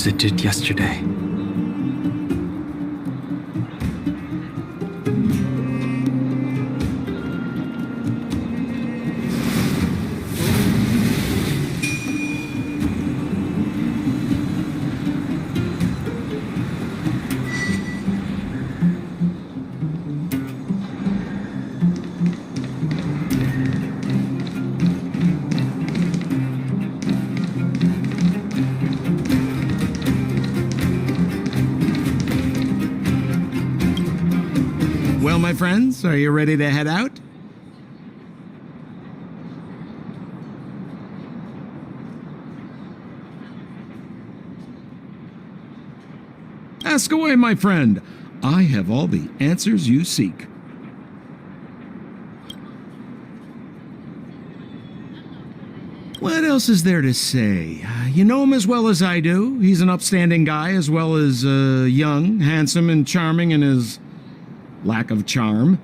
as it did yesterday. Well, my friends, are you ready to head out? Ask away, my friend. I have all the answers you seek. What else is there to say? You know him as well as I do. He's an upstanding guy, as well as young, handsome, and charming in his lack of charm.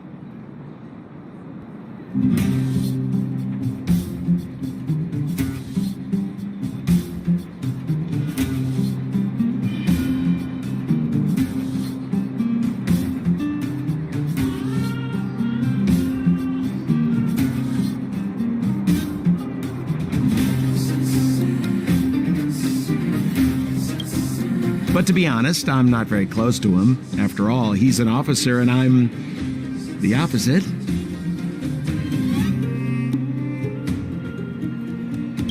But to be honest, I'm not very close to him. After all, he's an officer and I'm the opposite.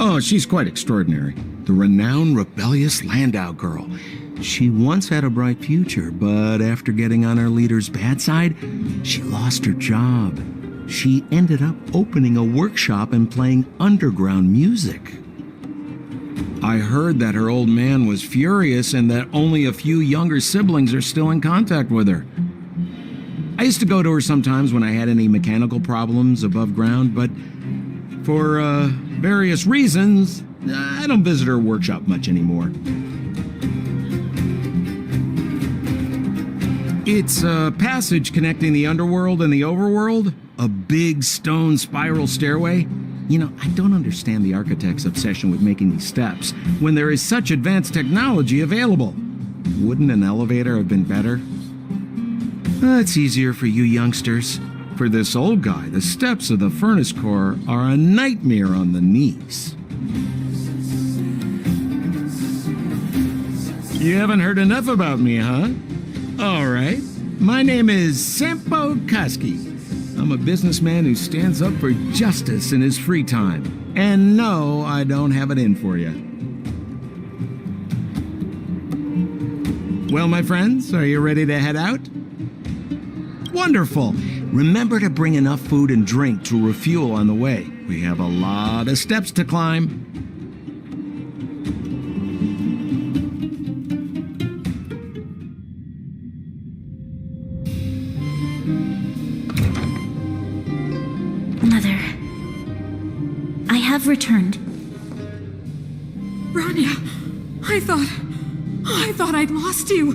Oh, she's quite extraordinary. The renowned rebellious Landau girl. She once had a bright future, but after getting on her leader's bad side, she lost her job. She ended up opening a workshop and playing underground music. I heard that her old man was furious and that only a few younger siblings are still in contact with her. I used to go to her sometimes when I had any mechanical problems above ground, but for various reasons, I don't visit her workshop much anymore. It's a passage connecting the underworld and the overworld, a big stone spiral stairway. You know, I don't understand the architect's obsession with making these steps when there is such advanced technology available. Wouldn't an elevator have been better? It's easier for you youngsters. For this old guy, the steps of the furnace core are a nightmare on the knees. You haven't heard enough about me, huh? All right. My name is Sampo Koski. I'm a businessman who stands up for justice in his free time. And no, I don't have it in for you. Well, my friends, are you ready to head out? Wonderful. Remember to bring enough food and drink to refuel on the way. We have a lot of steps to climb. Mother, I have returned. Branya, I thought I'd lost you.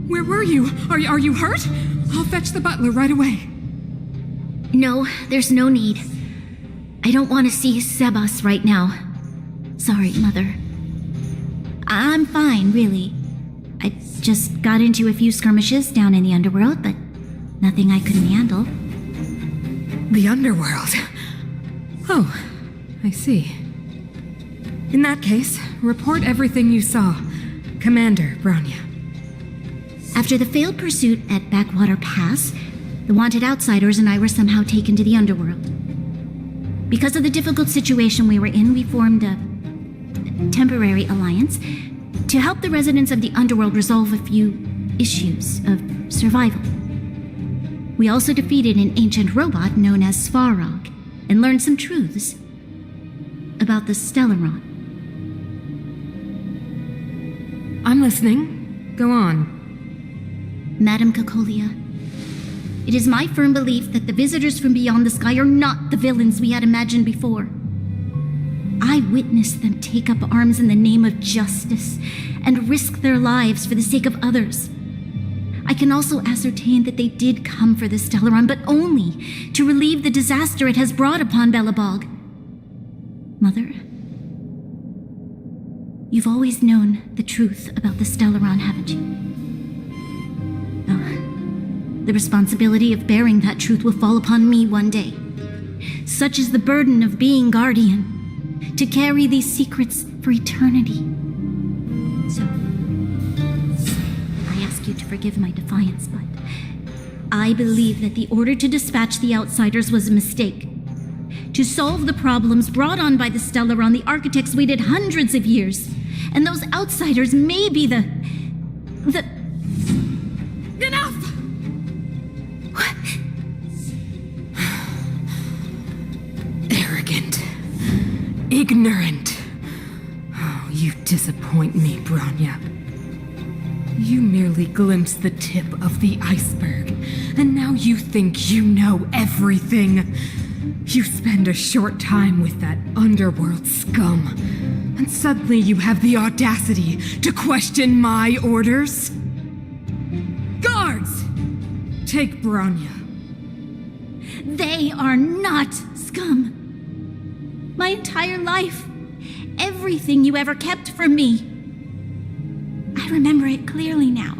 Where were you? Are you hurt? I'll fetch the butler right away. No, there's no need. I don't want to see Sebas right now. Sorry, Mother. I'm fine, really. I just got into a few skirmishes down in the underworld, but nothing I couldn't handle. The underworld. Oh, I see. In that case, report everything you saw. Commander Branya. After the failed pursuit at Backwater Pass, the wanted outsiders and I were somehow taken to the underworld. Because of the difficult situation we were in, we formed a temporary alliance to help the residents of the underworld resolve a few issues of survival. We also defeated an ancient robot known as Svarog and learned some truths about the Stellaron. I'm listening. Go on. Madam Kokolia, it is my firm belief that the visitors from beyond the sky are not the villains we had imagined before. I witnessed them take up arms in the name of justice and risk their lives for the sake of others. I can also ascertain that they did come for the Stellaron, but only to relieve the disaster it has brought upon Belobog. Mother, You've always known the truth about the Stellaron, haven't you? Oh, the responsibility of bearing that truth will fall upon me one day. Such is the burden of being Guardian, to carry these secrets for eternity. So, I ask you to forgive my defiance, but I believe that the order to dispatch the Outsiders was a mistake. To solve the problems brought on by the Stellaron, the architects waited hundreds of years. And those Outsiders may be the... Enough! What? Arrogant. Ignorant. Oh, you disappoint me, Bronya. You merely glimpsed the tip of the iceberg, and now you think you know everything. You spend a short time with that underworld scum, and suddenly you have the audacity to question my orders? Guards! Take Bronya. They are not scum. My entire life, everything you ever kept from me. I remember it clearly now.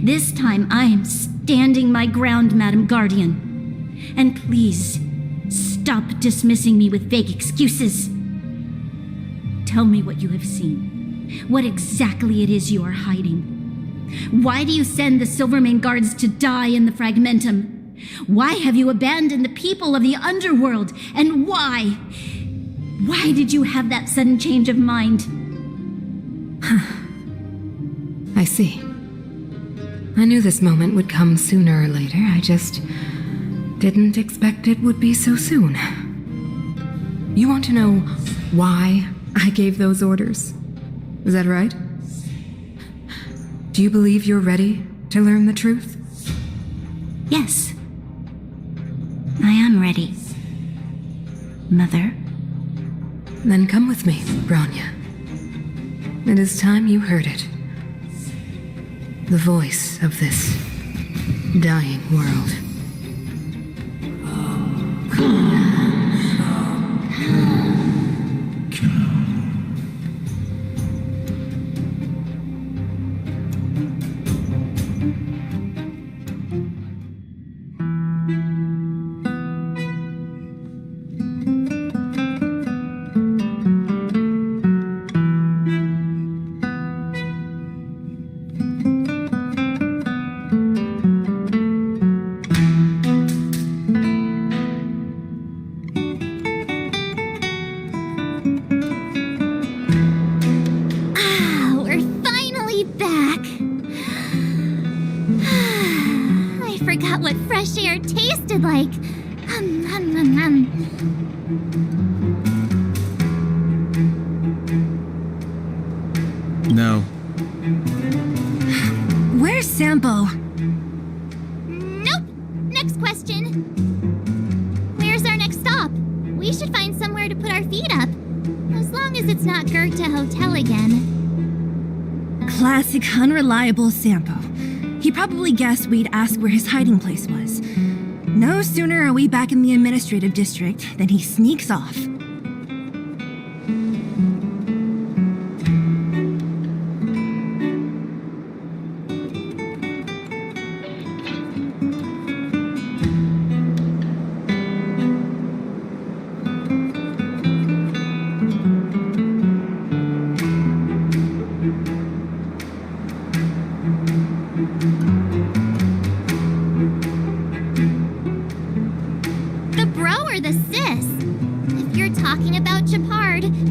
This time I am standing my ground, Madam Guardian. And please, stop dismissing me with vague excuses. Tell me what you have seen. What exactly it is you are hiding. Why do you send the Silvermane Guards to die in the Fragmentum? Why have you abandoned the people of the underworld? And why? Why did you have that sudden change of mind? I see. I knew this moment would come sooner or later. I just didn't expect it would be so soon. You want to know why I gave those orders? Is that right? Do you believe you're ready to learn the truth? Yes. I am ready. Mother? Then come with me, Bronya. It is time you heard it. The voice of this dying world. What fresh air tasted like. No. Where's Sampo? Nope. Next question. Where's our next stop? We should find somewhere to put our feet up. As long as it's not Goethe Hotel again. Classic unreliable Sampo. He probably guessed we'd ask where his hiding place was. No sooner are we back in the administrative district than he sneaks off.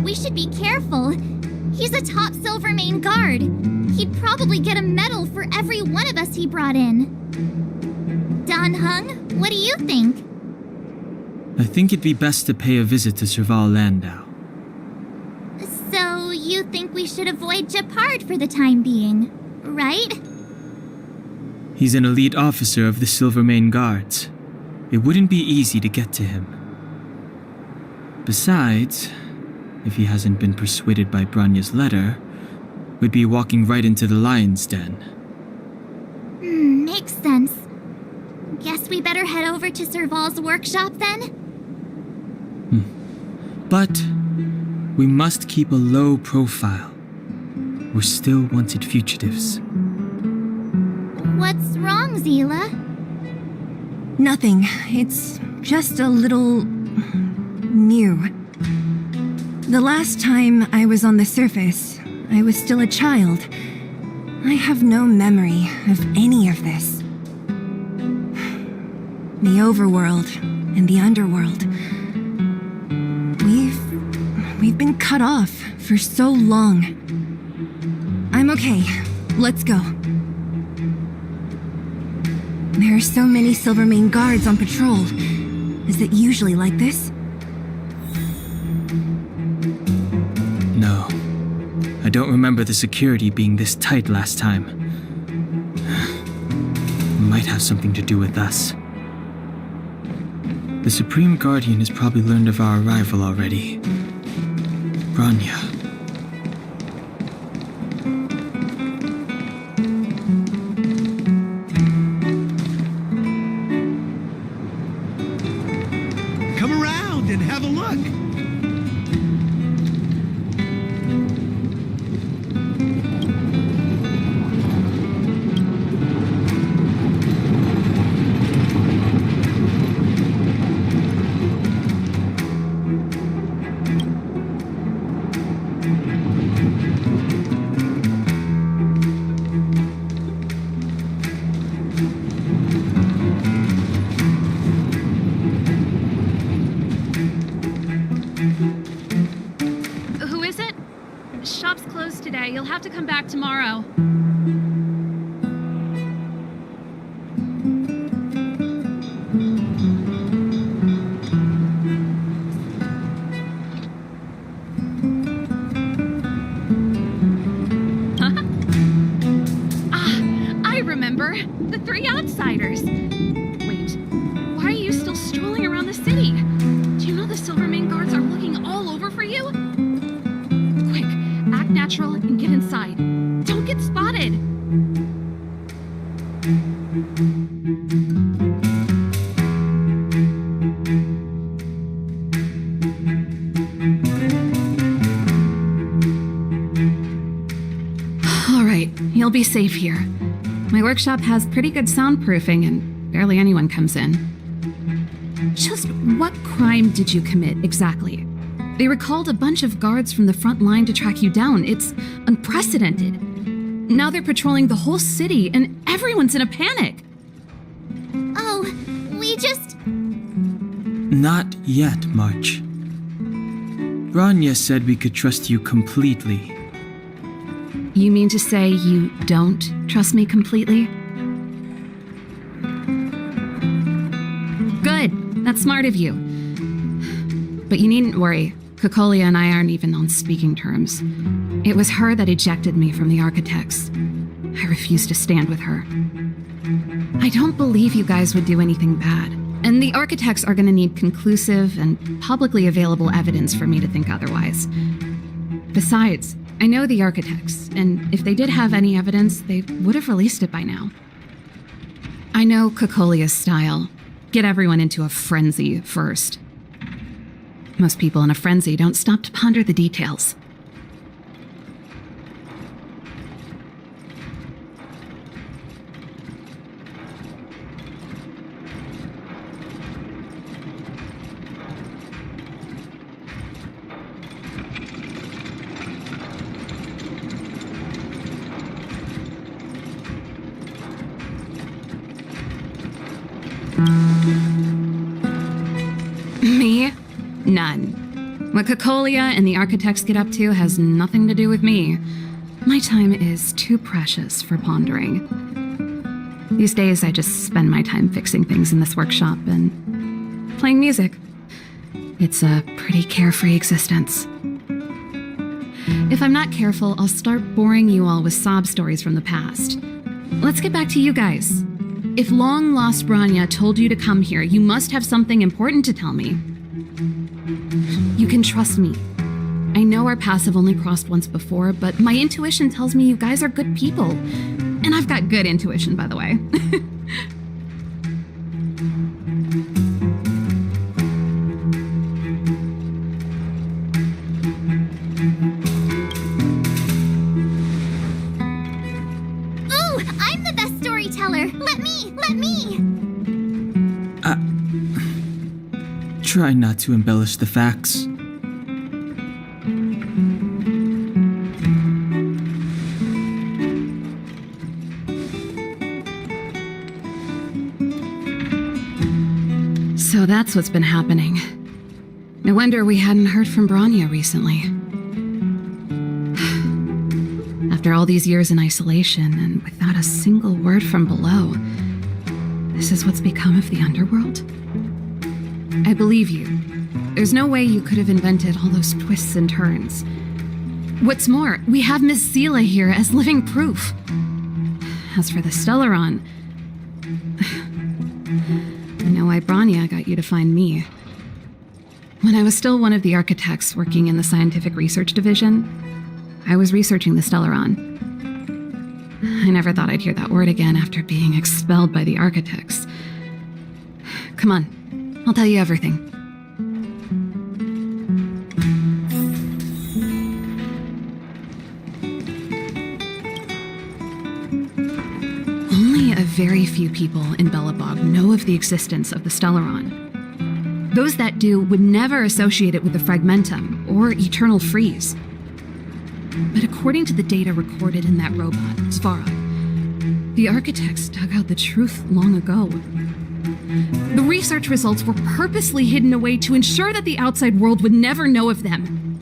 We should be careful. He's a top Silvermane guard. He'd probably get a medal for every one of us he brought in. Dan Heng, what do you think? I think it'd be best to pay a visit to Serval Landau. So you think we should avoid Japard for the time being, right? He's an elite officer of the Silvermane Guards. It wouldn't be easy to get to him. Besides, if he hasn't been persuaded by Branya's letter, we'd be walking right into the lion's den. Makes sense. Guess we better head over to Serval's workshop then? But We must keep a low profile. We're still wanted fugitives. What's wrong, Zila? Nothing. It's just a little... new. The last time I was on the surface, I was still a child. I have no memory of any of this. The overworld and the underworld. We've been cut off for so long. I'm okay. Let's go. There are so many Silvermane guards on patrol. Is it usually like this? No. I don't remember the security being this tight last time. Might have something to do with us. The Supreme Guardian has probably learned of our arrival already. Bronya. Come around and have a look. Who is it? Shop's closed today. You'll have to come back tomorrow. I remember. The three outsiders. Wait, why are you still strolling around the city? Do you know the Silvermane guards are looking all over for you? Quick, act natural and get inside. Don't get spotted. All right, you'll be safe here. My workshop has pretty good soundproofing and barely anyone comes in. Just what crime did you commit exactly? They recalled a bunch of guards from the front line to track you down. It's unprecedented. Now they're patrolling the whole city and everyone's in a panic. Oh, we just... Not yet, March. Bronya said we could trust you completely. You mean to say you don't trust me completely? Good. That's smart of you. But you needn't worry. Kokolia and I aren't even on speaking terms. It was her that ejected me from the Architects. I refuse to stand with her. I don't believe you guys would do anything bad. And the Architects are going to need conclusive and publicly available evidence for me to think otherwise. Besides, I know the Architects, and if they did have any evidence, they would have released it by now. I know Kokolia's style. Get everyone into a frenzy first. Most people in a frenzy don't stop to ponder the details. Me? None. What Kokolia and the Architects get up to has nothing to do with me. My time is too precious for pondering. These days, I just spend my time fixing things in this workshop and playing music. It's a pretty carefree existence. If I'm not careful, I'll start boring you all with sob stories from the past. Let's get back to you guys. If long-lost Bronya told you to come here, you must have something important to tell me. You can trust me. I know our paths have only crossed once before, but my intuition tells me you guys are good people. And I've got good intuition, by the way. me! Let me! Try not to embellish the facts. So that's what's been happening. No wonder we hadn't heard from Bronya recently. After all these years in isolation and without a single word from below, this is what's become of the underworld? I believe you. There's no way you could have invented all those twists and turns. What's more, we have Miss Seela here as living proof. As for the Stellaron, I know why Bronya got you to find me. When I was still one of the architects working in the scientific research division, I was researching the Stellaron. I never thought I'd hear that word again after being expelled by the architects. Come on, I'll tell you everything. Only a very few people in Belobog know of the existence of the Stellaron. Those that do would never associate it with the Fragmentum or Eternal Freeze. But according to the data recorded in that robot, Svarog, the architects dug out the truth long ago. The research results were purposely hidden away to ensure that the outside world would never know of them.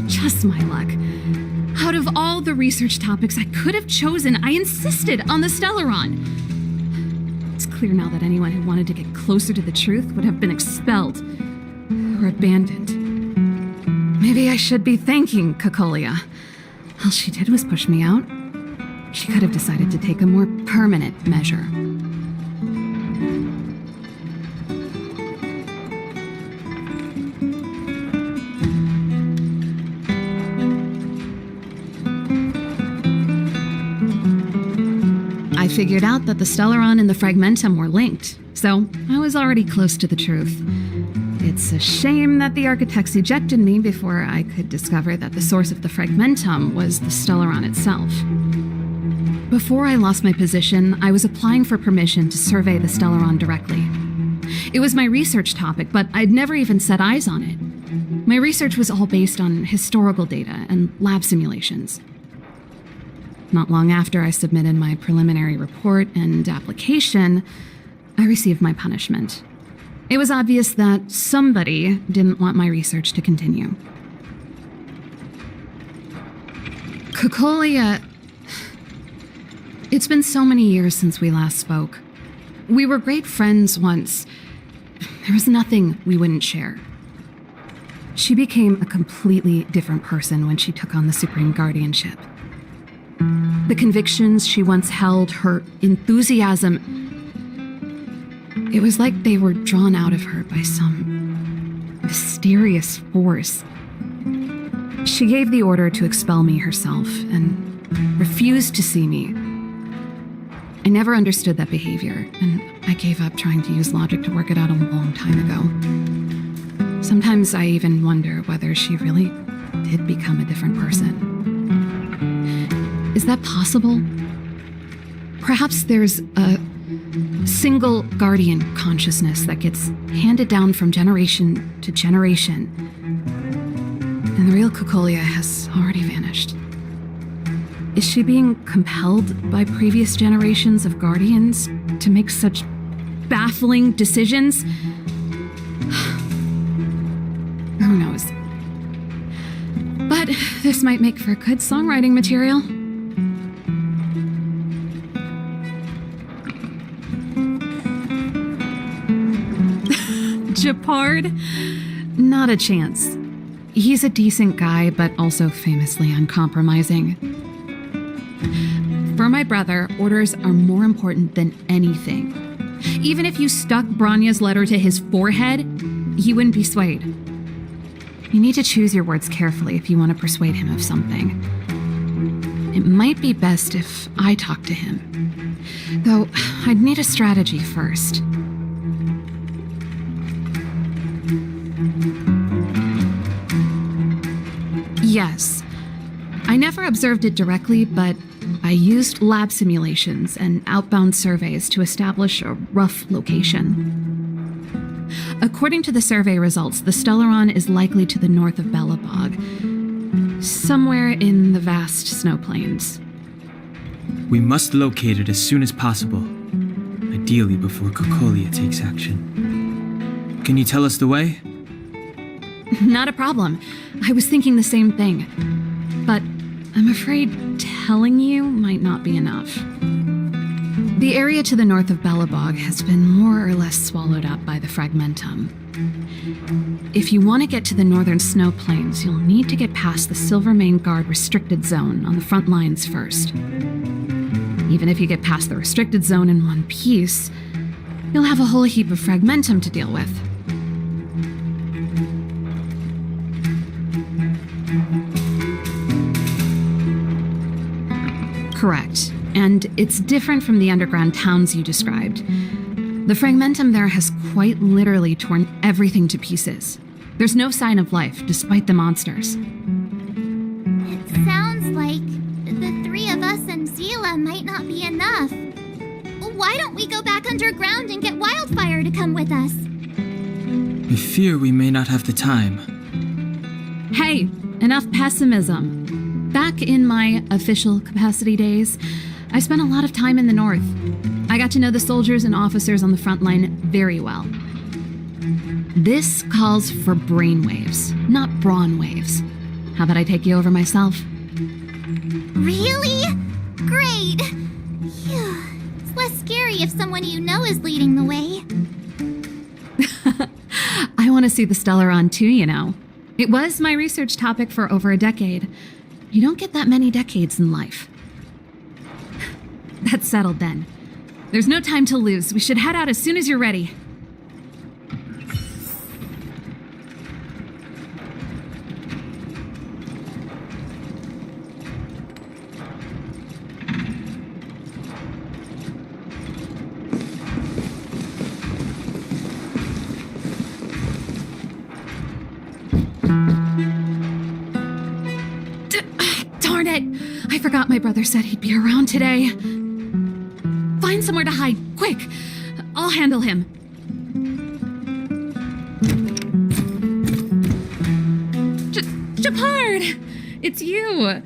Just my luck. Out of all the research topics I could have chosen, I insisted on the Stellaron. It's clear now that anyone who wanted to get closer to the truth would have been expelled or abandoned. Maybe I should be thanking Cocolia. All she did was push me out. She could have decided to take a more permanent measure. I figured out that the Stellaron and the Fragmentum were linked, so I was already close to the truth. It's a shame that the architects ejected me before I could discover that the source of the Fragmentum was the Stellaron itself. Before I lost my position, I was applying for permission to survey the Stellaron directly. It was my research topic, but I'd never even set eyes on it. My research was all based on historical data and lab simulations. Not long after I submitted my preliminary report and application, I received my punishment. It was obvious that somebody didn't want my research to continue. Cocolia... It's been so many years since we last spoke. We were great friends once. There was nothing we wouldn't share. She became a completely different person when she took on the Supreme Guardianship. The convictions she once held, her enthusiasm, it was like they were drawn out of her by some mysterious force. She gave the order to expel me herself and refused to see me. I never understood that behavior, and I gave up trying to use logic to work it out a long time ago. Sometimes I even wonder whether she really did become a different person. Is that possible? Perhaps there's a single guardian consciousness that gets handed down from generation to generation, and the real Cocolia has already vanished. Is she being compelled by previous generations of guardians to make such baffling decisions? Who knows? But this might make for good songwriting material. Japard? Not a chance. He's a decent guy, but also famously uncompromising. For my brother, orders are more important than anything. Even if you stuck Bronya's letter to his forehead, he wouldn't be swayed. You need to choose your words carefully if you want to persuade him of something. It might be best if I talk to him. Though, I'd need a strategy first. Yes. I never observed it directly, but I used lab simulations and outbound surveys to establish a rough location. According to the survey results, the Stellaron is likely to the north of Belobog, somewhere in the vast snow plains. We must locate it as soon as possible, ideally before Cocolia takes action. Can you tell us the way? Not a problem. I was thinking the same thing. But I'm afraid telling you might not be enough. The area to the north of Belobog has been more or less swallowed up by the Fragmentum. If you want to get to the northern snow plains, you'll need to get past the Silvermane Guard restricted zone on the front lines first. Even if you get past the restricted zone in one piece, you'll have a whole heap of Fragmentum to deal with. Correct. And it's different from the underground towns you described. The Fragmentum there has quite literally torn everything to pieces. There's no sign of life, despite the monsters. It sounds like the three of us and Zila might not be enough. Why don't we go back underground and get Wildfire to come with us? I fear we may not have the time. Hey, enough pessimism. Back in my official capacity days, I spent a lot of time in the north. I got to know the soldiers and officers on the front line very well. This calls for brainwaves, not brawn waves. How about I take you over myself? Really? Great! Phew. It's less scary if someone you know is leading the way. I want to see the Stellaron too, you know. It was my research topic for over a decade. You don't get that many decades in life. That's settled then. There's no time to lose. We should head out as soon as you're ready. Darn it! I forgot my brother said he'd be around today. Find somewhere to hide, quick! I'll handle him. Japard! It's you!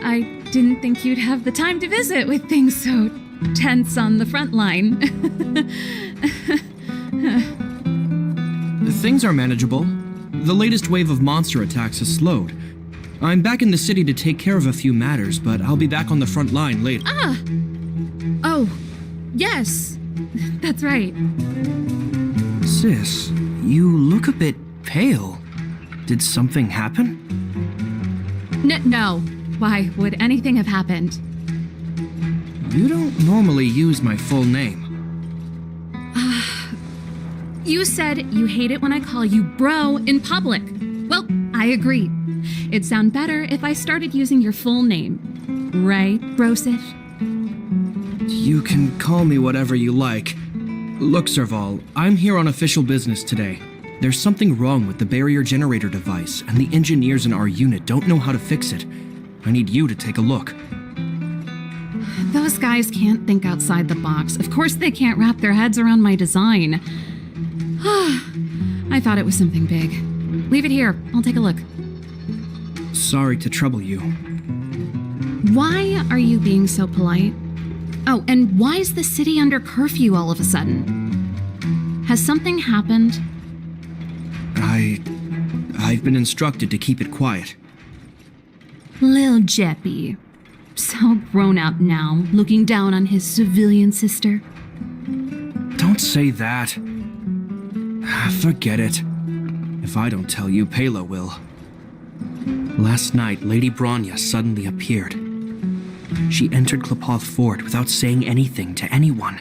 I didn't think you'd have the time to visit with things so tense on the front line. Things are manageable. The latest wave of monster attacks has slowed. I'm back in the city to take care of a few matters, but I'll be back on the front line later. Oh, yes. That's right. Sis, you look a bit pale. Did something happen? No. Why would anything have happened? You don't normally use my full name. You said you hate it when I call you bro in public. Well, I agree. It'd sound better if I started using your full name. Right, Brosif? You can call me whatever you like. Look, Serval, I'm here on official business today. There's something wrong with the barrier generator device, and the engineers in our unit don't know how to fix it. I need you to take a look. Those guys can't think outside the box. Of course they can't wrap their heads around my design. I thought it was something big. Leave it here. I'll take a look. Sorry to trouble you. Why are you being so polite? Oh, and why is the city under curfew all of a sudden? Has something happened? I've been instructed to keep it quiet. Lil Jeppy. So grown up now, looking down on his civilian sister. Don't say that. Forget it. If I don't tell you, Pela will. Last night, Lady Bronya suddenly appeared. She entered Klapoth Fort without saying anything to anyone.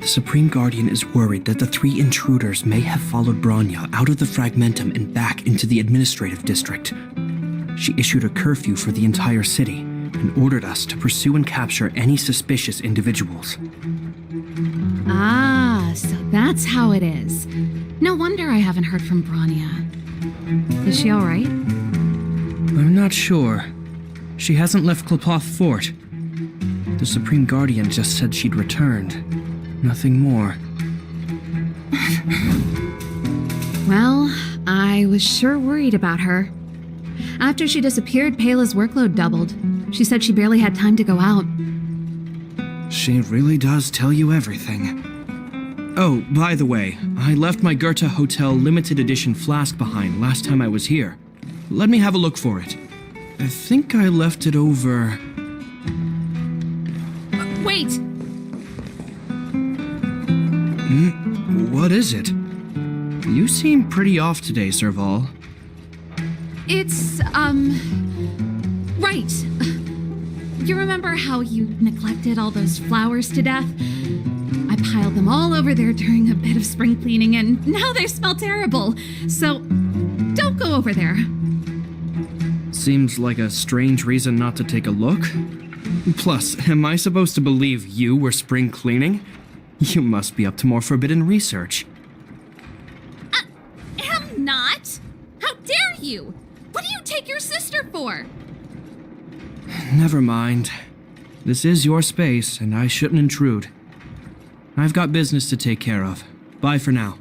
The Supreme Guardian is worried that the three intruders may have followed Bronya out of the Fragmentum and back into the administrative district. She issued a curfew for the entire city and ordered us to pursue and capture any suspicious individuals. Ah, so that's how it is. No wonder I haven't heard from Bronya. Is she all right? I'm not sure. She hasn't left Klaploth Fort. The Supreme Guardian just said she'd returned. Nothing more. Well, I was sure worried about her. After she disappeared, Pela's workload doubled. She said she barely had time to go out. She really does tell you everything. Oh, by the way, I left my Goethe Hotel limited edition flask behind last time I was here. Let me have a look for it. I think I left it over... Wait! What is it? You seem pretty off today, Serval. It's, right. You remember how you neglected all those flowers to death? I piled them all over there during a bit of spring cleaning, and now they smell terrible. So, don't go over there. Seems like a strange reason not to take a look. Plus, am I supposed to believe you were spring cleaning? You must be up to more forbidden research. Am not? How dare you? What do you take your sister for? Never mind. This is your space, and I shouldn't intrude. I've got business to take care of. Bye for now.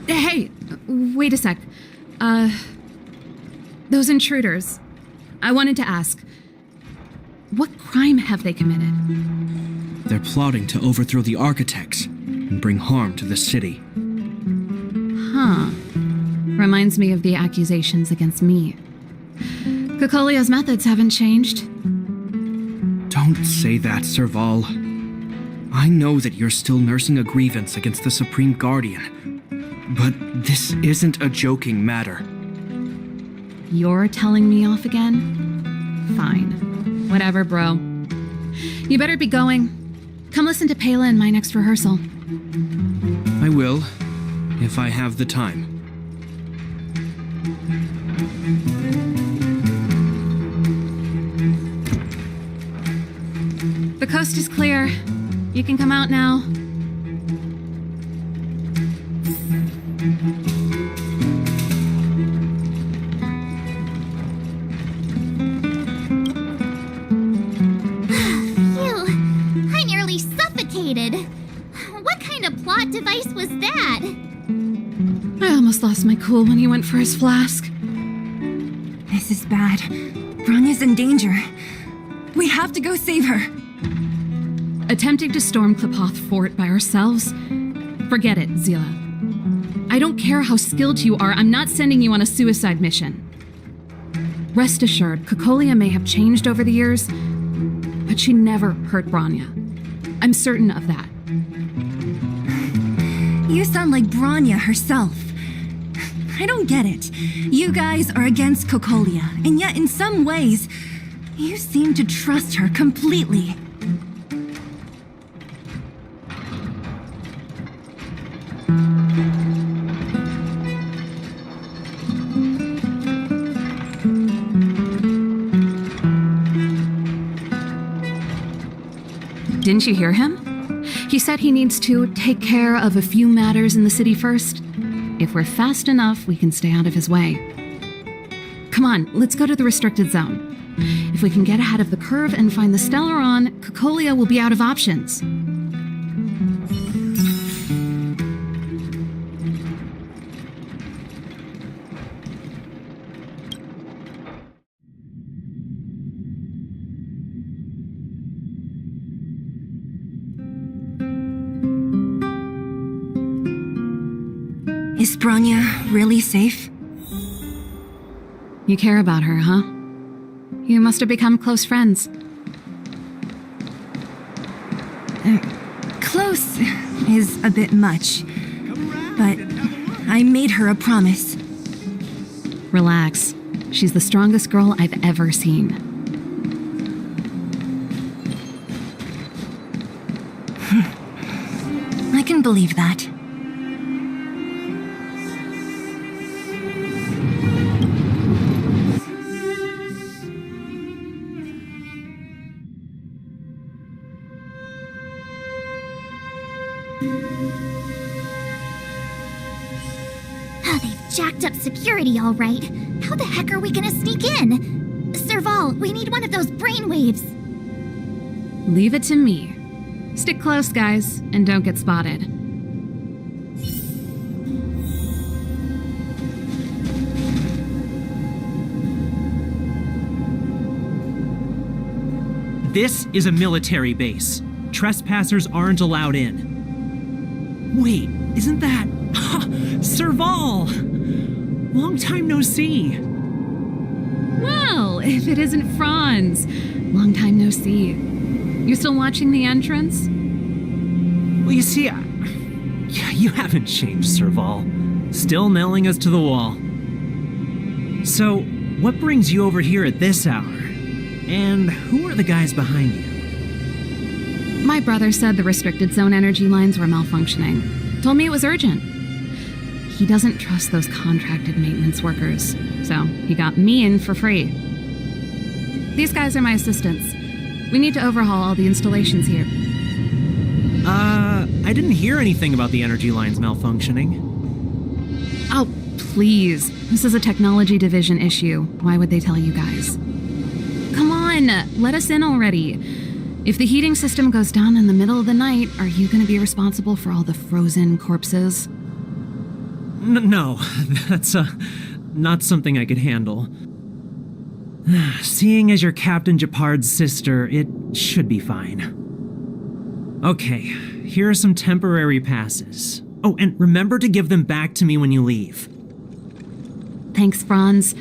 Hey, wait a sec. Those intruders. I wanted to ask, what crime have they committed? They're plotting to overthrow the architects and bring harm to the city. Huh. Reminds me of the accusations against me. Kokolia's methods haven't changed. Don't say that, Serval. I know that you're still nursing a grievance against the Supreme Guardian, but this isn't a joking matter. You're telling me off again? Fine. Whatever, bro. You better be going. Come listen to Pela in my next rehearsal. I will, if I have the time. The coast is clear. You can come out now. Phew, I nearly suffocated. What kind of plot device was that? I almost lost my cool when he went for his flask. This is bad. Bronya's in danger. We have to go save her. Attempting to storm Klaploth Fort by ourselves? Forget it, Zila. I don't care how skilled you are, I'm not sending you on a suicide mission. Rest assured, Kokolia may have changed over the years, but she never hurt Bronya. I'm certain of that. You sound like Bronya herself. I don't get it. You guys are against Kokolia, and yet in some ways, you seem to trust her completely. Didn't you hear him? He said he needs to take care of a few matters in the city first. If we're fast enough, we can stay out of his way. Come on, let's go to the restricted zone. If we can get ahead of the curve and find the Stellaron, Kokolia will be out of options. Is Bronya really safe? You care about her, huh? You must have become close friends. Close is a bit much, but I made her a promise. Relax. She's the strongest girl I've ever seen. I can believe that. Oh, they've jacked up security, all right. How the heck are we gonna sneak in? Serval, we need one of those brainwaves. Leave it to me. Stick close, guys, and don't get spotted. This is a military base. Trespassers aren't allowed in. Wait, isn't that... Serval! Long time no see. Well, if it isn't Franz. Long time no see. You still watching the entrance? Well, you see, you haven't changed, Serval. Still nailing us to the wall. So, what brings you over here at this hour? And who are the guys behind you? My brother said the restricted zone energy lines were malfunctioning. Told me it was urgent. He doesn't trust those contracted maintenance workers, so he got me in for free. These guys are my assistants. We need to overhaul all the installations here. I didn't hear anything about the energy lines malfunctioning. Oh, please. This is a technology division issue. Why would they tell you guys? Come on, let us in already. If the heating system goes down in the middle of the night, are you going to be responsible for all the frozen corpses? No, that's not something I could handle. Seeing as you're Captain Japard's sister, it should be fine. Okay, here are some temporary passes. Oh, and remember to give them back to me when you leave. Thanks, Franz.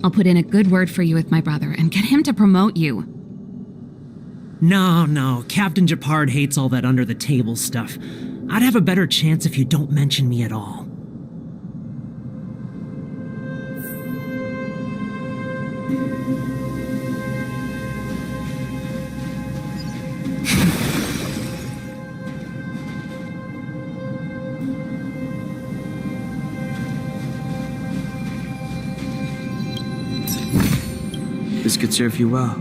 I'll put in a good word for you with my brother and get him to promote you. No, Captain Japard hates all that under-the-table stuff. I'd have a better chance if you don't mention me at all. This could serve you well.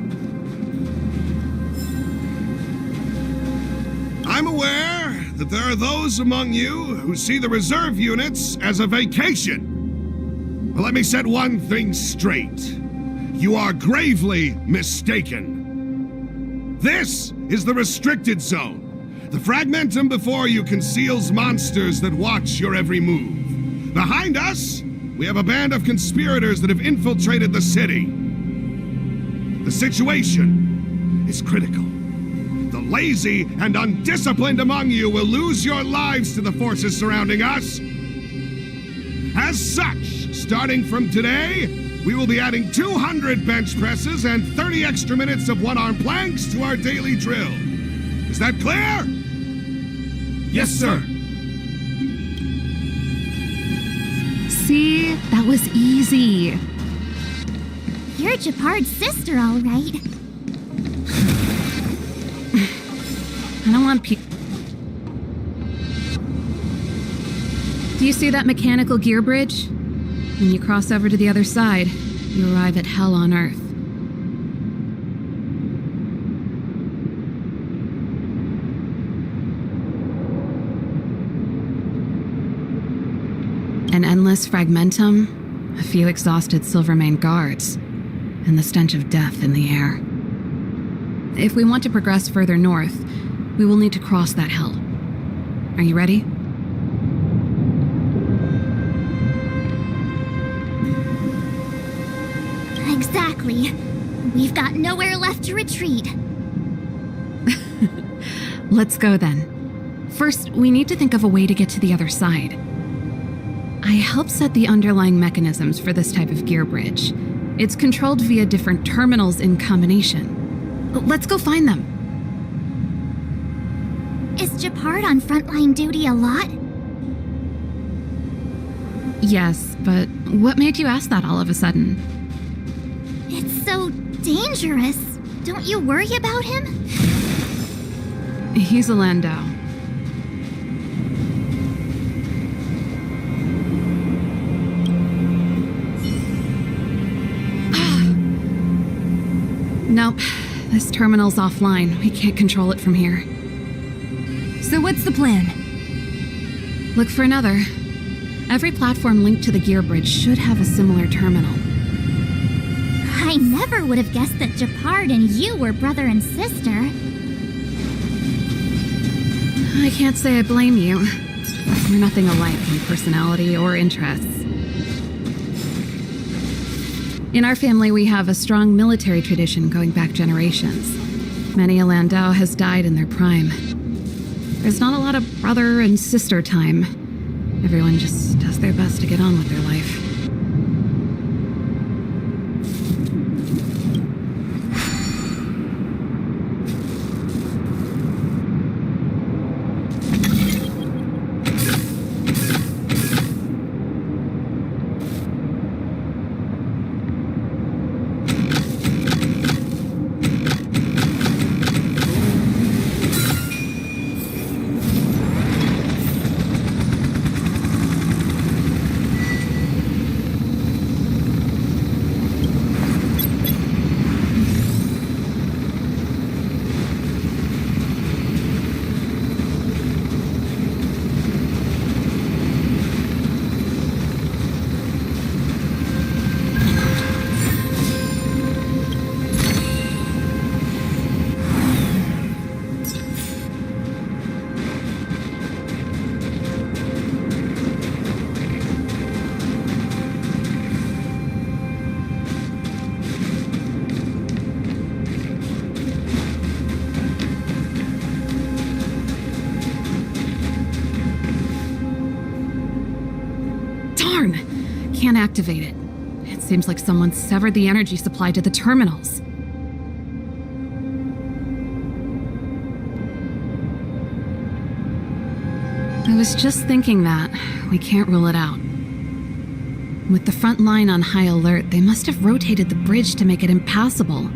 I'm aware that there are those among you who see the reserve units as a vacation. But let me set one thing straight. You are gravely mistaken. This is the restricted zone. The fragmentum before you conceals monsters that watch your every move. Behind us, we have a band of conspirators that have infiltrated the city. The situation is critical. The lazy and undisciplined among you will lose your lives to the forces surrounding us. As such, starting from today, we will be adding 200 bench presses and 30 extra minutes of one-arm planks to our daily drill. Is that clear? Yes, sir. See? That was easy. You're Japard's sister, all right. I don't want Do you see that mechanical gear bridge? When you cross over to the other side, you arrive at hell on Earth. An endless fragmentum, a few exhausted Silvermane guards, and the stench of death in the air. If we want to progress further north, we will need to cross that hell. Are you ready? Exactly. We've got nowhere left to retreat. Let's go then. First, we need to think of a way to get to the other side. I helped set the underlying mechanisms for this type of gear bridge. It's controlled via different terminals in combination. Let's go find them. Is Japard on frontline duty a lot? Yes, but what made you ask that all of a sudden? It's so dangerous. Don't you worry about him? He's a Landau. Nope. This terminal's offline. We can't control it from here. So what's the plan? Look for another. Every platform linked to the gear bridge should have a similar terminal. I never would have guessed that Japard and you were brother and sister. I can't say I blame you. We're nothing alike in personality or interests. In our family, we have a strong military tradition going back generations. Many a Landau has died in their prime. There's not a lot of brother and sister time. Everyone just does their best to get on with their life. Can't activate it. It seems like someone severed the energy supply to the terminals. I was just thinking that. We can't rule it out. With the front line on high alert, they must have rotated the bridge to make it impassable.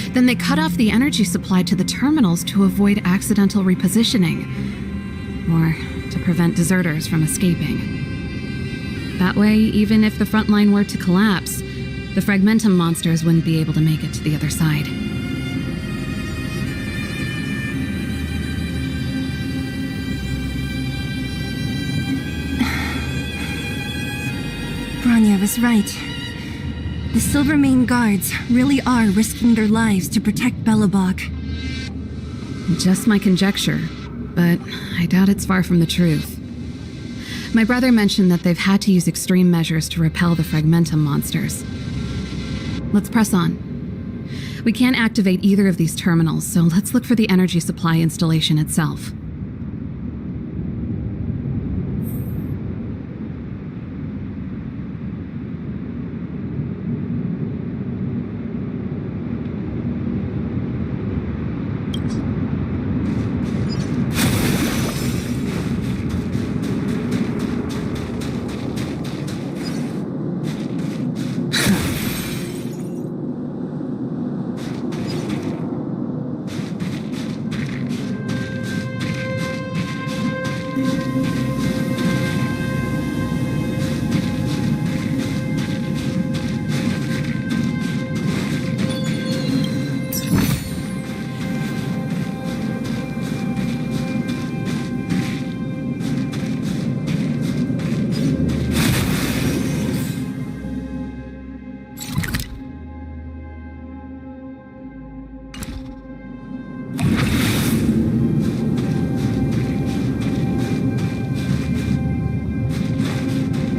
Then they cut off the energy supply to the terminals to avoid accidental repositioning, or to prevent deserters from escaping. That way, even if the front line were to collapse, the Fragmentum monsters wouldn't be able to make it to the other side. Bronya was right. The Silvermane guards really are risking their lives to protect Belobog. Just my conjecture, but I doubt it's far from the truth. My brother mentioned that they've had to use extreme measures to repel the Fragmentum monsters. Let's press on. We can't activate either of these terminals, so let's look for the energy supply installation itself.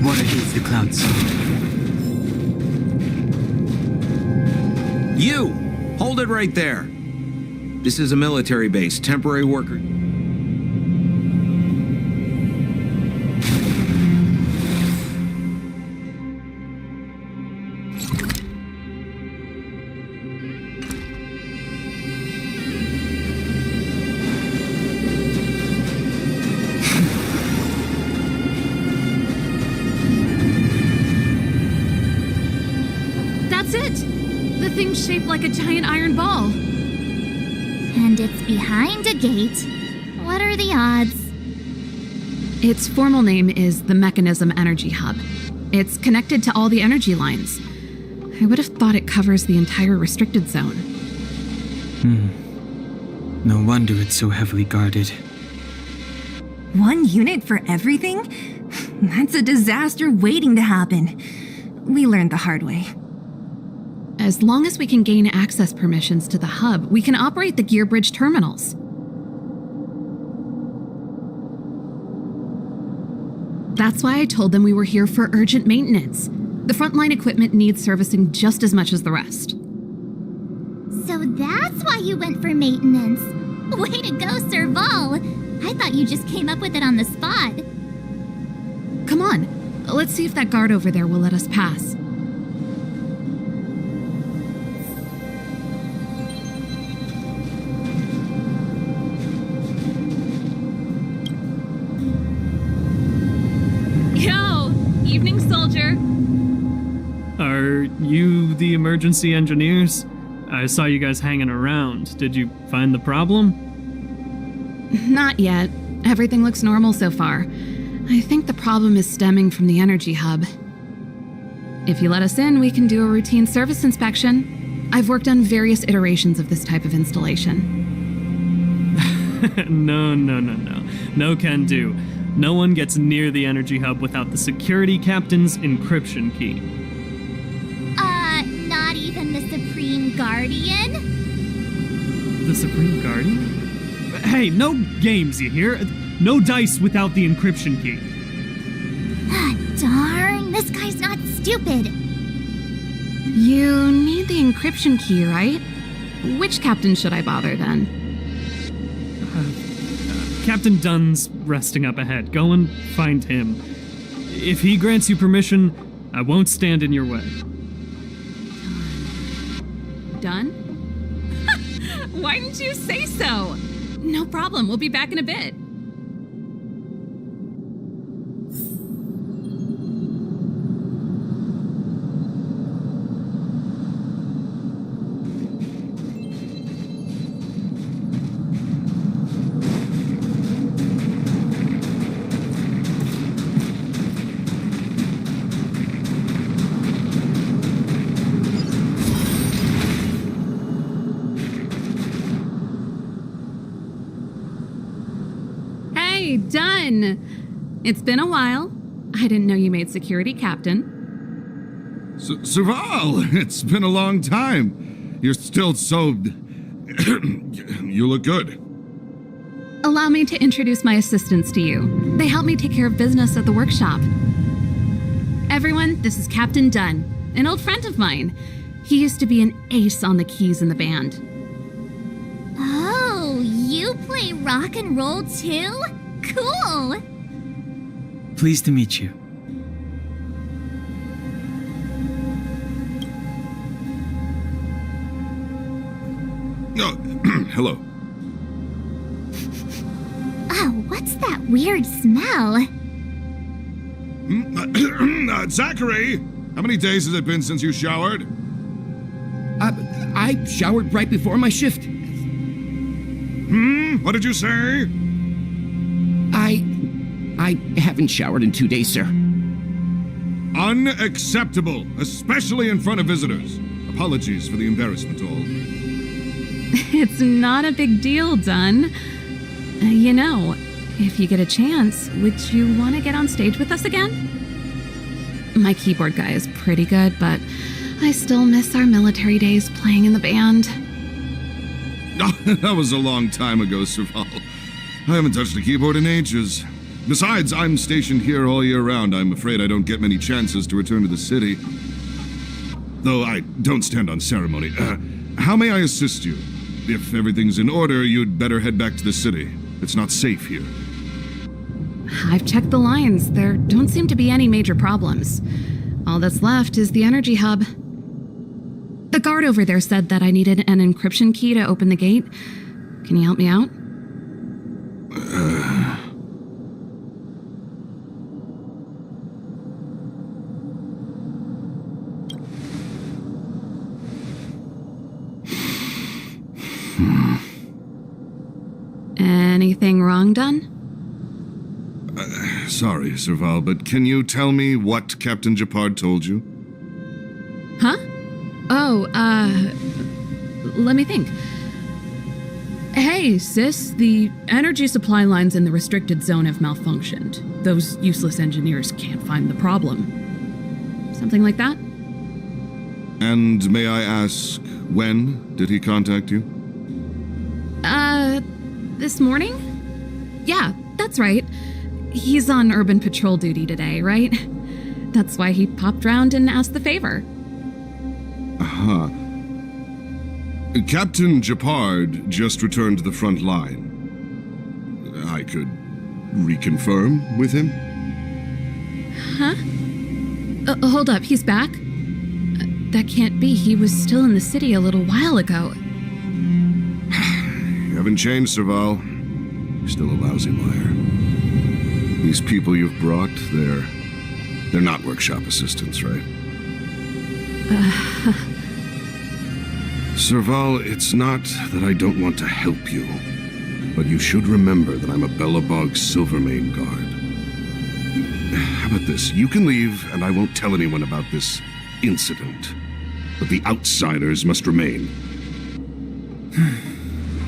Water hits the clouds. You! Hold it right there. This is a military base. Temporary worker. That's it! The thing's shaped like a giant iron ball. And it's behind a gate. What are the odds? Its formal name is the Mechanism Energy Hub. It's connected to all the energy lines. I would have thought it covers the entire restricted zone. No wonder it's so heavily guarded. One unit for everything? That's a disaster waiting to happen. We learned the hard way. As long as we can gain access permissions to the hub, we can operate the gear bridge terminals. That's why I told them we were here for urgent maintenance. The frontline equipment needs servicing just as much as the rest. So that's why you went for maintenance. Way to go, Serval. I thought you just came up with it on the spot. Come on, let's see if that guard over there will let us pass. Yo, evening soldier. Are you the emergency engineers? I saw you guys hanging around. Did you find the problem? Not yet. Everything looks normal so far. I think the problem is stemming from the energy hub. If you let us in, we can do a routine service inspection. I've worked on various iterations of this type of installation. No. No can do. No one gets near the energy hub without the security captain's encryption key. Not even the Supreme Guardian? The Supreme Guardian? Hey, no games, you hear? No dice without the encryption key. Ah, darn, this guy's not stupid. You need the encryption key, right? Which captain should I bother then? Captain Dunn's resting up ahead. Go and find him. If he grants you permission, I won't stand in your way. Done? Why didn't you say so? No problem, we'll be back in a bit. Hey, done! It's been a while. I didn't know you made security captain. Serval, it's been a long time. You're still so... You look good. Allow me to introduce my assistants to you. They help me take care of business at the workshop. Everyone, this is Captain Dunn, an old friend of mine. He used to be an ace on the keys in the band. Oh, you play rock and roll too? Cool! Pleased to meet you. Oh, hello. Oh, what's that weird smell? Zachary! How many days has it been since you showered? I showered right before my shift. What did you say? I haven't showered in 2 days, sir. Unacceptable, especially in front of visitors. Apologies for the embarrassment, all. It's not a big deal, Dunn. You know, if you get a chance, would you want to get on stage with us again? My keyboard guy is pretty good, but I still miss our military days playing in the band. That was a long time ago, Serval. I haven't touched a keyboard in ages. Besides, I'm stationed here all year round. I'm afraid I don't get many chances to return to the city. Though I don't stand on ceremony. How may I assist you? If everything's in order, you'd better head back to the city. It's not safe here. I've checked the lines. There don't seem to be any major problems. All that's left is the energy hub. The guard over there said that I needed an encryption key to open the gate. Can you help me out? Anything wrong, Dunn? Sorry, Serval, but can you tell me what Captain Japard told you? Huh? Oh, let me think. Hey, sis, the energy supply lines in the restricted zone have malfunctioned. Those useless engineers can't find the problem. Something like that? And may I ask, when did he contact you? This morning? Yeah, that's right. He's on urban patrol duty today, right? That's why he popped round and asked the favor. Aha. Captain Japard just returned to the front line. I could reconfirm with him? Huh? Hold up, he's back? That can't be. He was still in the city a little while ago. You haven't changed, Serval. You're still a lousy liar. These people you've brought, they're not workshop assistants, right? Serval, it's not that I don't want to help you, but you should remember that I'm a Belobog Silvermane guard. How about this? You can leave, and I won't tell anyone about this incident. But the outsiders must remain.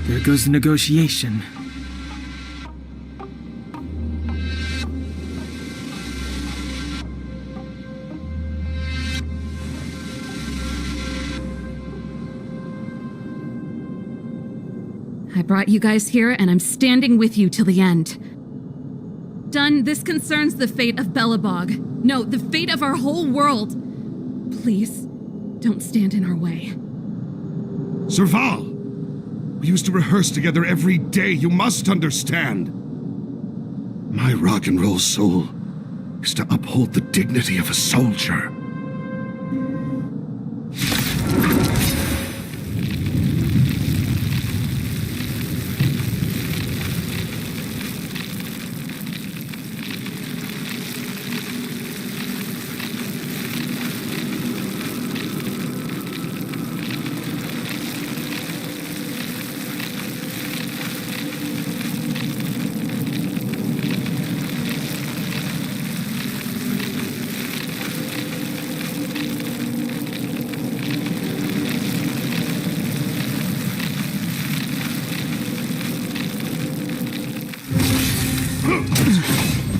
There goes the negotiation. I brought you guys here, and I'm standing with you till the end. Done, this concerns the fate of Belobog. No, the fate of our whole world. Please, don't stand in our way. Serval! We used to rehearse together every day, you must understand. My rock and roll soul is to uphold the dignity of a soldier.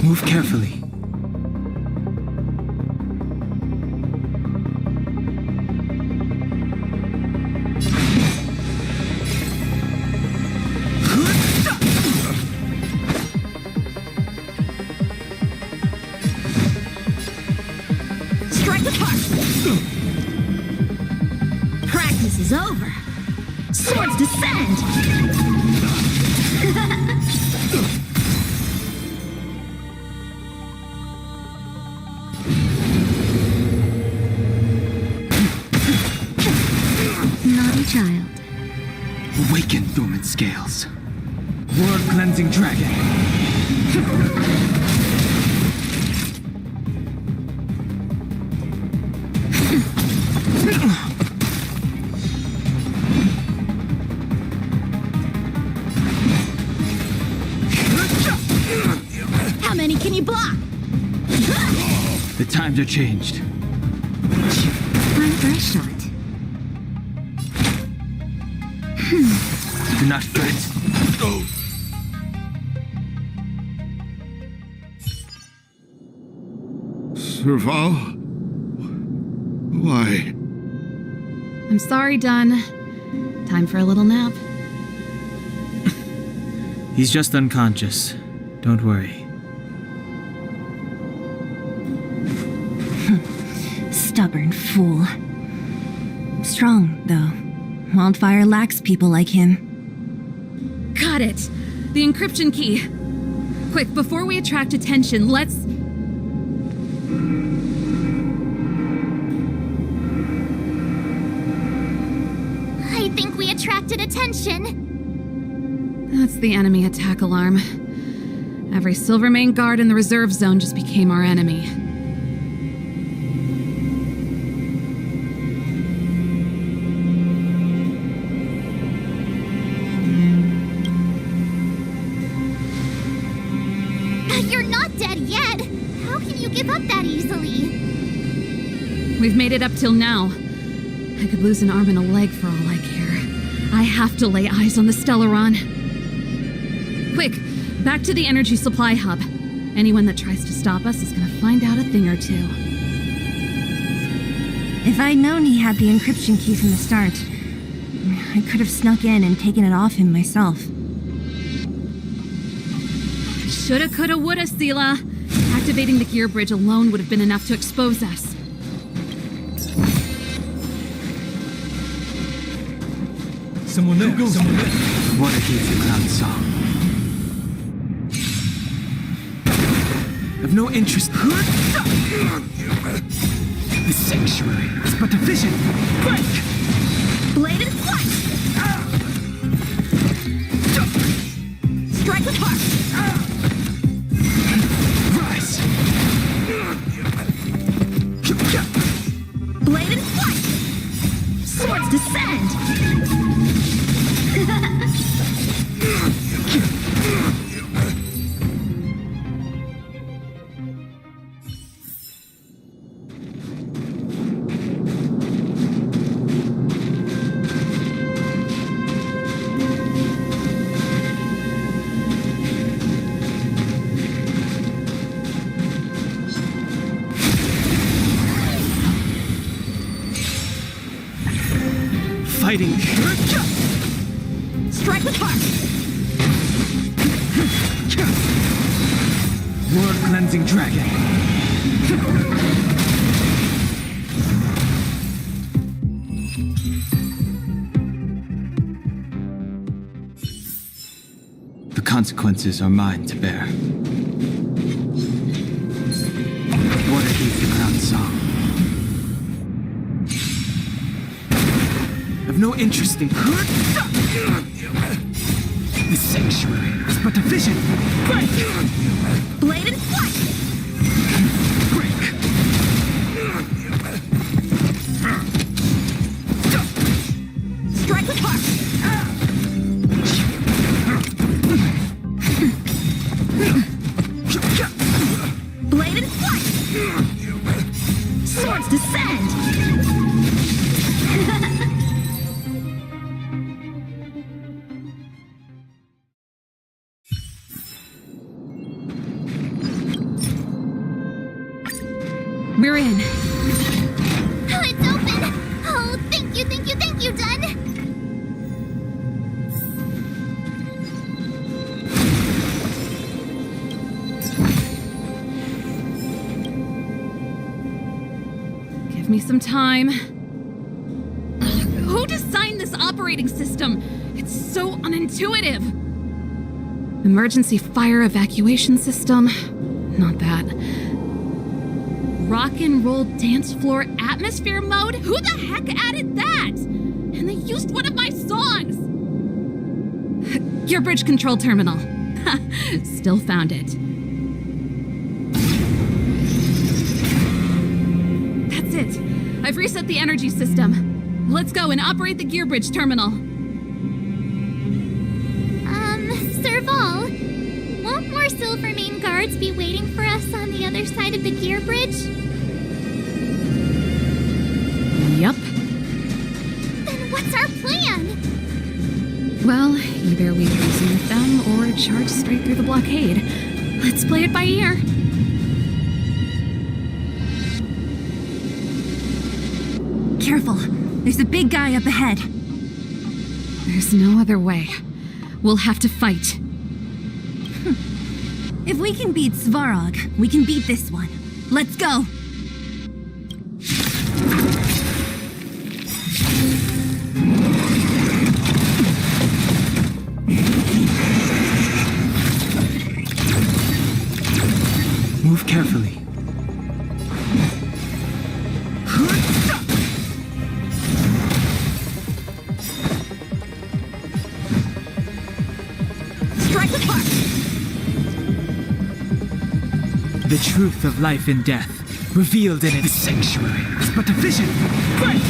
Move carefully. Strike the park! Practice is over. Swords descend! Naughty child. Awaken, dormant scales. World-cleansing dragon. How many can you block? The times are changed. Time for a shot. Do not fret. Serval? Why? I'm sorry, Dunn. Time for a little nap. He's just unconscious. Don't worry. Stubborn fool. Strong, though. Wildfire lacks people like him. Got it! The encryption key. Quick, before we attract attention, let's... I think we attracted attention. That's the enemy attack alarm. Every Silvermane guard in the reserve zone just became our enemy. You're not dead yet. How can you give up that easily? We've made it up till now. I could lose an arm and a leg for all I care. I have to lay eyes on the Stellaron. Quick, back to the energy supply hub. Anyone that tries to stop us is gonna find out a thing or two. If I'd known he had the encryption key from the start, I could have snuck in and taken it off him myself. Shoulda, coulda, woulda, Sela. Activating the gear bridge alone would have been enough to expose us. Someone there. What a hateful clown song. I've no interest. The sanctuary is but a vision. Break! Blade and flash! Strike with heart! Rise! Blade and flash! Swords descend! Fighting. Strike with heart! World cleansing dragon. The consequences are mine to bear. What a hateful clown song. I've no interest in. The sanctuary is but a vision. Break! Blade and flash! Break! Strike with heart! Blade and flash! Swords descend! We're in. Oh, it's open! Oh, thank you, done! Give me some time. Who designed this operating system? It's so unintuitive. Emergency fire evacuation system? Not that. Rock and roll dance floor atmosphere mode? Who the heck added that? And they used one of my songs! Gear bridge control terminal. Still found it. That's it. I've reset the energy system. Let's go and operate the gear bridge terminal. Serval, won't more Silvermane guards be waiting for us on the other side of the gear bridge? Yup. Then what's our plan? Well, either we reason with them or charge straight through the blockade. Let's play it by ear. Careful, there's a big guy up ahead. There's no other way. We'll have to fight. If we can beat Svarog, we can beat this one. Let's go! Move carefully. Strike with heart! The truth of life and death, revealed in its sanctuary, is but a vision. Break!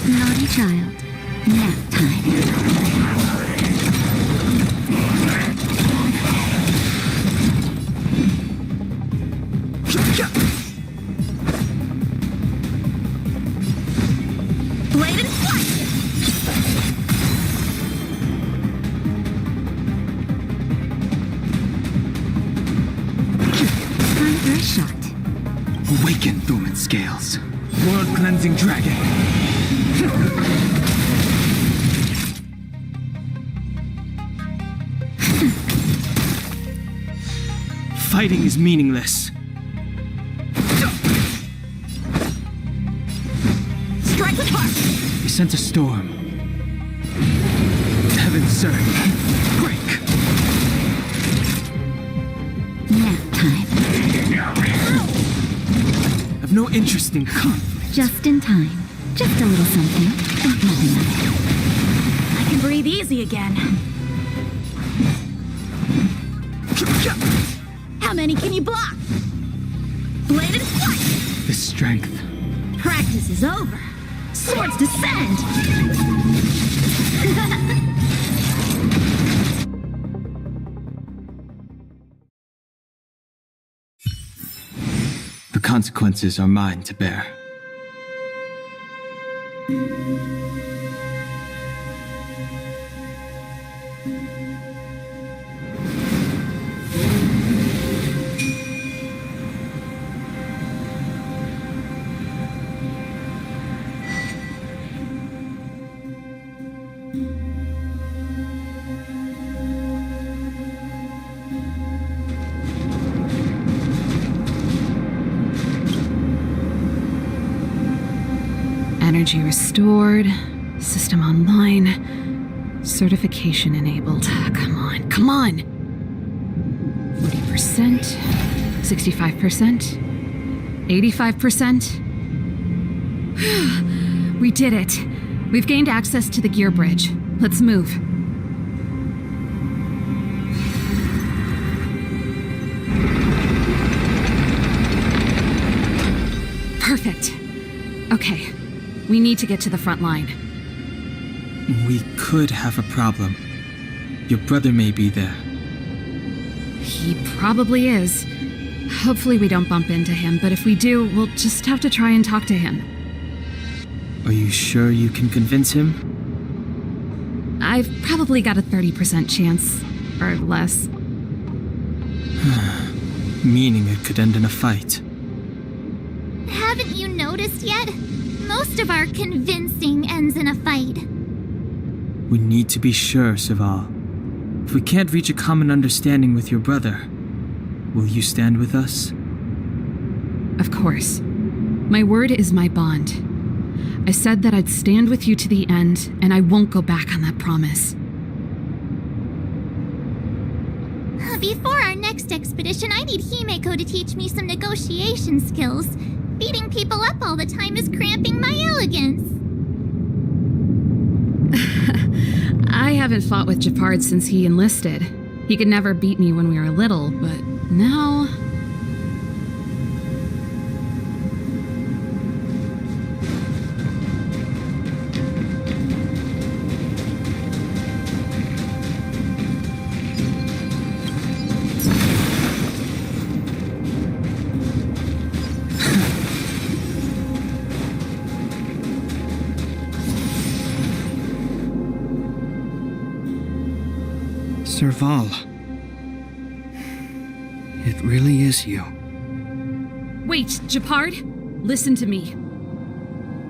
Naughty child. Nap time. Blade and flight! Time for a shot. Awaken, Thuman Scales. World-cleansing dragon. Fighting is meaningless. Strike with heart! We sent a storm. Heaven surge. Break. Nap time. I've no interest in conflict. Just in time. Just a little something. Nothing of it. I can breathe easy again. How many can you block? Blade and flight! The strength. Practice is over. Swords descend! The consequences are mine to bear. Energy restored. System online. Certification enabled. Come on, come on! 40%. 65%. 85%. We did it. We've gained access to the gear bridge. Let's move. Perfect. Okay. We need to get to the front line. We could have a problem. Your brother may be there. He probably is. Hopefully we don't bump into him, but if we do, we'll just have to try and talk to him. Are you sure you can convince him? I've probably got a 30% chance, or less. Meaning it could end in a fight. Haven't you noticed yet? Most of our convincing ends in a fight. We need to be sure, Serval. If we can't reach a common understanding with your brother, will you stand with us? Of course. My word is my bond. I said that I'd stand with you to the end, and I won't go back on that promise. Before our next expedition, I need Himeko to teach me some negotiation skills. Beating people up all the time is cramping my elegance. I haven't fought with Japard since he enlisted. He could never beat me when we were little, but now... Serval. It really is you. Wait, Japard? Listen to me.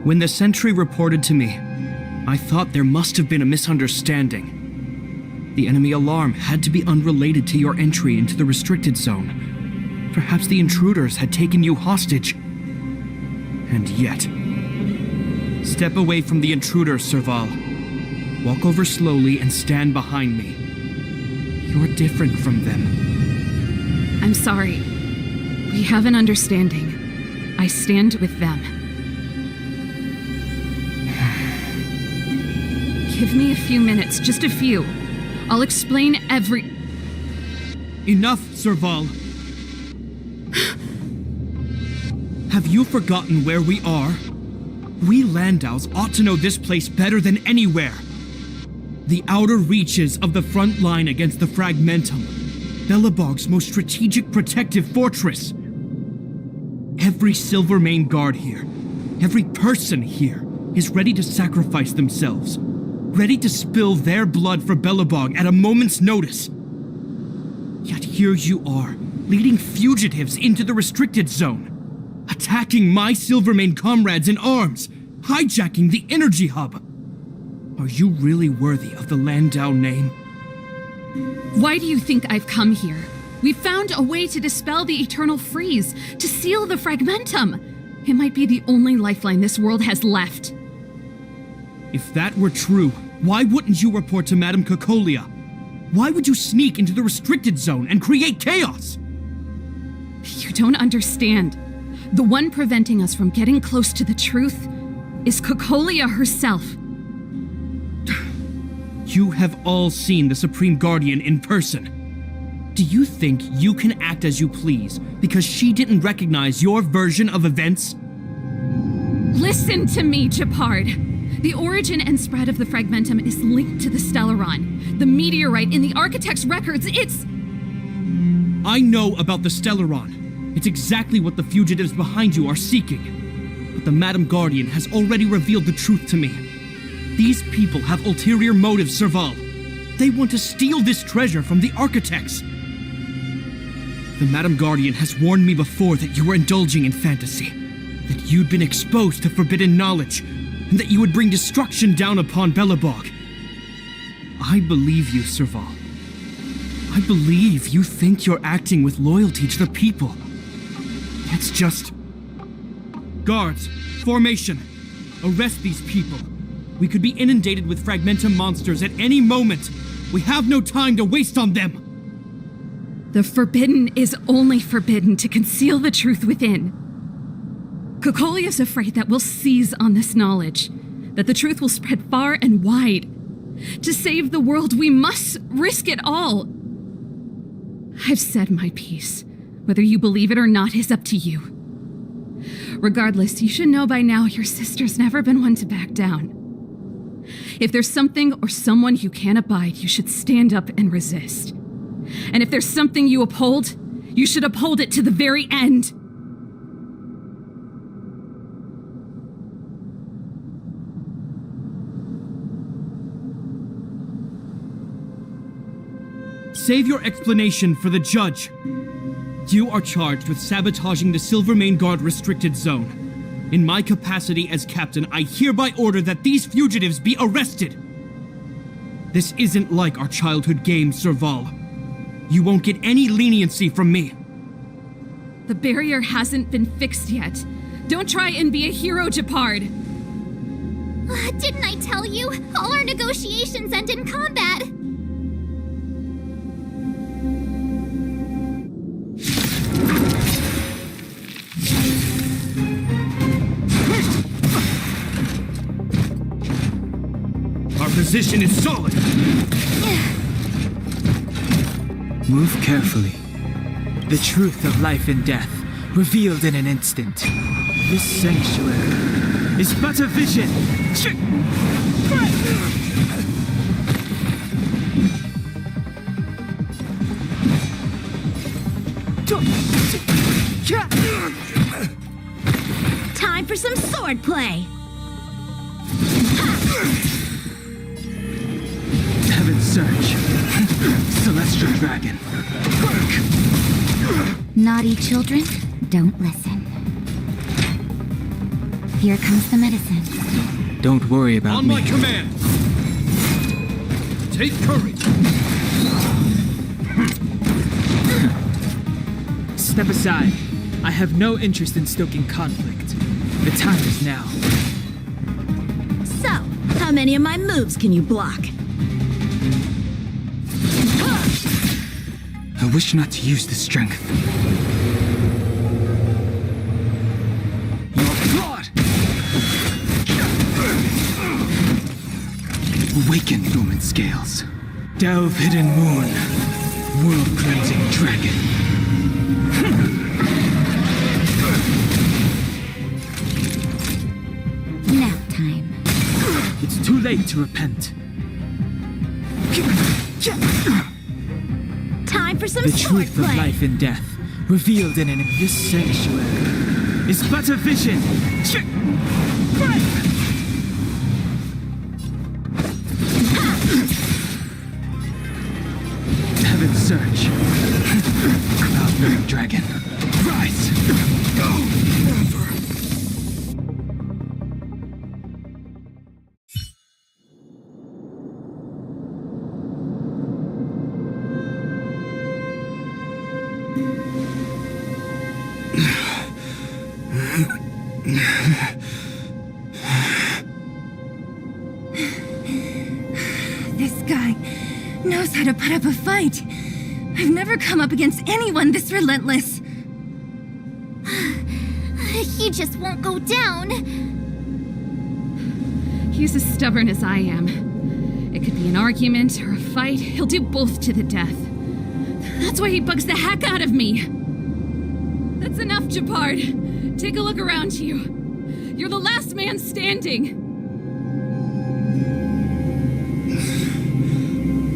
When the sentry reported to me, I thought there must have been a misunderstanding. The enemy alarm had to be unrelated to your entry into the restricted zone. Perhaps the intruders had taken you hostage. And yet... Step away from the intruders, Serval. Walk over slowly and stand behind me. You're different from them. I'm sorry. We have an understanding. I stand with them. Give me a few minutes, just a few. I'll explain every... Enough, Serval. Have you forgotten where we are? We Landaus ought to know this place better than anywhere. The outer reaches of the front line against the Fragmentum. Belobog's most strategic protective fortress. Every Silvermane guard here, every person here, is ready to sacrifice themselves, ready to spill their blood for Belobog at a moment's notice. Yet here you are, leading fugitives into the restricted zone, attacking my Silvermane comrades in arms, hijacking the energy hub. Are you really worthy of the Landau name? Why do you think I've come here? We found a way to dispel the eternal freeze, to seal the fragmentum. It might be the only lifeline this world has left. If that were true, why wouldn't you report to Madame Cocolia? Why would you sneak into the restricted zone and create chaos? You don't understand. The one preventing us from getting close to the truth is Cocolia herself. You have all seen the Supreme Guardian in person. Do you think you can act as you please because she didn't recognize your version of events? Listen to me, Gepard. The origin and spread of the fragmentum is linked to the Stellaron. The meteorite in the Architect's records, it's... I know about the Stellaron. It's exactly what the fugitives behind you are seeking. But the Madam Guardian has already revealed the truth to me. These people have ulterior motives, Serval. They want to steal this treasure from the Architects. The Madam Guardian has warned me before that you were indulging in fantasy, that you'd been exposed to forbidden knowledge, and that you would bring destruction down upon Belobog. I believe you, Serval. I believe you think you're acting with loyalty to the people. It's just... Guards, formation, arrest these people. We could be inundated with Fragmentum monsters at any moment. We have no time to waste on them. The forbidden is only forbidden to conceal the truth within. Cocolia's afraid that we'll seize on this knowledge, that the truth will spread far and wide. To save the world, we must risk it all. I've said my piece. Whether you believe it or not is up to you. Regardless, you should know by now your sister's never been one to back down. If there's something or someone you can't abide, you should stand up and resist. And if there's something you uphold, you should uphold it to the very end. Save your explanation for the judge. You are charged with sabotaging the Silvermane Guard restricted zone. In my capacity as captain, I hereby order that these fugitives be arrested. This isn't like our childhood game, Serval. You won't get any leniency from me. The barrier hasn't been fixed yet. Don't try and be a hero, Gepard. Didn't I tell you? All our negotiations end in combat. Our position is solid. Move carefully. The truth of life and death, revealed in an instant. This sanctuary is but a vision. Time for some swordplay. Heaven's Surge. Celestial Dragon. Naughty children, don't listen. Here comes the medicine. Don't worry about On me. my command. Take courage. Step aside. I have no interest in stoking conflict. The time is now. So, how many of my moves can you block? I wish not to use the strength. Your blood! Awaken, lumen scales. Delve, hidden moon. World-cleansing dragon. Nap time. It's too late to repent. Time for some The truth of swordplay. life and death, revealed in this sanctuary. is but a vision. Heaven's Surge. Cloud-bearing dragon. Rise! This guy knows how to put up a fight. I've never come up against anyone this relentless. He just won't go down. He's as stubborn as I am. It could be an argument or a fight. He'll do both to the death. That's why he bugs the heck out of me. That's enough, Japard. Take a look around you. You're the last man standing.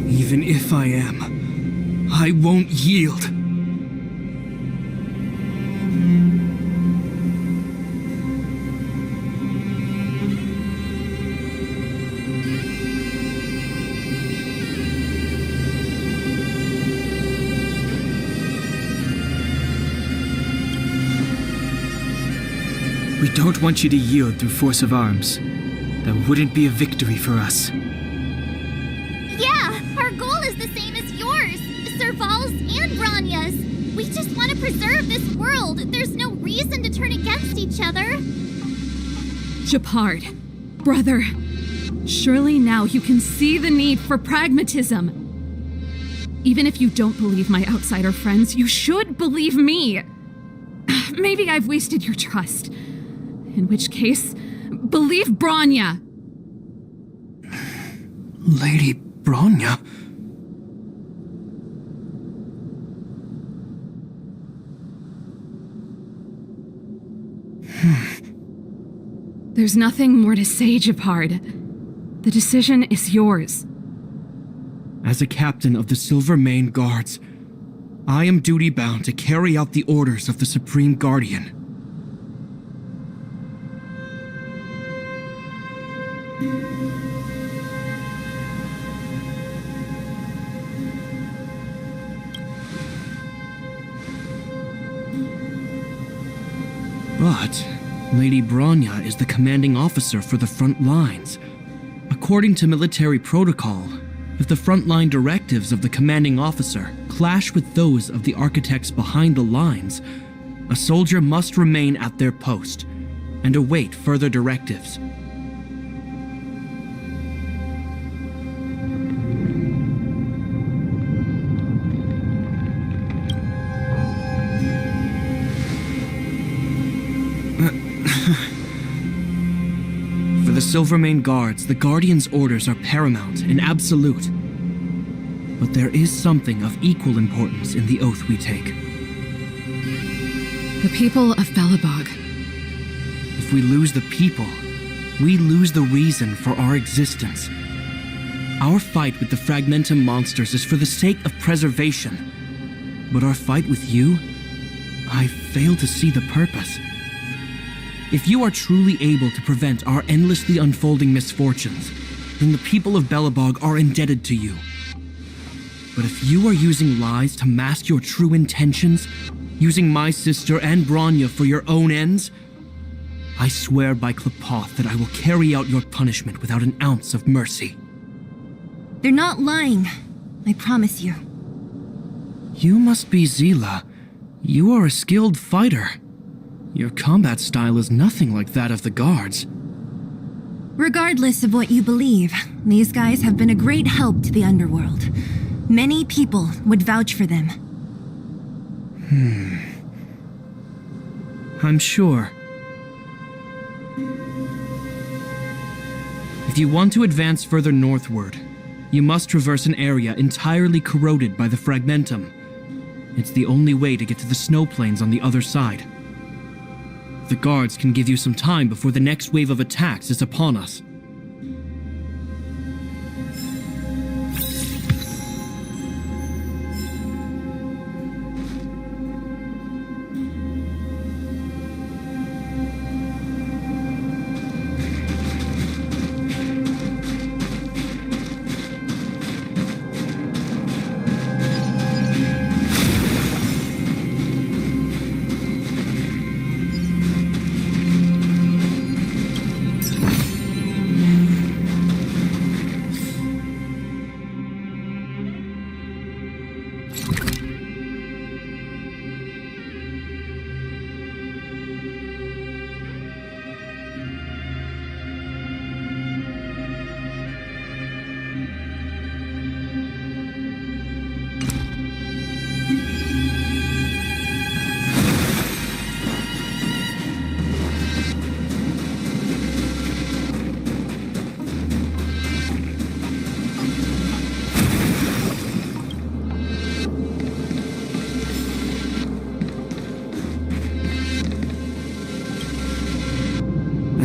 Even if I am, I won't yield. We don't want you to yield through force of arms. That wouldn't be a victory for us. Yeah, our goal is the same as yours, Serval's and Branya's. We just want to preserve this world. There's no reason to turn against each other. Japard, brother, surely now you can see the need for pragmatism. Even if you don't believe my outsider friends, you should believe me. Maybe I've wasted your trust. In which case, believe Branya. Lady Branya? There's nothing more to say, Japard. The decision is yours. As a captain of the Silvermane Guards, I am duty-bound to carry out the orders of the Supreme Guardian. But Lady Branya is the commanding officer for the front lines. According to military protocol, if the frontline directives of the commanding officer clash with those of the architects behind the lines, a soldier must remain at their post and await further directives. For the Silvermane Guards, the Guardian's orders are paramount and absolute. But there is something of equal importance in the oath we take. The people of Belobog. If we lose the people, we lose the reason for our existence. Our fight with the Fragmentum monsters is for the sake of preservation. But our fight with you, I fail to see the purpose. If you are truly able to prevent our endlessly unfolding misfortunes, then the people of Belobog are indebted to you. But if you are using lies to mask your true intentions, using my sister and Branya for your own ends, I swear by Klapoth that I will carry out your punishment without an ounce of mercy. They're not lying. I promise you. You must be Zila. You are a skilled fighter. Your combat style is nothing like that of the guards. Regardless of what you believe, these guys have been a great help to the underworld. Many people would vouch for them. I'm sure. If you want to advance further northward, you must traverse an area entirely corroded by the Fragmentum. It's the only way to get to the snow plains on the other side. The guards can give you some time before the next wave of attacks is upon us.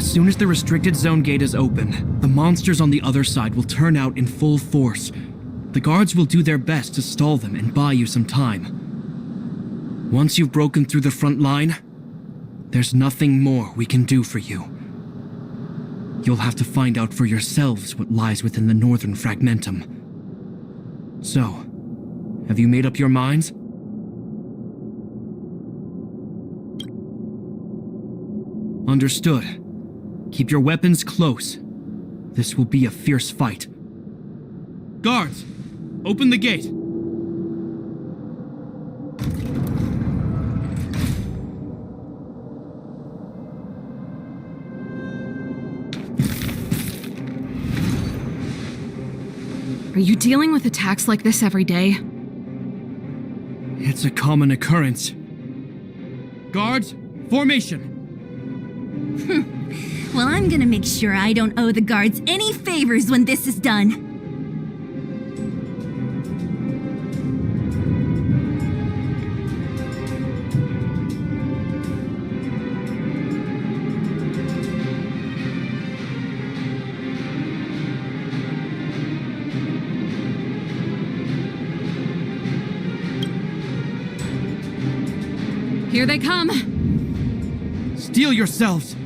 As soon as the restricted zone gate is open, the monsters on the other side will turn out in full force. The guards will do their best to stall them and buy you some time. Once you've broken through the front line, there's nothing more we can do for you. You'll have to find out for yourselves what lies within the northern fragmentum. So, have you made up your minds? Understood. Keep your weapons close. This will be a fierce fight. Guards, open the gate. Are you dealing with attacks like this every day? It's a common occurrence. Guards, formation! Well, I'm gonna make sure I don't owe the guards any favors when this is done. Here they come! Steel yourselves!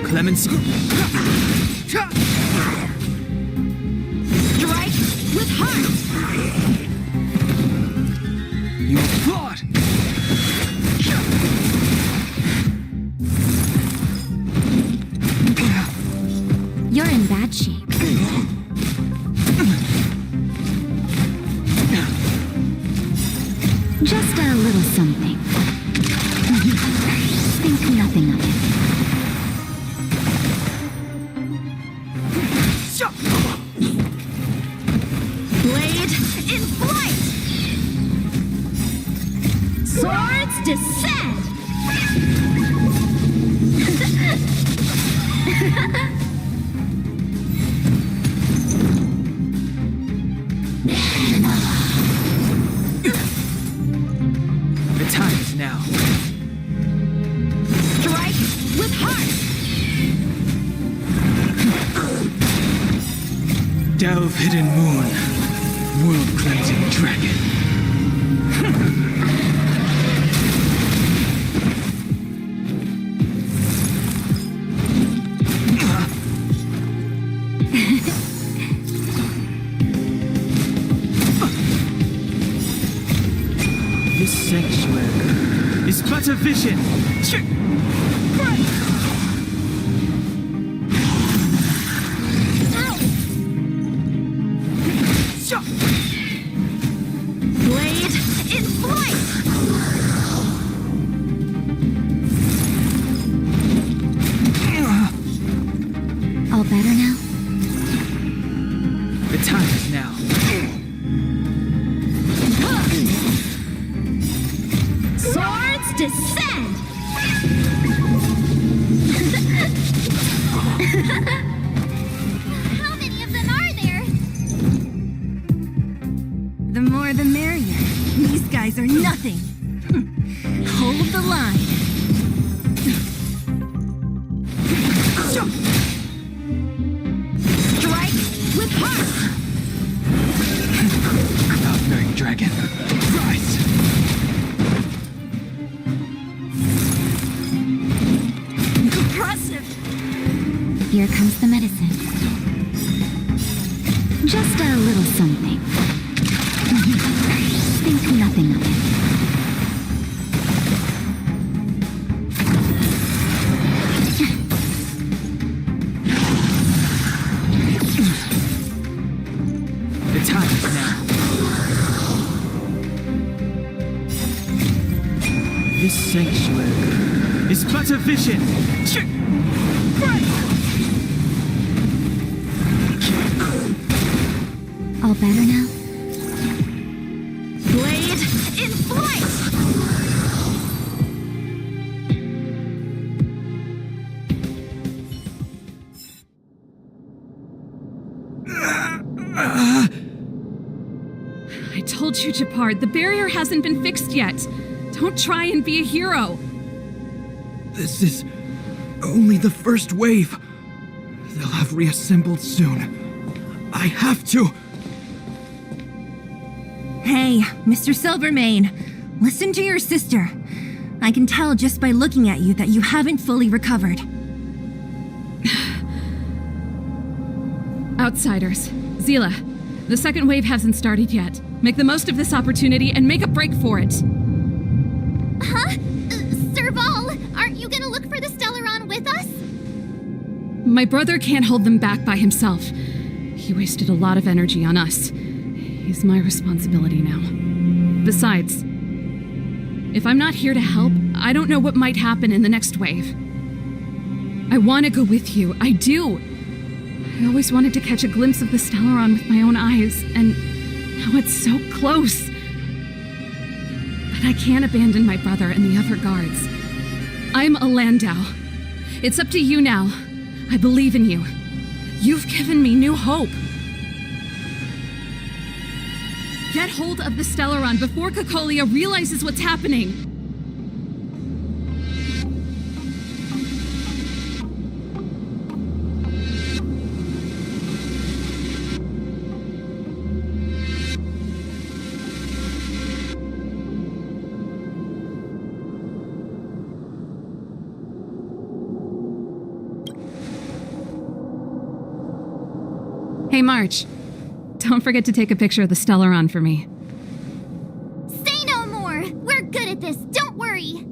Clemency. Strike with heart! You applaud! You're in bad shape. Just a little something. Think nothing of it. Blade in flight! Swords descend! The time is now. Strike with heart! Delve hidden moon. World cleansing dragon. This sanctuary is but a vision. Blade in flight! All better now? The time is now. Swords descend! How many of them are there? The more the merrier. These guys are nothing. Hold the line. Strike with heart! Cloud-bearing dragon. Rise! Impressive! Here comes the medicine. Just a little something. Think nothing of it. The time is now. This sanctuary is but a vision. All better now? Blade in flight! told you, Japard, the barrier hasn't been fixed yet. Don't try and be a hero. This is only the first wave. They'll have reassembled soon. I have to. Hey, Mr. Silvermane, listen to your sister. I can tell just by looking at you that you haven't fully recovered. Outsiders. Zila, the second wave hasn't started yet. Make the most of this opportunity and make a break for it. Huh? Serval, aren't you gonna look for the Stellaron with us? My brother can't hold them back by himself. He wasted a lot of energy on us. He's my responsibility now. Besides, if I'm not here to help, I don't know what might happen in the next wave. I want to go with you. I do. I always wanted to catch a glimpse of the Stellaron with my own eyes, and now it's so close. But I can't abandon my brother and the other guards. I'm a Landau. It's up to you now. I believe in you. You've given me new hope. Get hold of the Stellaron before Cocolia realizes what's happening. Hey, March. Don't forget to take a picture of the Stellaron for me. Say no more! We're good at this, don't worry!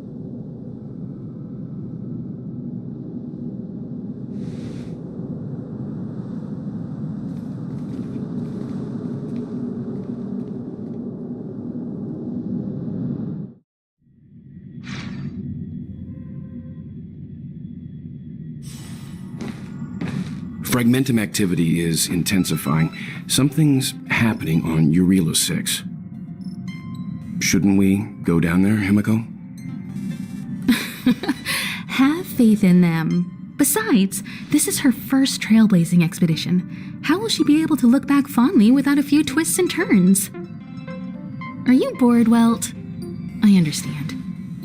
Fragmentum activity is intensifying. Something's happening on Eurilo 6. Shouldn't we go down there, Himiko? Have faith in them. Besides, this is her first trailblazing expedition. How will she be able to look back fondly without a few twists and turns? Are you bored, Welt? I understand.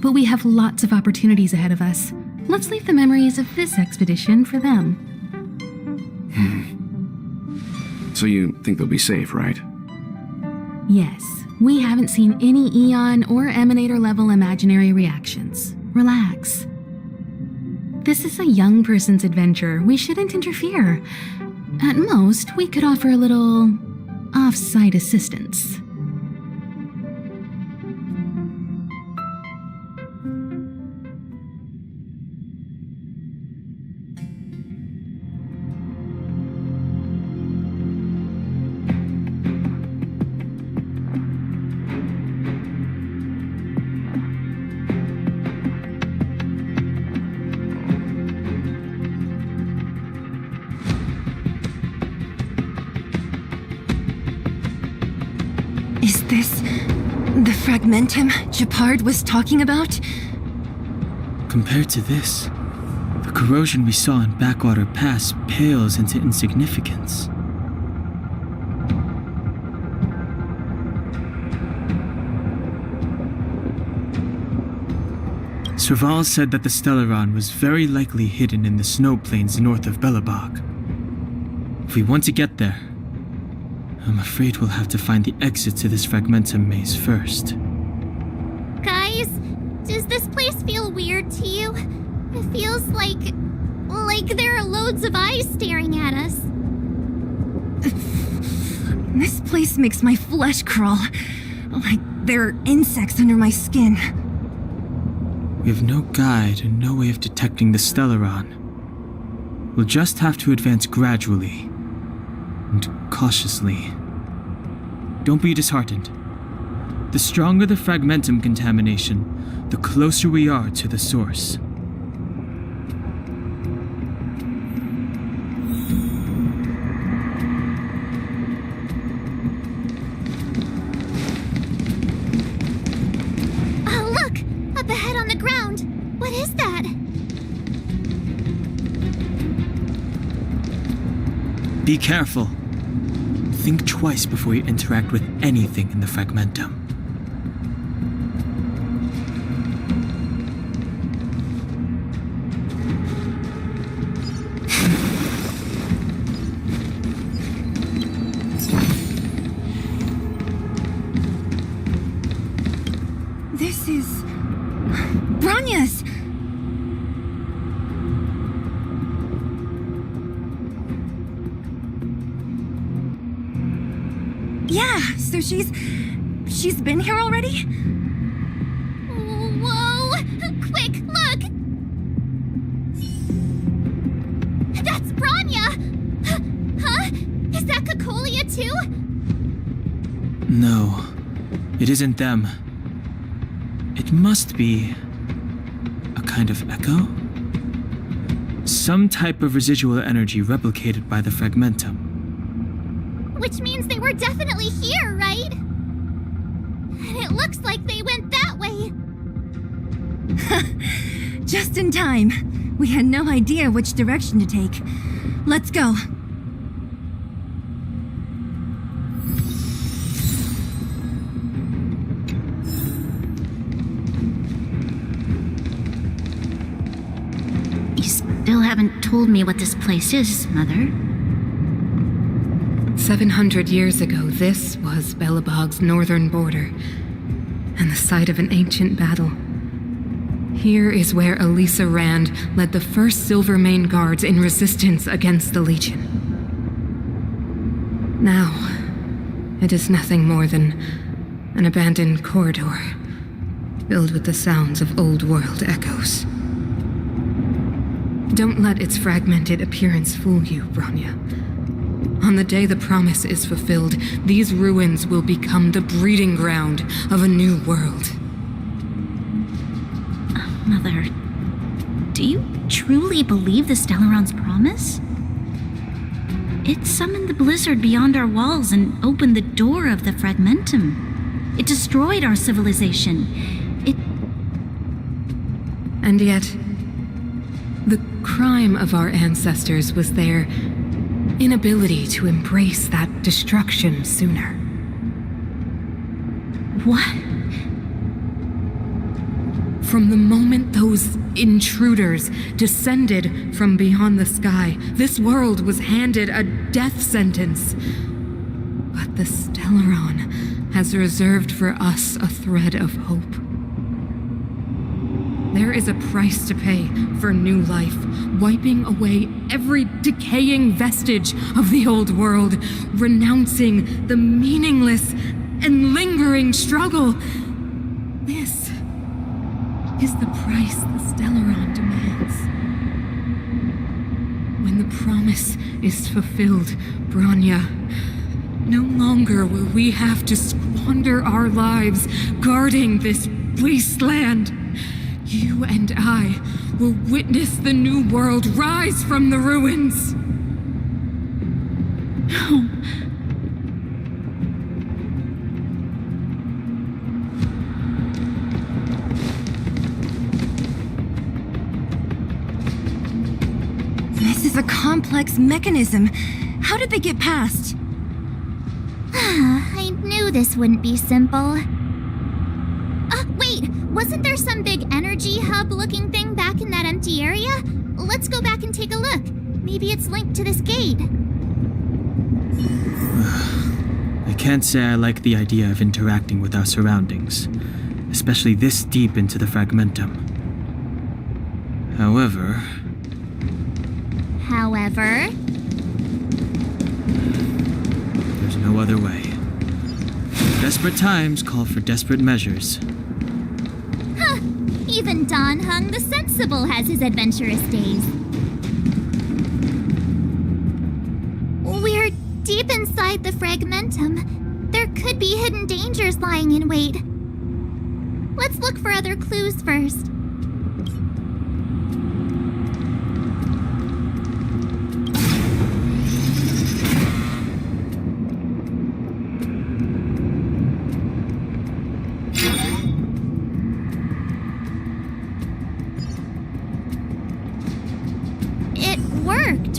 But we have lots of opportunities ahead of us. Let's leave the memories of this expedition for them. So you think they'll be safe, right? Yes, we haven't seen any Eon or Emanator level imaginary reactions. Relax. This is a young person's adventure. We shouldn't interfere. At most, we could offer a little off-site assistance. Is this the Fragmentum Japard was talking about? Compared to this, the corrosion we saw in Backwater Pass pales into insignificance. Serval said that the Stellaron was very likely hidden in the snow plains north of Belobog. If we want to get there, I'm afraid we'll have to find the exit to this Fragmentum maze first. Guys, does this place feel weird to you? It feels like there are loads of eyes staring at us. This place makes my flesh crawl. Like there are insects under my skin. We have no guide and no way of detecting the Stellaron. We'll just have to advance gradually and cautiously. Don't be disheartened. The stronger the Fragmentum contamination, the closer we are to the source. Oh, look! Up ahead on the ground! What is that? Be careful. think twice before you interact with anything in the fragmentum. This is... Bronya's! Yeah, so she's been here already? Whoa! Quick, look! That's Bronya! Huh? Is that Cacolia too? No, it isn't them. It must be a kind of echo? Some type of residual energy replicated by the fragmentum. Which means they were definitely here, right? And it looks like they went that way. Just in time. We had no idea which direction to take. Let's go. You still haven't told me what this place is, Mother. 700 years ago, this was Belobog's northern border, and the site of an ancient battle. Here is where Elisa Rand led the first Silvermane Guards in resistance against the Legion. Now, it is nothing more than an abandoned corridor, filled with the sounds of old-world echoes. Don't let its fragmented appearance fool you, Bronya. On the day the promise is fulfilled, these ruins will become the breeding ground of a new world. Mother, do you truly believe the Stellaron's promise? It summoned the blizzard beyond our walls and opened the door of the fragmentum. It destroyed our civilization. And yet, the crime of our ancestors was their inability to embrace that destruction sooner. What? From the moment those intruders descended from beyond the sky, this world was handed a death sentence. But the Stellaron has reserved for us a thread of hope. There is a price to pay for new life, wiping away every decaying vestige of the old world, renouncing the meaningless and lingering struggle. This is the price the Stellaron demands. When the promise is fulfilled, Bronya, no longer will we have to squander our lives guarding this wasteland. You and I will witness the new world rise from the ruins. No. This is a complex mechanism. How did they get past? I knew this wouldn't be simple. Wait, wasn't there some big energy hub-looking thing back in that empty area? Let's go back and take a look. Maybe it's linked to this gate. I can't say I like the idea of interacting with our surroundings, especially this deep into the fragmentum. However, there's no other way. Desperate times call for desperate measures. Even Dan Hung the Sensible has his adventurous days. We're deep inside the fragmentum. There could be hidden dangers lying in wait. Let's look for other clues first.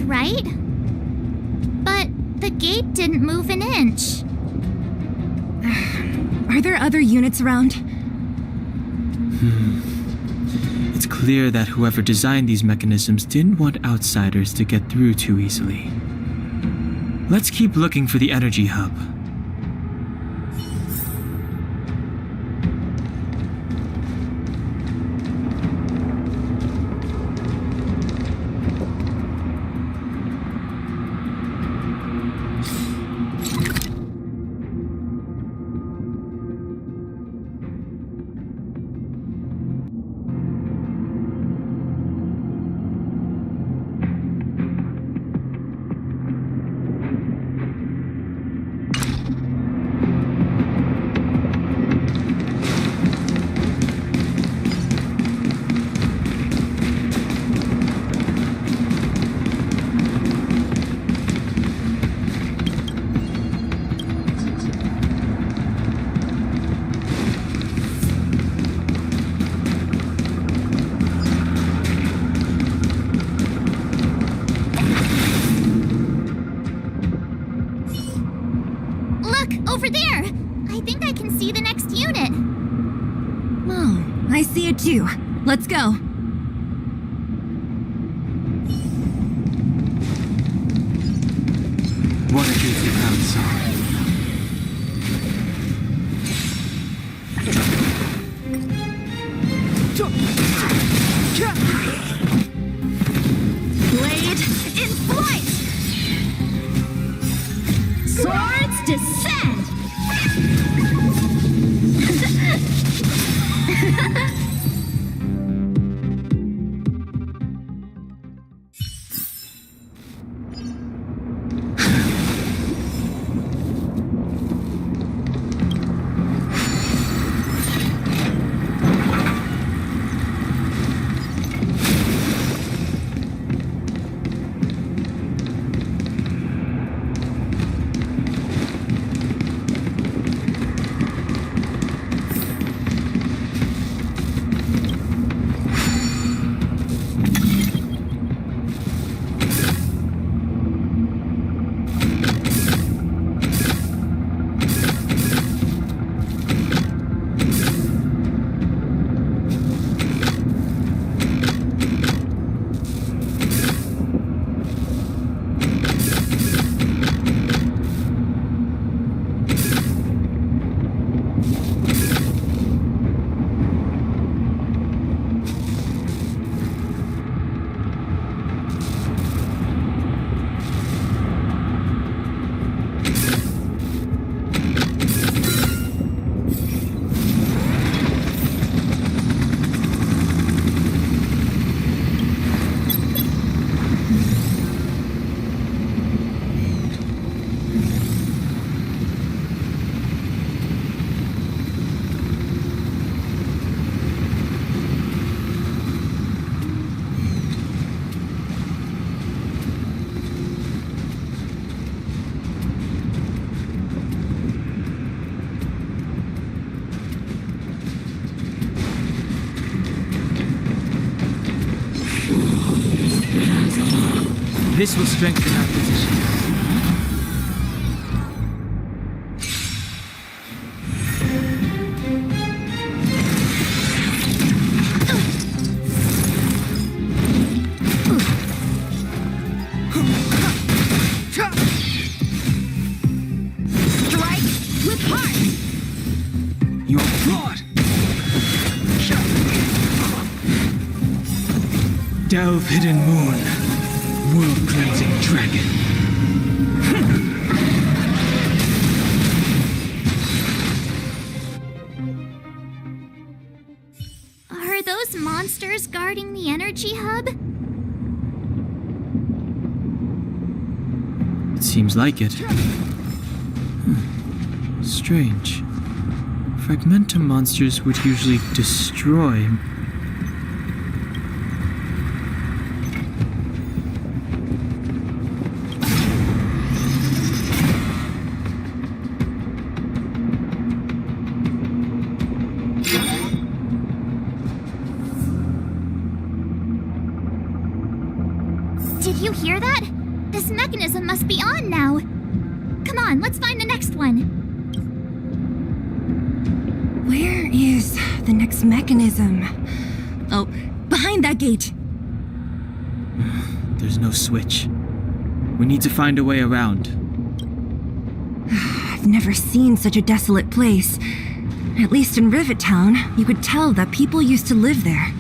Right? But the gate gate didn't move an inch. Are there other units around? It's clear that whoever designed these mechanisms didn't want outsiders to get through too easily. Let's keep looking for the energy hub. Look, over there! I think I can see the next unit. Oh, I see it too. Let's go. What a beauty found, sir. Blade in flight! Swords descend! This will strengthen our position. Strike with heart! Your blood! Delve hidden moon, world cleansing dragon. Are those monsters guarding the energy hub? It seems like it. Strange. Fragmentum monsters would usually destroy. Did you hear that? This mechanism must be on now. on, let's find the next one. Where is the next mechanism? Oh, behind that gate. There's no switch. We need to find a way around. I've never seen such a desolate place. At least in Rivet Town, you could tell that people used to live there.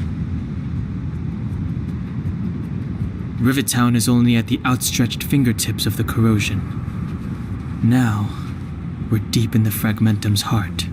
Rivet Town is only at the outstretched fingertips of the corrosion. Now, we're deep in the Fragmentum's heart.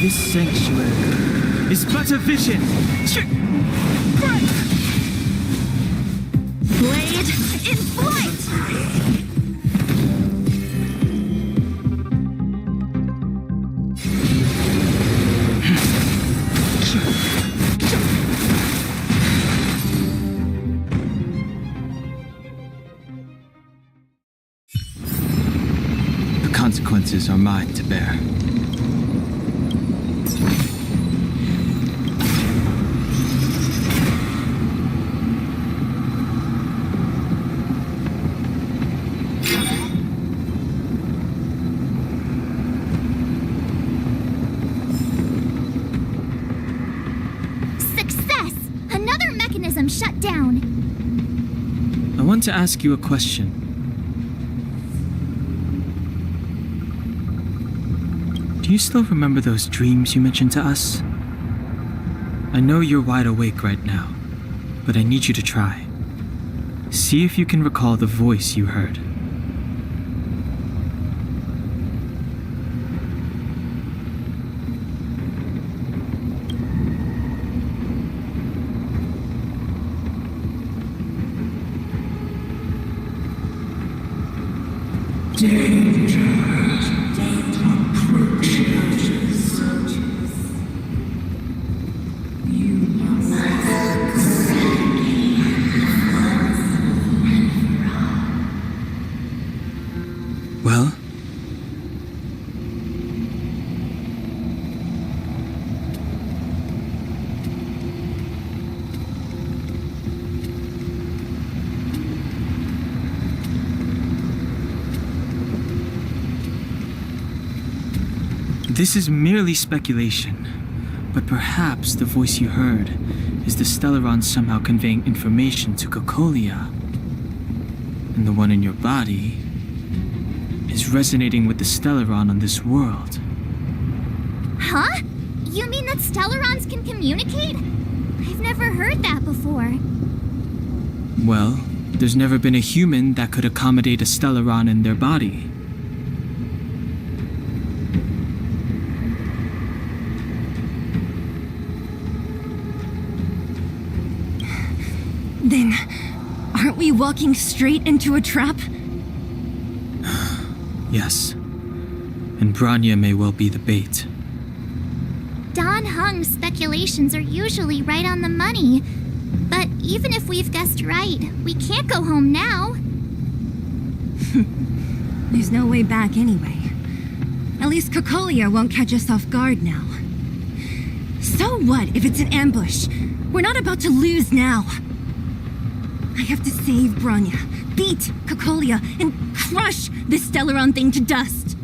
This sanctuary is but a vision. Blade in flight! The consequences are mine to bear. Success! Another mechanism shut down. I want to ask you a question. Do you still remember those dreams you mentioned to us? I know you're wide awake right now, but I need you to try. See if you can recall the voice you heard. Well? This is merely speculation, but perhaps the voice you heard is the Stellaron somehow conveying information to Cocolia. And the one in your body is resonating with the Stellaron on this world. Huh? You mean that Stellarons can communicate? I've never heard that before. Well, there's never been a human that could accommodate a Stellaron in their body. Then, aren't we walking straight into a trap? Yes. And Bronya may well be the bait. Don Hung's speculations are usually right on the money. But even if we've guessed right, we can't go home now. There's no way back anyway. At least Cocolia won't catch us off guard now. So what if it's an ambush? We're not about to lose now. I have to save Bronya, beat Cocolia, and crush this Stellaron thing to dust.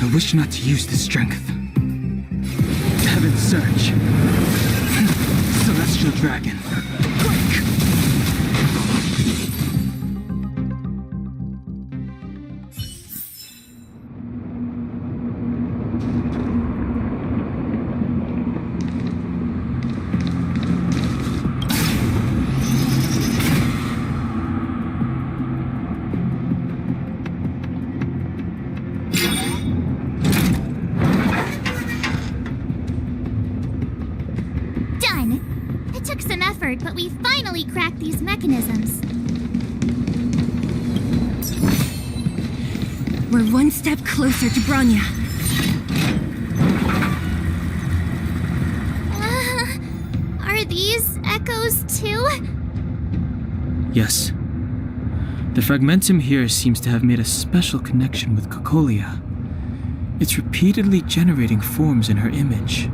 I wish not to use this strength. Heaven's Surge. Celestial Dragon. But we finally cracked these mechanisms. We're one step closer to Bronya. Are these echoes too? Yes. The fragmentum here seems to have made a special connection with Cocolia. It's repeatedly generating forms in her image.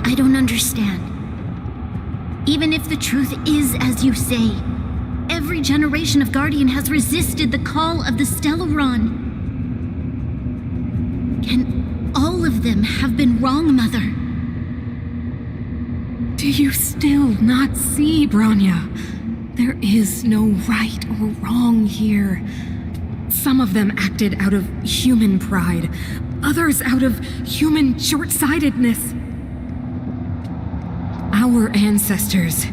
I don't understand. Even if the truth is as you say, every generation of Guardian has resisted the call of the Stellaron. Can all of them have been wrong, Mother? Do you still not see, Bronya? There is no right or wrong here. Some of them acted out of human pride, others out of human short-sightedness. Our ancestors,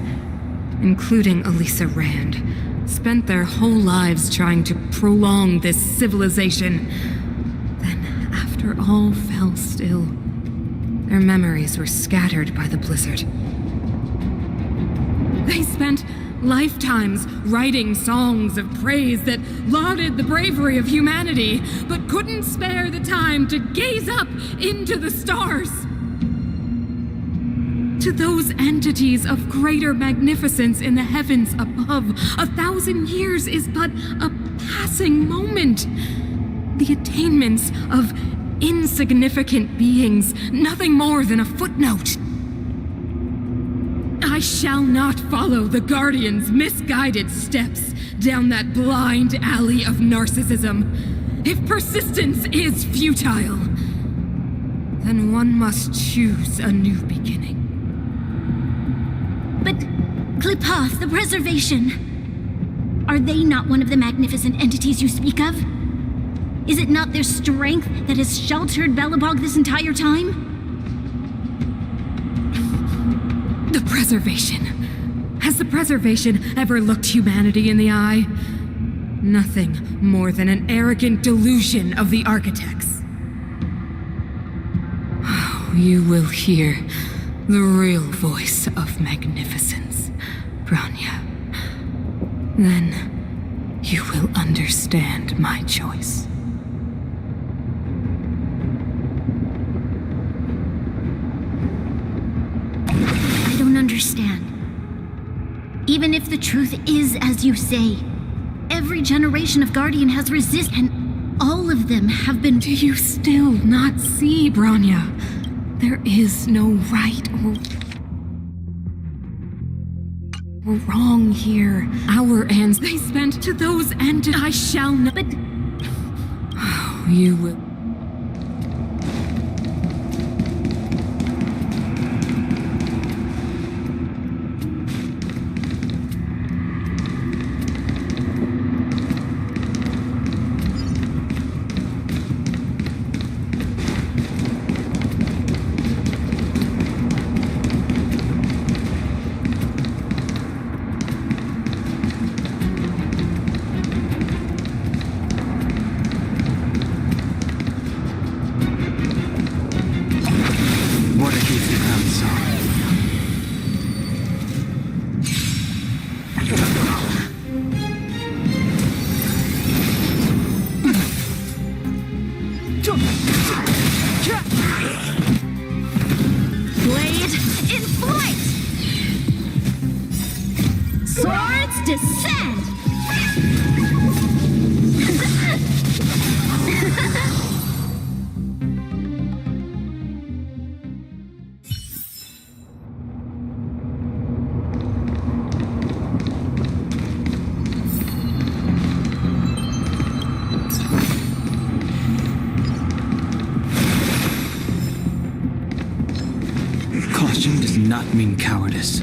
including Elisa Rand, spent their whole lives trying to prolong this civilization. Then, after all fell still, their memories were scattered by the blizzard. They spent lifetimes writing songs of praise that lauded the bravery of humanity, but couldn't spare the time to gaze up into the stars. To those entities of greater magnificence in the heavens above, 1,000 years is but a passing moment. The attainments of insignificant beings, nothing more than a footnote. I shall not follow the Guardian's misguided steps down that blind alley of narcissism. If persistence is futile, then one must choose a new beginning. But Klipoth, the Preservation, are they not one of the magnificent entities you speak of? Is it not their strength that has sheltered Belobog this entire time? The Preservation. Has the Preservation ever looked humanity in the eye? Nothing more than an arrogant delusion of the architects. Oh, you will hear the real voice of magnificence, Bronya. Then you will understand my choice. I don't understand. Even if the truth is as you say, every generation of Guardian has resisted, and all of them have been... Do you still not see, Bronya? There is no right or wrong here. Our ends, they spent to those and I shall not... But... Oh, you will... Blade in flight! Swords descend! Caution does not mean cowardice.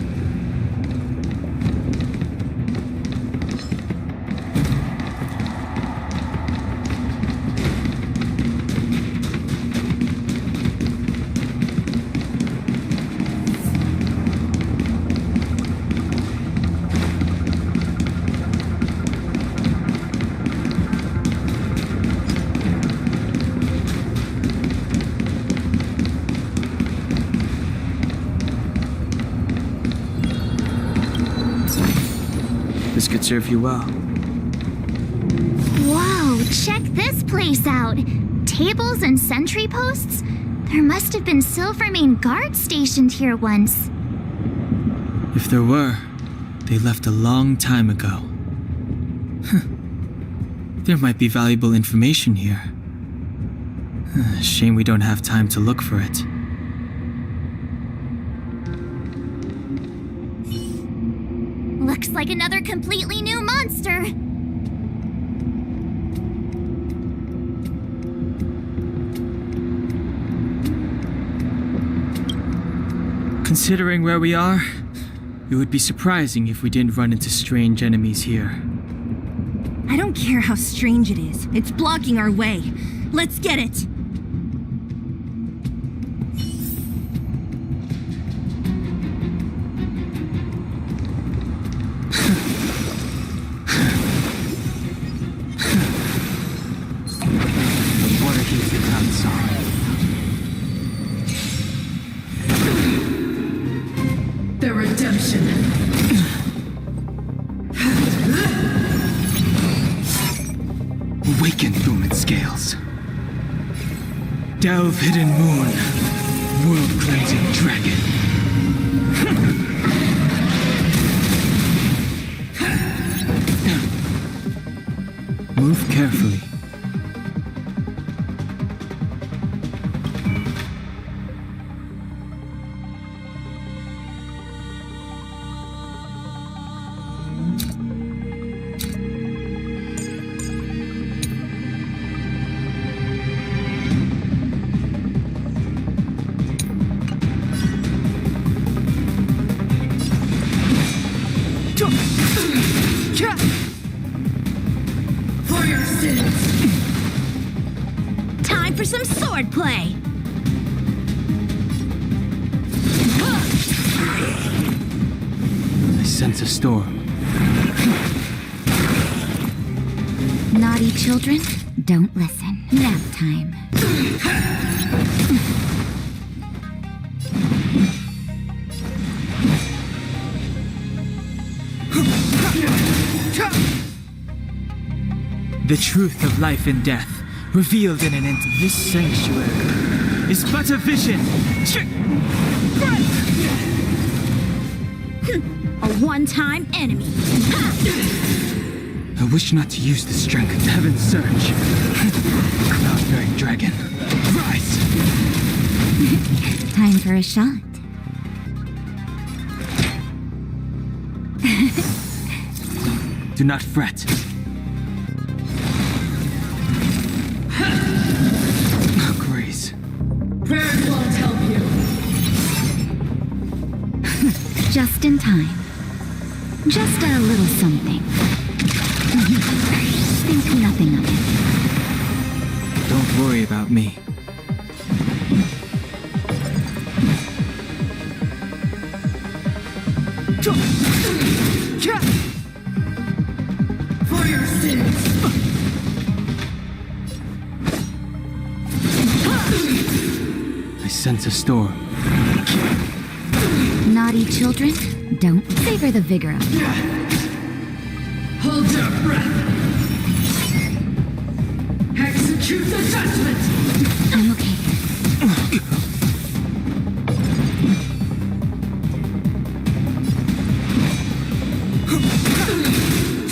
This could serve you well. Whoa, check this place out. Tables and sentry posts? There must have been Silvermane guards stationed here once. If there were, they left a long time ago. There might be valuable information here. Shame we don't have time to look for it. Looks like another completely new monster. Considering where we are, it would be surprising if we didn't run into strange enemies here. I don't care how strange it is. It's blocking our way. Let's get it! The water heats the ground solid. The redemption. Awaken, Lumen Scales. Delve, hidden moon. World-cleansing dragon. Move carefully. For your sins. Time for some sword play! I sense a storm. Naughty children, don't listen. Nap time. The truth of life and death, revealed in an instant. This sanctuary is but a vision. A one-time enemy. I wish not to use the strength of heaven's surge. Cloud-bearing dragon, rise! Time for a shot. Do not fret. Grace. Prayers won't help you. Just in time. Just a little something. Think nothing of it. Don't worry about me. For your sins. I sense a storm. Naughty children, don't savor the vigor of it. Hold your breath. Execute the judgment. I'm okay.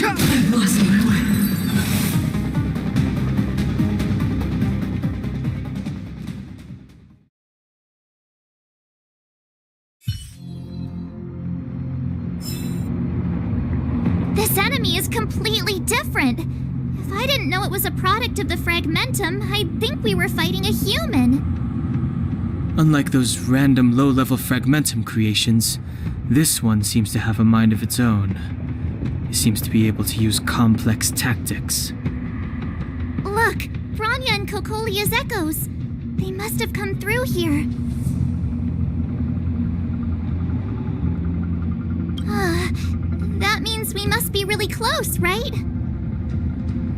I've lost my way. This enemy is completely different. If I didn't know it was a product of the fragmentum, I'd think we were fighting a human. Unlike those random low-level fragmentum creations, this one seems to have a mind of its own. It seems to be able to use complex tactics. Look, Bronya and Kokolia's echoes. They must have come through here. That means we must be really close, right?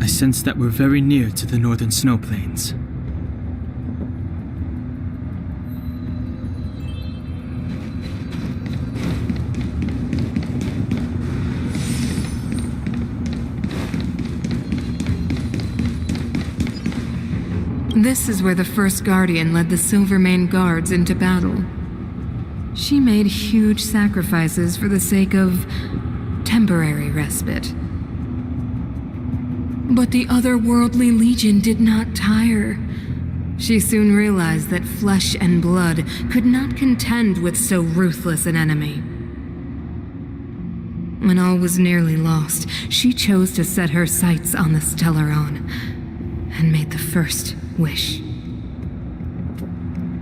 I sense that we're very near to the northern snow plains. This is where the first Guardian led the Silvermane Guards into battle. She made huge sacrifices for the sake of temporary respite. But the otherworldly Legion did not tire. She soon realized that flesh and blood could not contend with so ruthless an enemy. When all was nearly lost, she chose to set her sights on the Stellaron and made the first wish.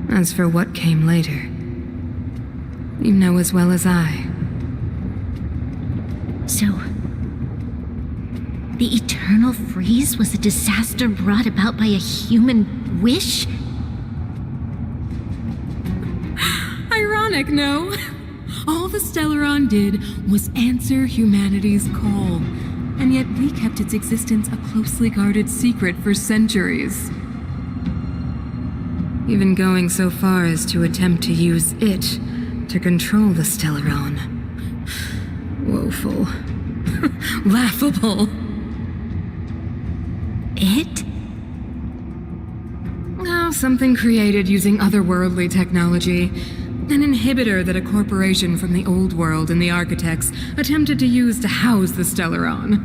As for what came later, you know as well as I. So, the Eternal eternal freeze was a disaster brought about by a human wish? Ironic, no? All the Stellaron did was answer humanity's call, and yet we kept its existence a closely guarded secret for centuries. Even going so far as to attempt to use it to control the Stellaron. Woeful. Laughable. It? Oh, something created using otherworldly technology. An inhibitor that a corporation from the old world and the architects attempted to use to house the Stellaron.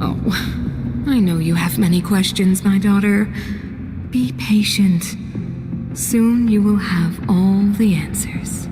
Oh, I know you have many questions, my daughter. Be patient. Soon you will have all the answers.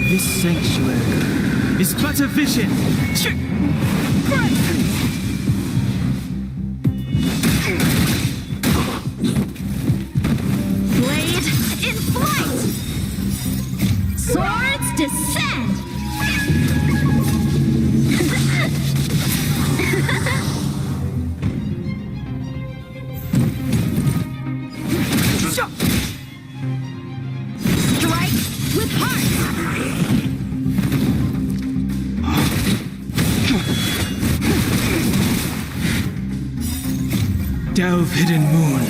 This sanctuary is but a vision. Blade in flight! Swords descend! Strike with heart! Delve hidden moon,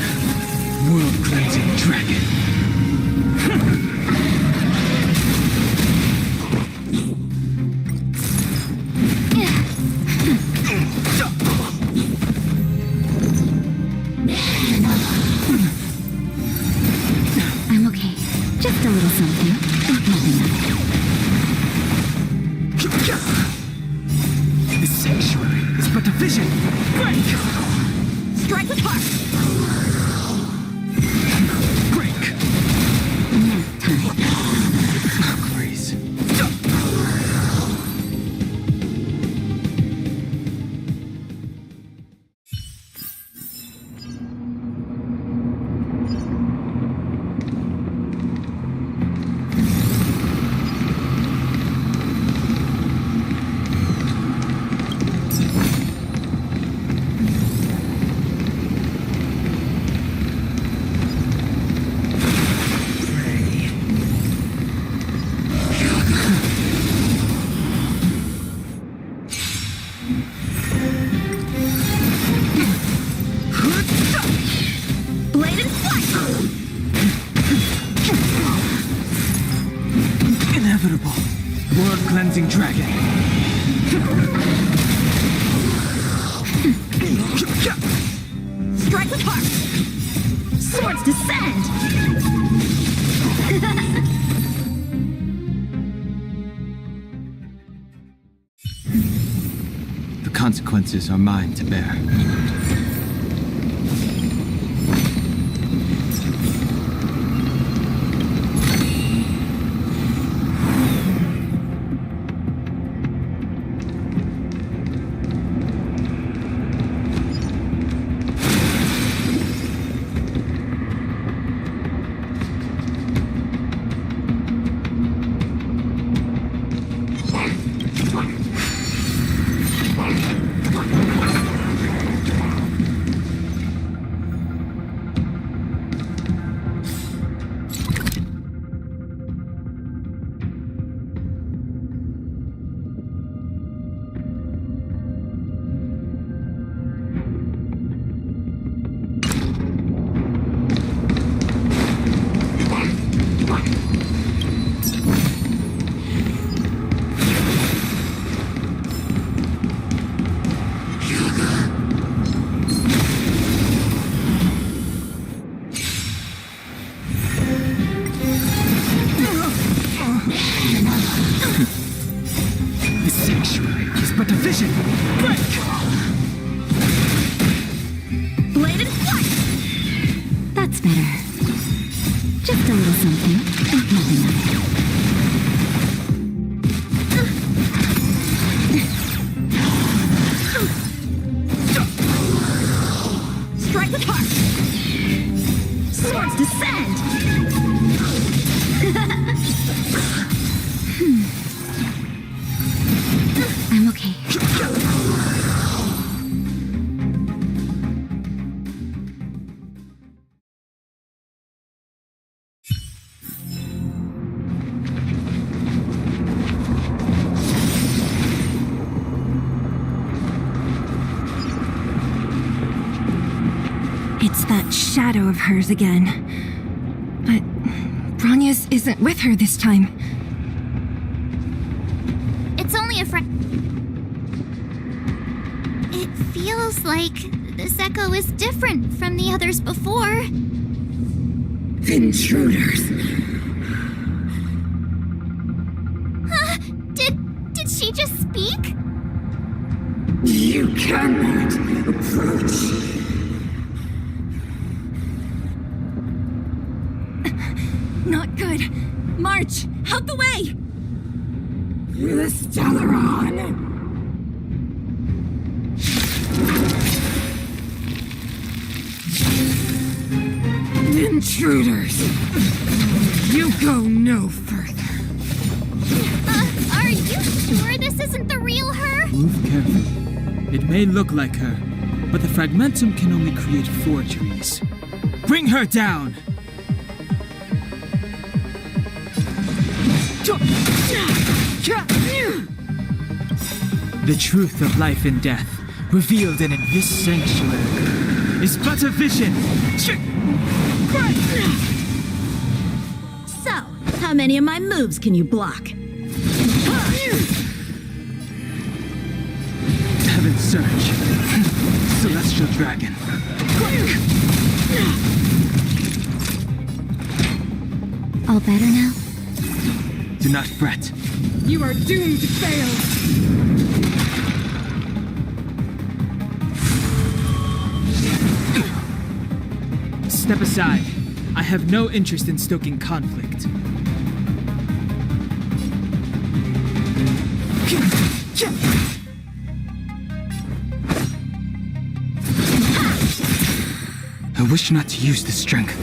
world cleansing dragon. I'm okay. Just a little something. This sanctuary is but a vision. Strike with heart! Break. Nap time. Grace. Blade in flight! Inevitable. World cleansing dragon. Strike with heart! Swords descend! The consequences are mine to bear. better. Just a little something. Nothing of it. Strike with heart! Swords descend! I'm okay. It's that shadow of hers again. But Bronya's isn't with her this time. It's only a It feels like this echo is different from the others before. Intruders. Huh? Did she just speak? You cannot approach. Not good. March, out the way! The Stellaron. Intruders! You go no further. Are you sure this isn't the real her? Move carefully. It may look like her, but the fragmentum can only create forgeries. Bring her down! The truth of life and death, revealed in this sanctuary, is but a vision. So, how many of my moves can you block? Heaven's Surge. Celestial Dragon. All better now? Do not fret. You are doomed to fail. Step aside. I have no interest in stoking conflict. I wish not to use this strength.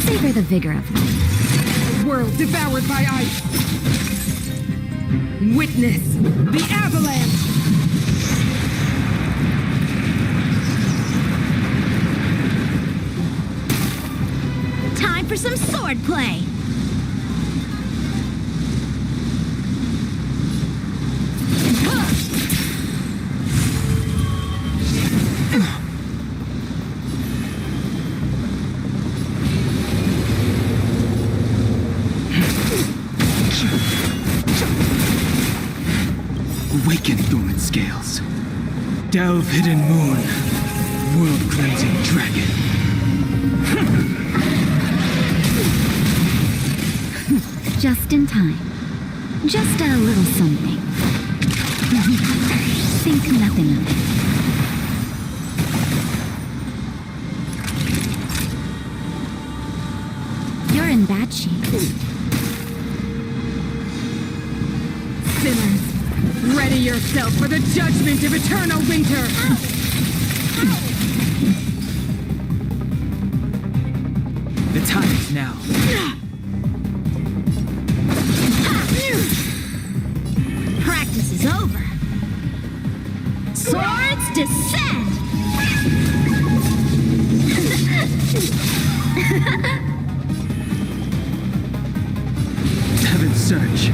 Savor the vigor of life. World devoured by ice. Witness the avalanche. Time for some sword play. Awaken, dormant scales. Delve, hidden moon. World-cleansing dragon. Just in time. Just a little something. Think nothing of it. You're in bad shape. Sinners, ready yourself for the judgment of eternal winter. The time is now. Practice is over. Swords descend! Heaven's Surge.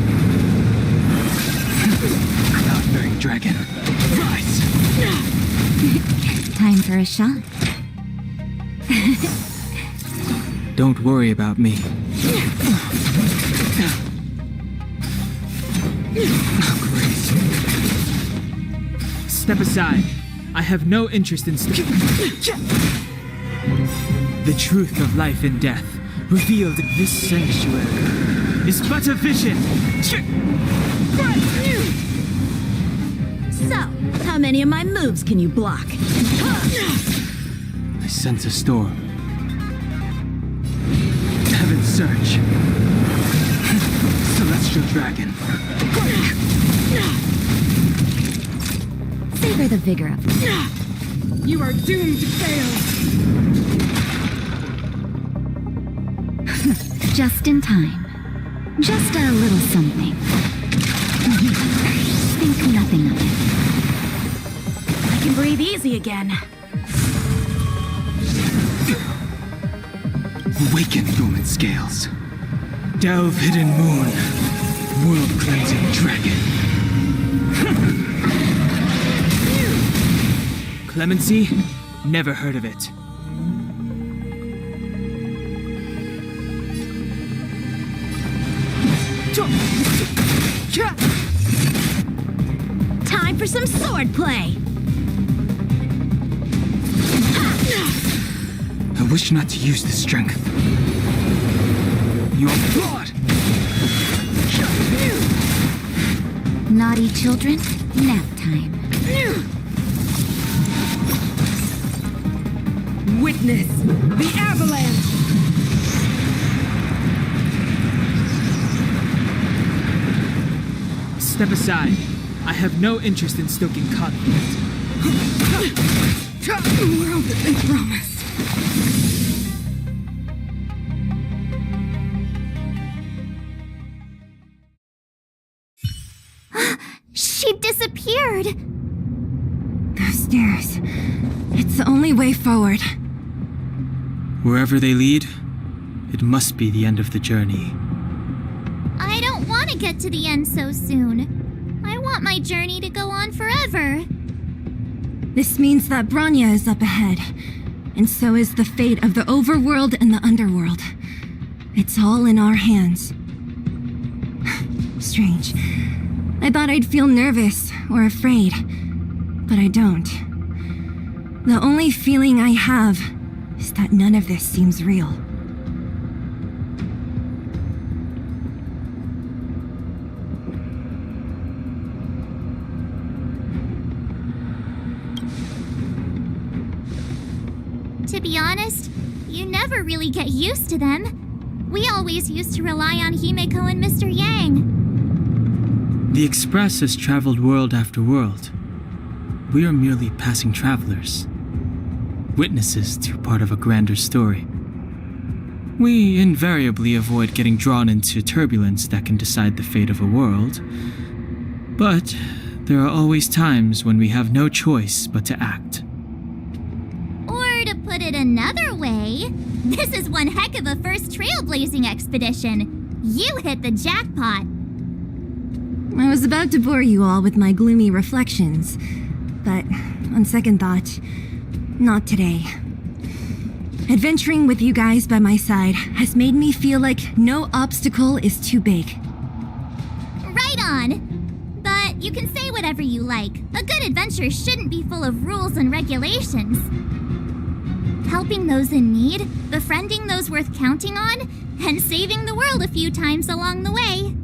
Cloud-bearing dragon. Rise! Time for a shot. Don't worry about me. Grace. Step aside. I have no interest in the truth of life and death, revealed in this sanctuary, is but a vision. So, how many of my moves can you block? I sense a storm. Heaven's Search. Celestial Dragon. Savor the vigor of it. You are doomed to fail! Just in time. Just a little something. Think nothing of it. I can breathe easy again. Awaken, dormant scales. Delve, hidden moon. World-cleansing dragon. Clemency? Never heard of it. Time for some swordplay. I wish not to use this strength. Your blood! Naughty children, nap time. Witness the avalanche! Step aside. I have no interest in stoking conflict. The world that they promised. She disappeared. Those stairs. It's the only way forward. Wherever they lead, it must be the end of the journey. I don't want to get to the end so soon. I want my journey to go on forever. This means that Bronya is up ahead, and so is the fate of the overworld and the underworld. It's all in our hands. Strange. I thought I'd feel nervous or afraid, but I don't. The only feeling I have is that none of this seems real. To be honest, you never really get used to them. We always used to rely on Himeko and Mr. Yang. The Express has traveled world after world. We are merely passing travelers, witnesses to part of a grander story. We invariably avoid getting drawn into turbulence that can decide the fate of a world, but there are always times when we have no choice but to act. Or to put it another way, this is one heck of a first trailblazing expedition. You hit the jackpot. I was about to bore you all with my gloomy reflections, but on second thought, not today. Adventuring with you guys by my side has made me feel like no obstacle is too big. Right on. But you can say whatever you like. A good adventure shouldn't be full of rules and regulations. Helping those in need, befriending those worth counting on, and saving the world a few times along the way.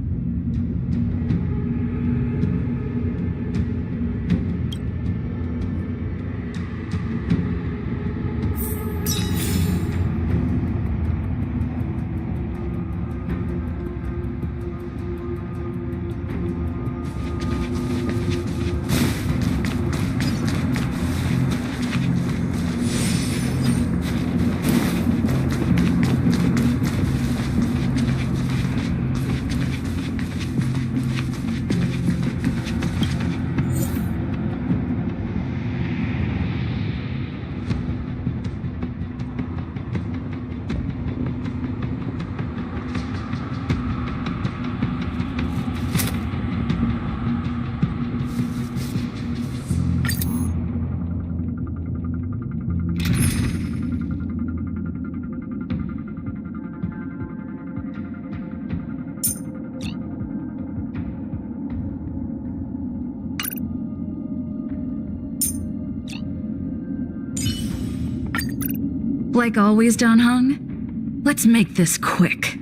Like always, Don Hung? Let's make this quick.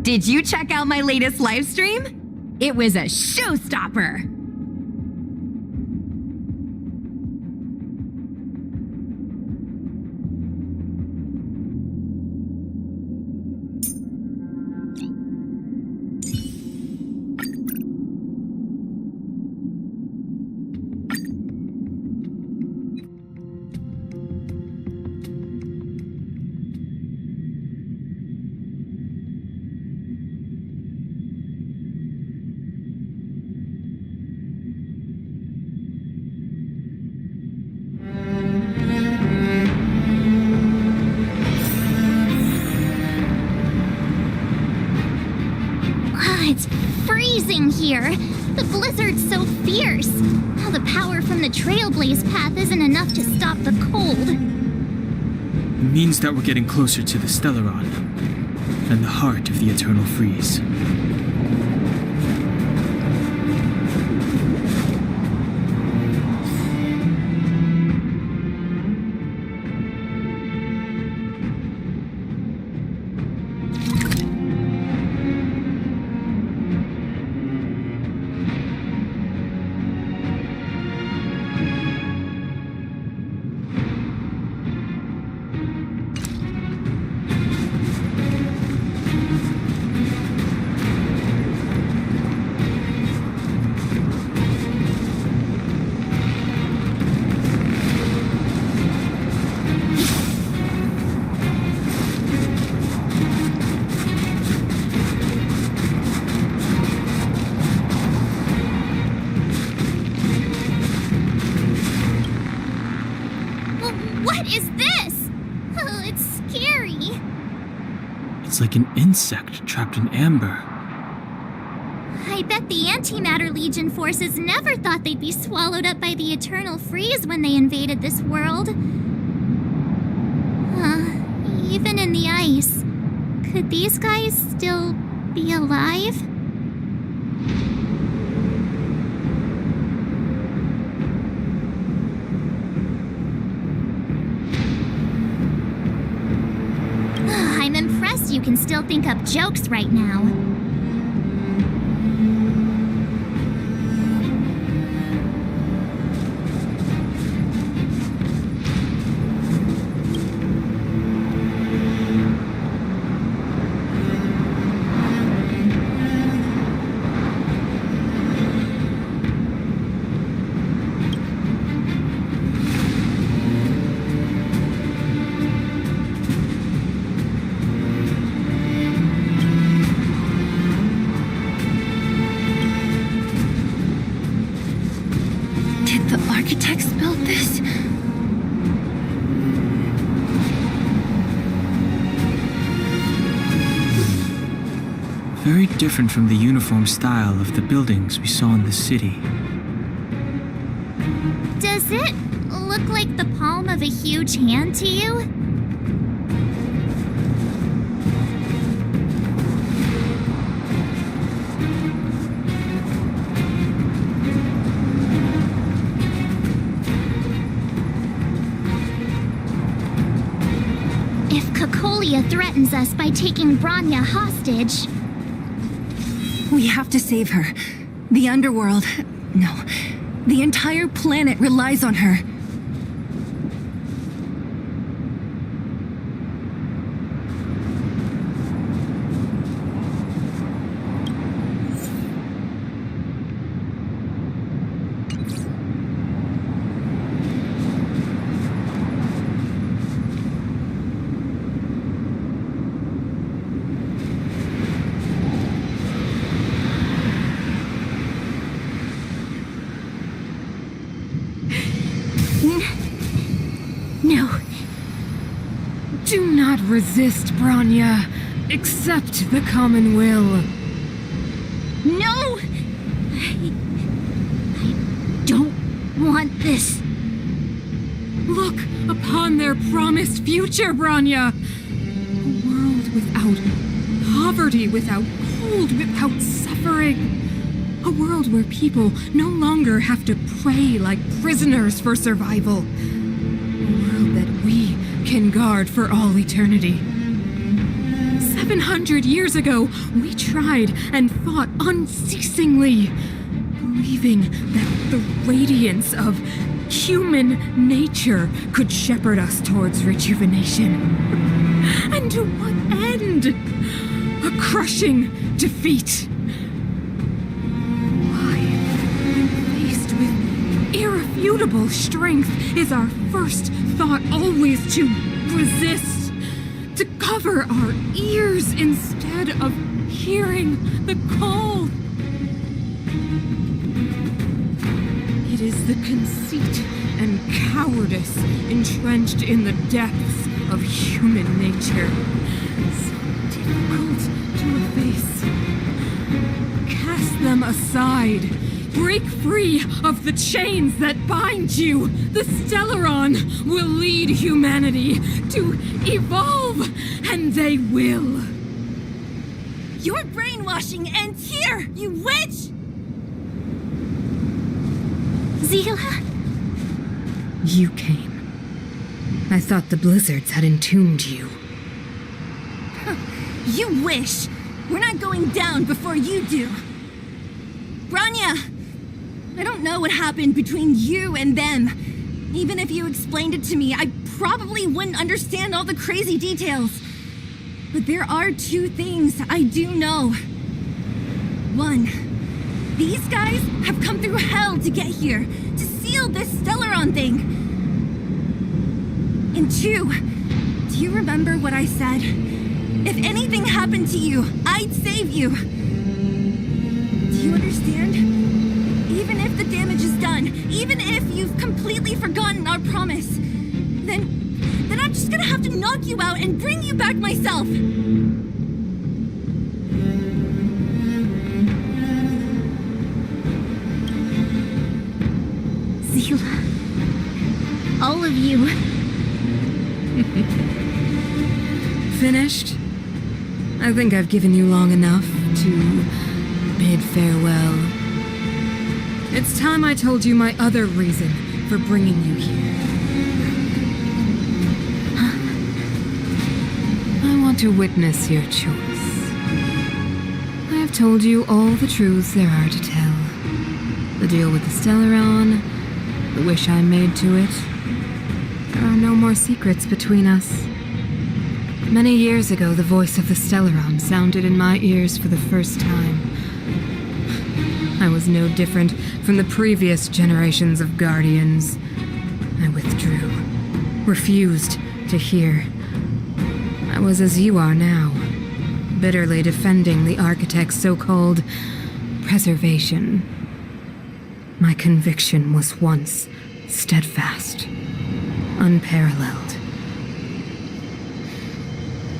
Did you check out my latest live stream? It was a showstopper! It's freezing here. The blizzard's so fierce. How the power from the Trailblaze path isn't enough to stop the cold. It means that we're getting closer to the Stellaron, and the heart of the Eternal Freeze. What is this? Oh, it's scary. It's like an insect trapped in amber. I bet the Antimatter Legion forces never thought they'd be swallowed up by the Eternal Freeze when they invaded this world. Even in the ice, could these guys still be alive? I'm impressed you can still think up jokes right now. Architects built this? Very different from the uniform style of the buildings we saw in the city. Does it look like the palm of a huge hand to you? If Cocolia threatens us by taking Bronya hostage... We have to save her. The underworld... No. The entire planet relies on her. No. Do not resist, Bronya. Accept the common will. No! I don't want this. Look upon their promised future, Bronya. A world without poverty, without cold, without suffering. A world where people no longer have to pray like prisoners for survival. A world that we can guard for all eternity. 700 years ago, we tried and fought unceasingly, believing that the radiance of human nature could shepherd us towards rejuvenation. And to what end? A crushing defeat. Why, when faced with irrefutable strength, is our first thought always to resist, to cover our ears instead of hearing the call? It is the conceit and cowardice entrenched in the depths of human nature, so difficult to efface. Cast them aside. Break free of the chains that bind you. The Stellaron will lead humanity to evolve, and they will. Your brainwashing ends here, you witch! Zila? You came. I thought the blizzards had entombed you. You wish! We're not going down before you do. Branya! I don't know what happened between you and them. Even if you explained it to me, I probably wouldn't understand all the crazy details. But there are two things I do know. One, these guys have come through hell to get here, to seal this Stellaron thing. And two, do you remember what I said? If anything happened to you, I'd save you. Do you understand? Even if the damage is done, even if you've completely forgotten our promise, then I'm just gonna have to knock you out and bring you back myself. Zila. All of you. Finished? I think I've given you long enough to bid farewell. It's time I told you my other reason for bringing you here. I want to witness your choice. I have told you all the truths there are to tell. The deal with the Stellaron, the wish I made to it. There are no more secrets between us. Many years ago, the voice of the Stellaron sounded in my ears for the first time. I was no different from the previous generations of Guardians. I withdrew, refused to hear. I was as you are now, bitterly defending the Architect's so-called preservation. My conviction was once steadfast, unparalleled.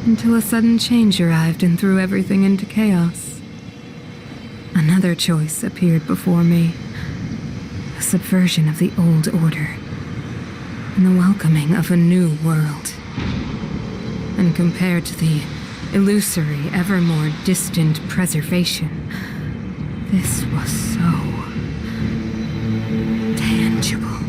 Until a sudden change arrived and threw everything into chaos. Another choice appeared before me. A subversion of the old order. And the welcoming of a new world. And compared to the illusory, ever more distant preservation, this was so tangible.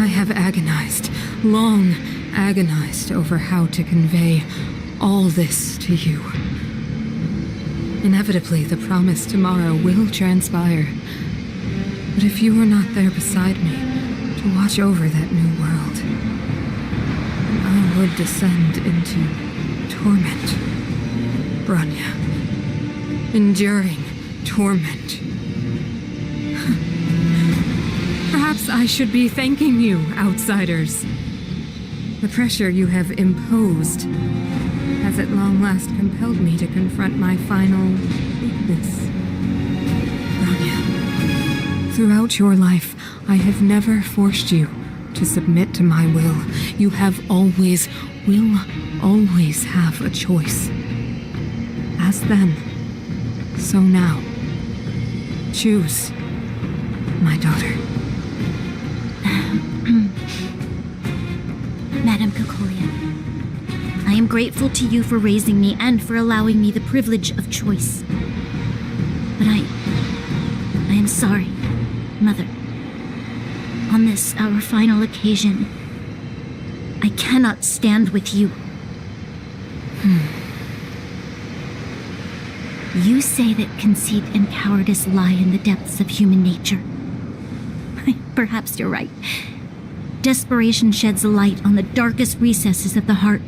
I have agonized, long agonized over how to convey all this to you. Inevitably, the promised tomorrow will transpire. But if you were not there beside me to watch over that new world, then I would descend into torment. Branya. Enduring torment. Perhaps I should be thanking you, outsiders. The pressure you have imposed has at long last compelled me to confront my final weakness. Branya, throughout your life, I have never forced you to submit to my will. You have always, will always have a choice. As then, so now. Choose, my daughter. Madam Kokolia, I am grateful to you for raising me and for allowing me the privilege of choice. But I am sorry, Mother. On this, our final occasion, I cannot stand with you. You say that conceit and cowardice lie in the depths of human nature. Perhaps you're right. Desperation sheds a light on the darkest recesses of the heart.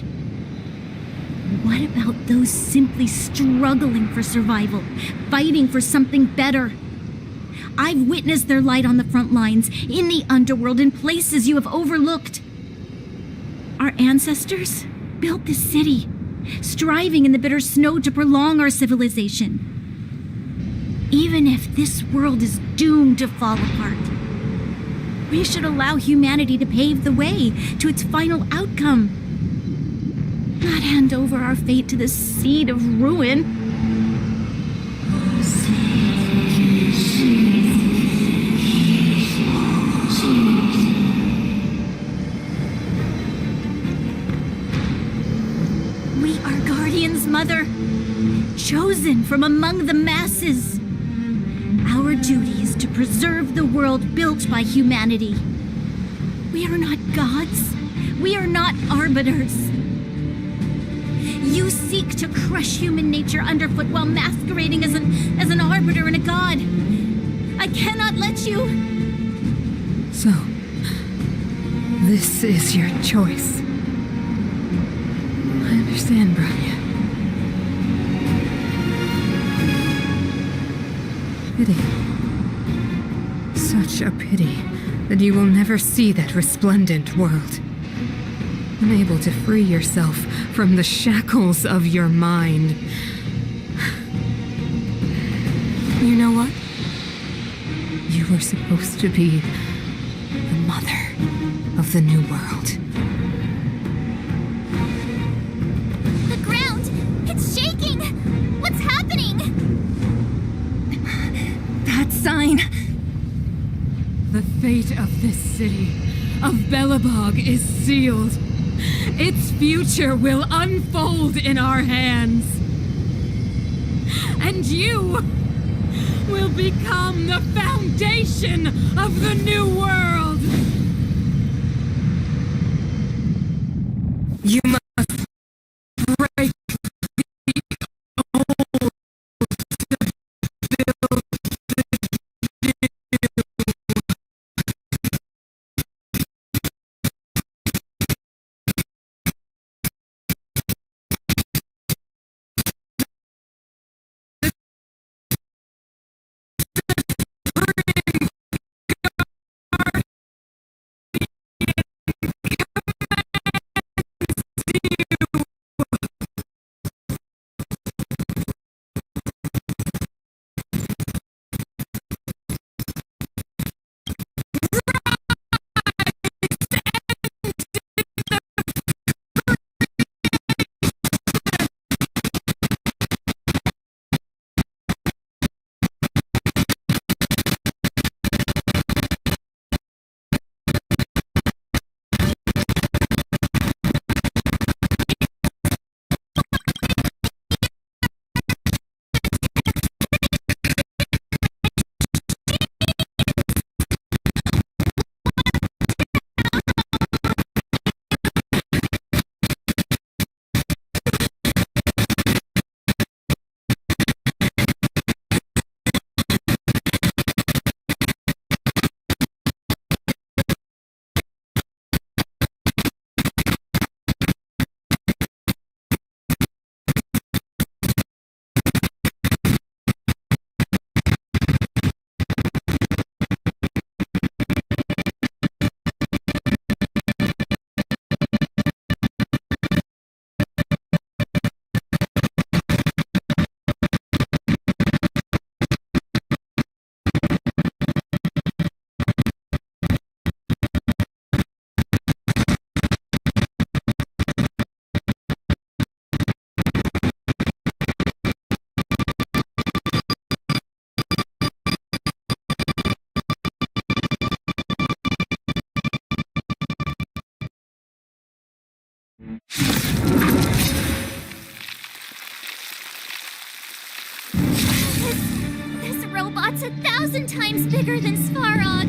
What about those simply struggling for survival, fighting for something better? I've witnessed their light on the front lines, in the underworld, in places you have overlooked. Our ancestors built this city, striving in the bitter snow to prolong our civilization. Even if this world is doomed to fall apart, we should allow humanity to pave the way to its final outcome. Not hand over our fate to the seed of ruin. We are guardians, Mother, chosen from among the masses. Our duty is to preserve the world built by humanity. We are not gods. We are not arbiters. You seek to crush human nature underfoot while masquerading as an arbiter and a god. I cannot let you. So, this is your choice. I understand, Bronya. Pity. Such a pity that you will never see that resplendent world. Unable to free yourself from the shackles of your mind. You know what? You were supposed to be the mother of the new world. The ground! It's shaking! What's happening? That sign. The fate of this city, of Belobog, is sealed. Its future will unfold in our hands. And you will become the foundation of the new world. You must break the old to build the new. This robot's 1,000 times bigger than Svarog.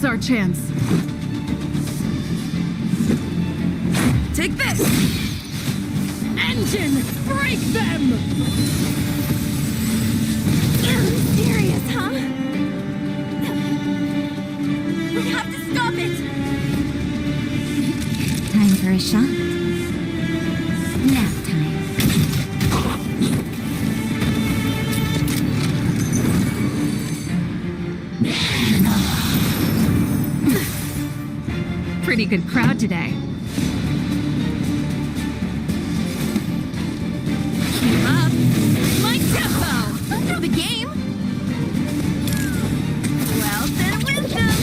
is our chance. Take this! Engine! Break them! Serious, huh? We have to stop it! Time for a shot. Nap time. Pretty good crowd today. Keep up! My tempo! Don't throw the game! Well, then wisdom!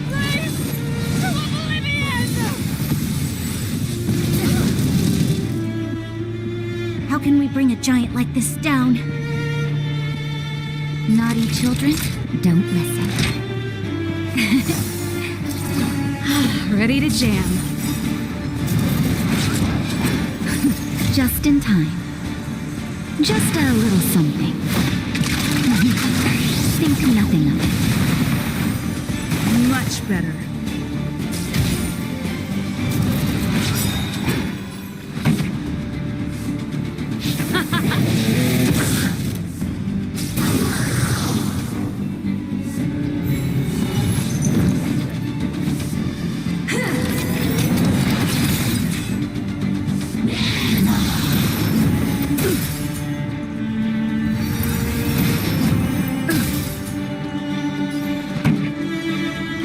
Please! To oblivion! How can we bring a giant like this down? Naughty children, don't listen. Ready to jam. Just in time. Just a little something. Think nothing of it. Much better.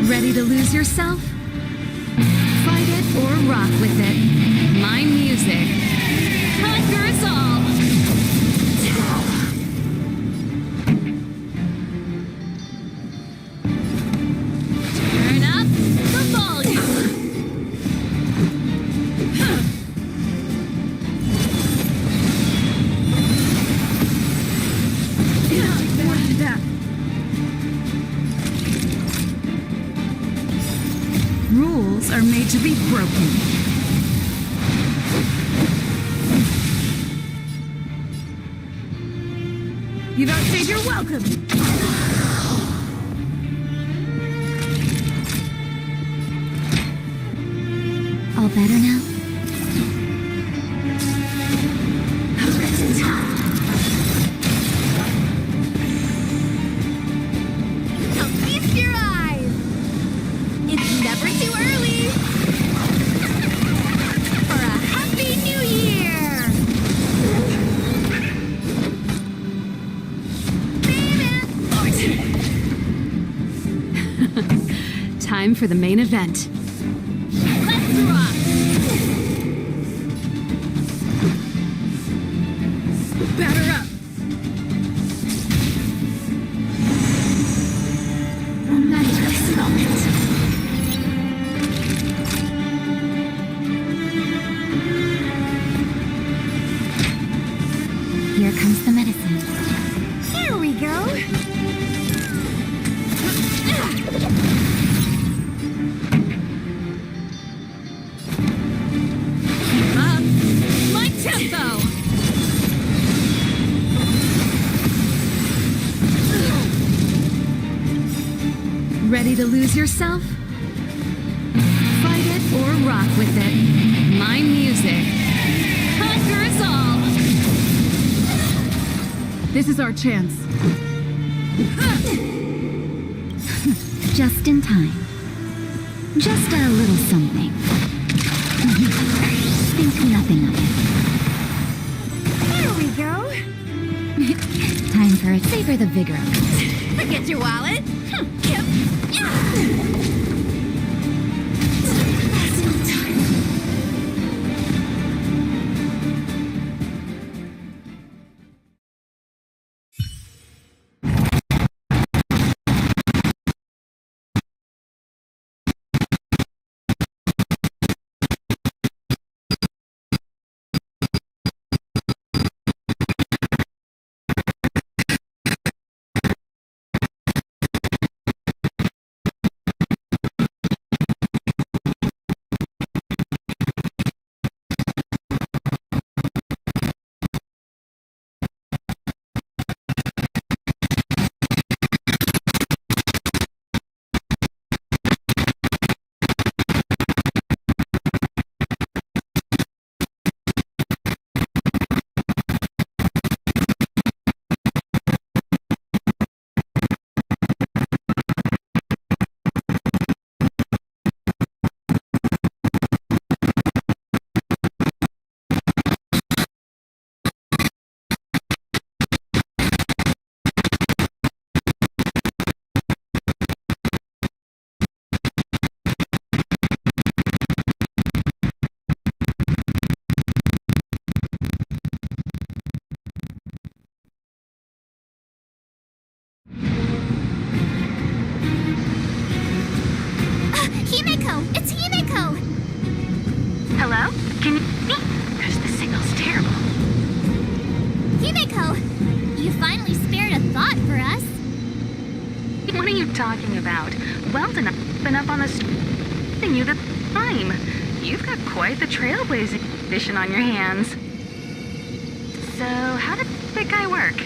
Ready to lose yourself? Fight it or rock with it. My music conquers all. Turn up the volume. What is that? Rules are made to be broken. You've outstayed your welcome! All better now? Now feast your eyes! It's never too early! For a happy new year! Time for the main event. Let's rock! Batter up! Remember this moment. Here comes the medicine. Here we go! Keep up! My tempo! Ready to lose yourself? Fight it or rock with it. My music conquers all. This is our chance. Just in time. Just a little something. Think nothing of it. Here we go! Time for it. Savor the vigor of it. Forget your wallet! Yep. Can because the signal's terrible. Himeko, you finally spared a thought for us. What are you talking about? Weldon, I've been up on the thing you the time. You've got quite the trailblazing edition on your hands. So, how did that guy work?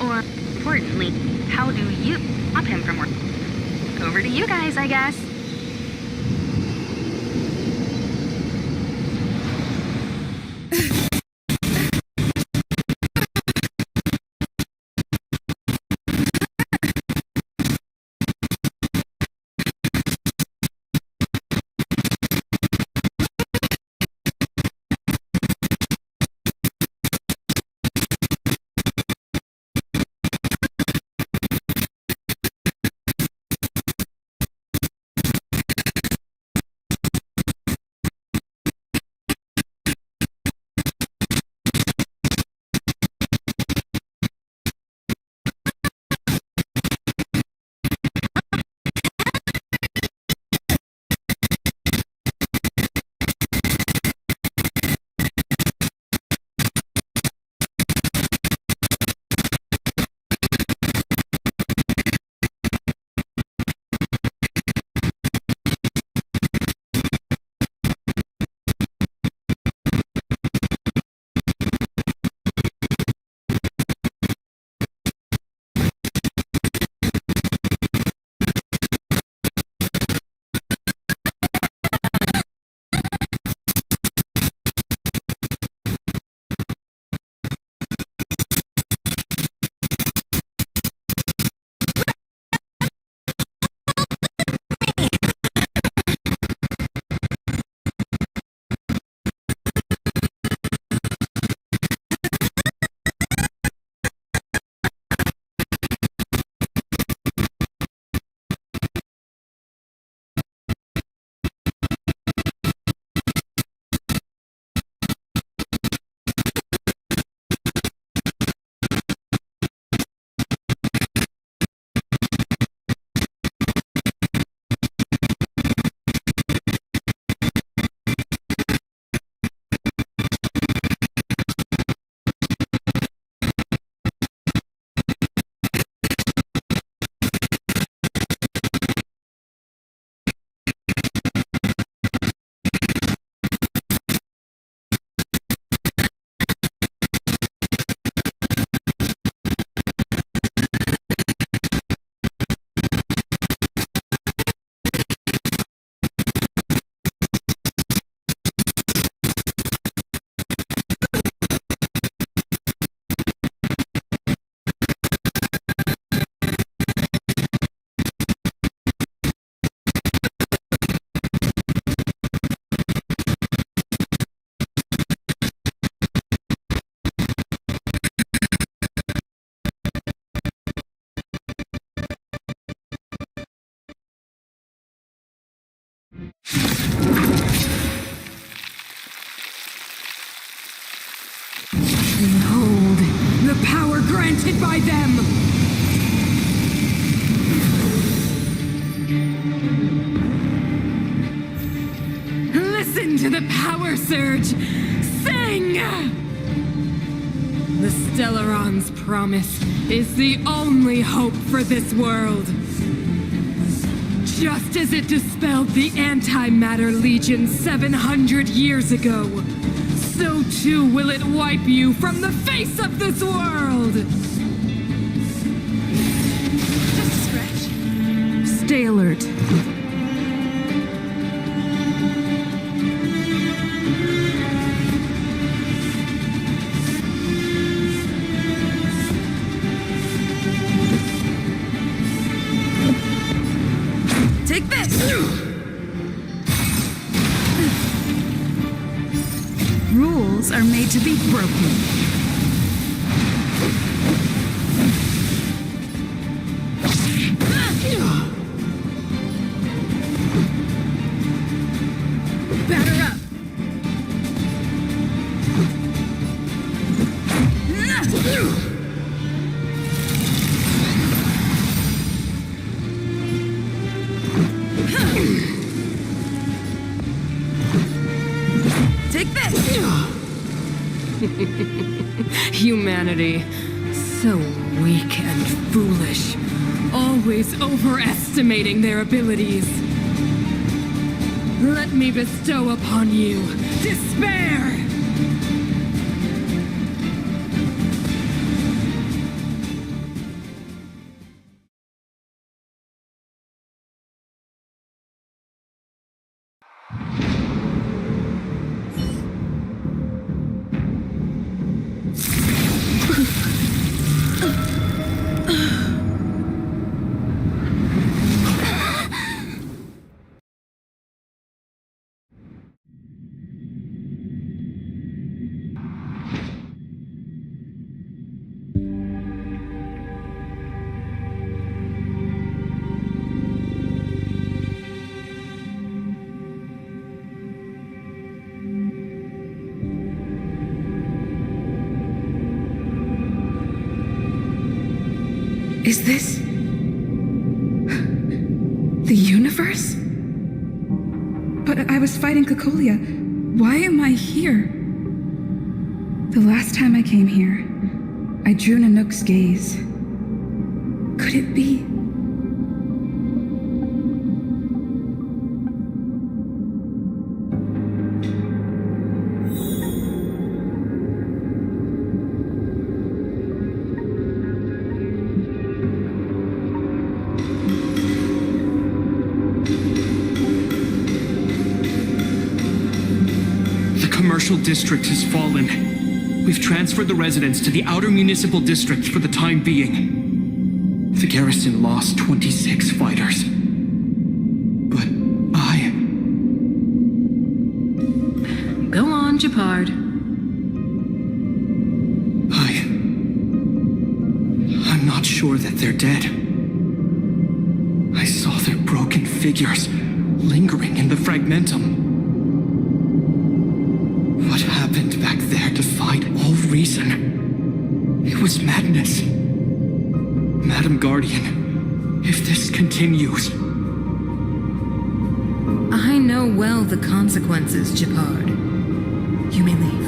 Or, importantly, how do you stop him from working? Over to you guys, I guess. Behold, the power granted by them! Listen to the power surge! Sing! The Stellaron's promise is the only hope for this world. Just as it dispelled the Antimatter Legion 700 years ago, so too will it wipe you from the face of this world! Just a stretch. Stay alert. Take this! Rules are made to be broken. Batter up! Take Take this! Humanity. So weak and foolish. Always overestimating their abilities. Let me bestow upon you despair! Is this the universe? But I was fighting Cocolia. Why am I here? The last time I came here, I drew Nanook's gaze. Could it be? Commercial district has fallen. We've transferred the residents to the outer municipal district for the time being. The garrison lost 26 fighters. But Go on, Japard. I'm not sure that they're dead. I saw their broken figures lingering in the fragmentum. What happened back there defied all reason. It was madness. Madam Guardian, if this continues... I know well the consequences, Japard. You may leave.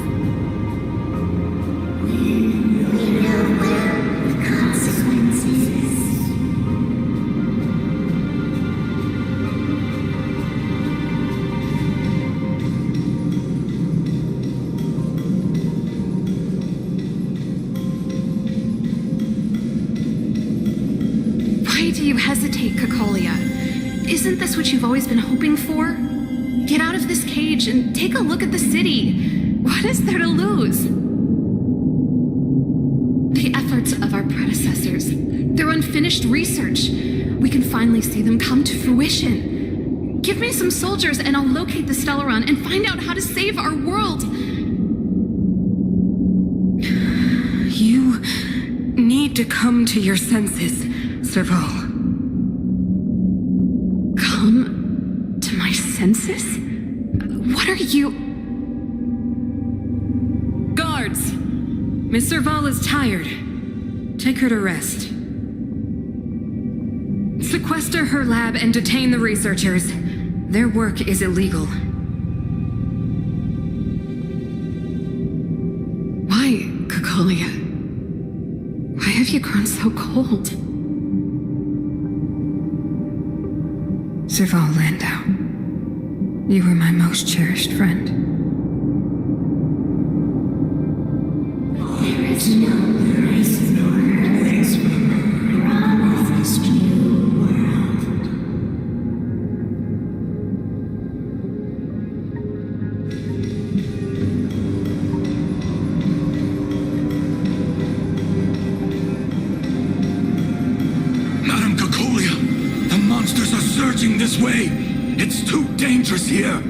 Why do you hesitate, Cocolia? Isn't this what you've always been hoping for? Get out of this cage and take a look at the city. What is there to lose? The efforts of our predecessors, their unfinished research. We can finally see them come to fruition. Give me some soldiers and I'll locate the Stellaron and find out how to save our world. You need to come to your senses, Serval. Come to my senses? What are you... Guards! Miss Serval is tired. Take her to rest. Sequester her lab and detain the researchers. Their work is illegal. Why, Cocolia? Why have you grown so cold? Serval Landau, you were my most cherished friend. There is no place for this promised new world. Madam Cocolia, the monsters are surging this way. It's too dangerous here.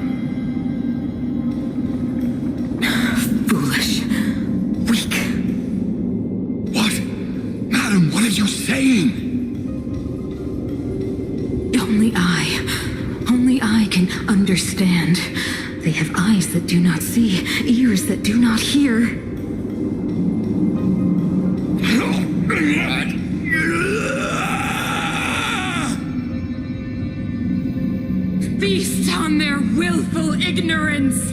Foolish. Weak. What? Madam, what are you saying? Only I can understand. They have eyes that do not see, ears that do not hear. Feast on their willful ignorance!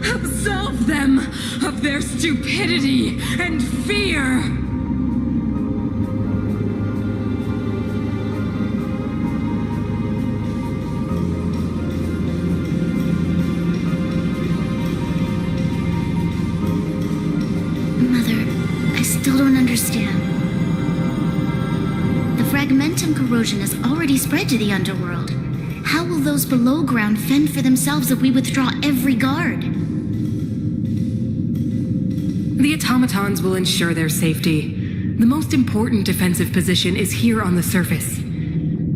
Absolve them of their stupidity and fear! Mother, I still don't understand. The fragmentum corrosion has already spread to the underworld. How will those below ground fend for themselves if we withdraw every guard? The automatons will ensure their safety. The most important defensive position is here on the surface.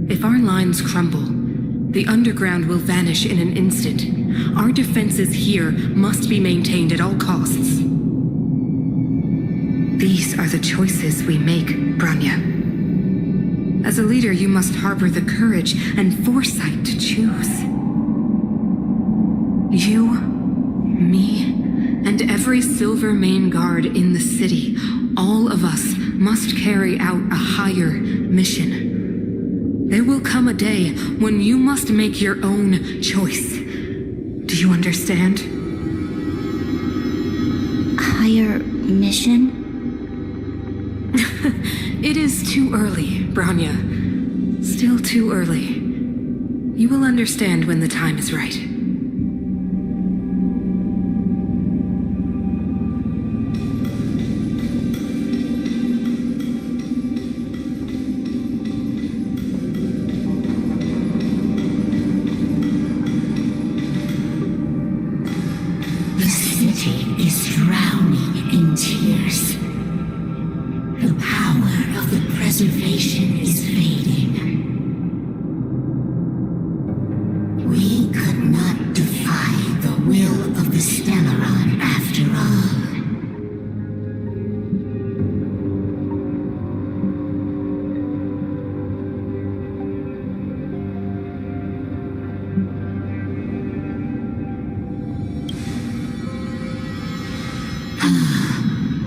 If our lines crumble, the underground will vanish in an instant. Our defenses here must be maintained at all costs. These are the choices we make, Branya. As a leader, you must harbor the courage and foresight to choose. You, me, and every Silver Main guard in the city, all of us must carry out a higher mission. There will come a day when you must make your own choice. Do you understand? Higher mission? It is too early, Branya. Still too early. You will understand when the time is right. The city is drowning in tears. The power of the preservation is fading. We could not defy the will of the Stellaron after all.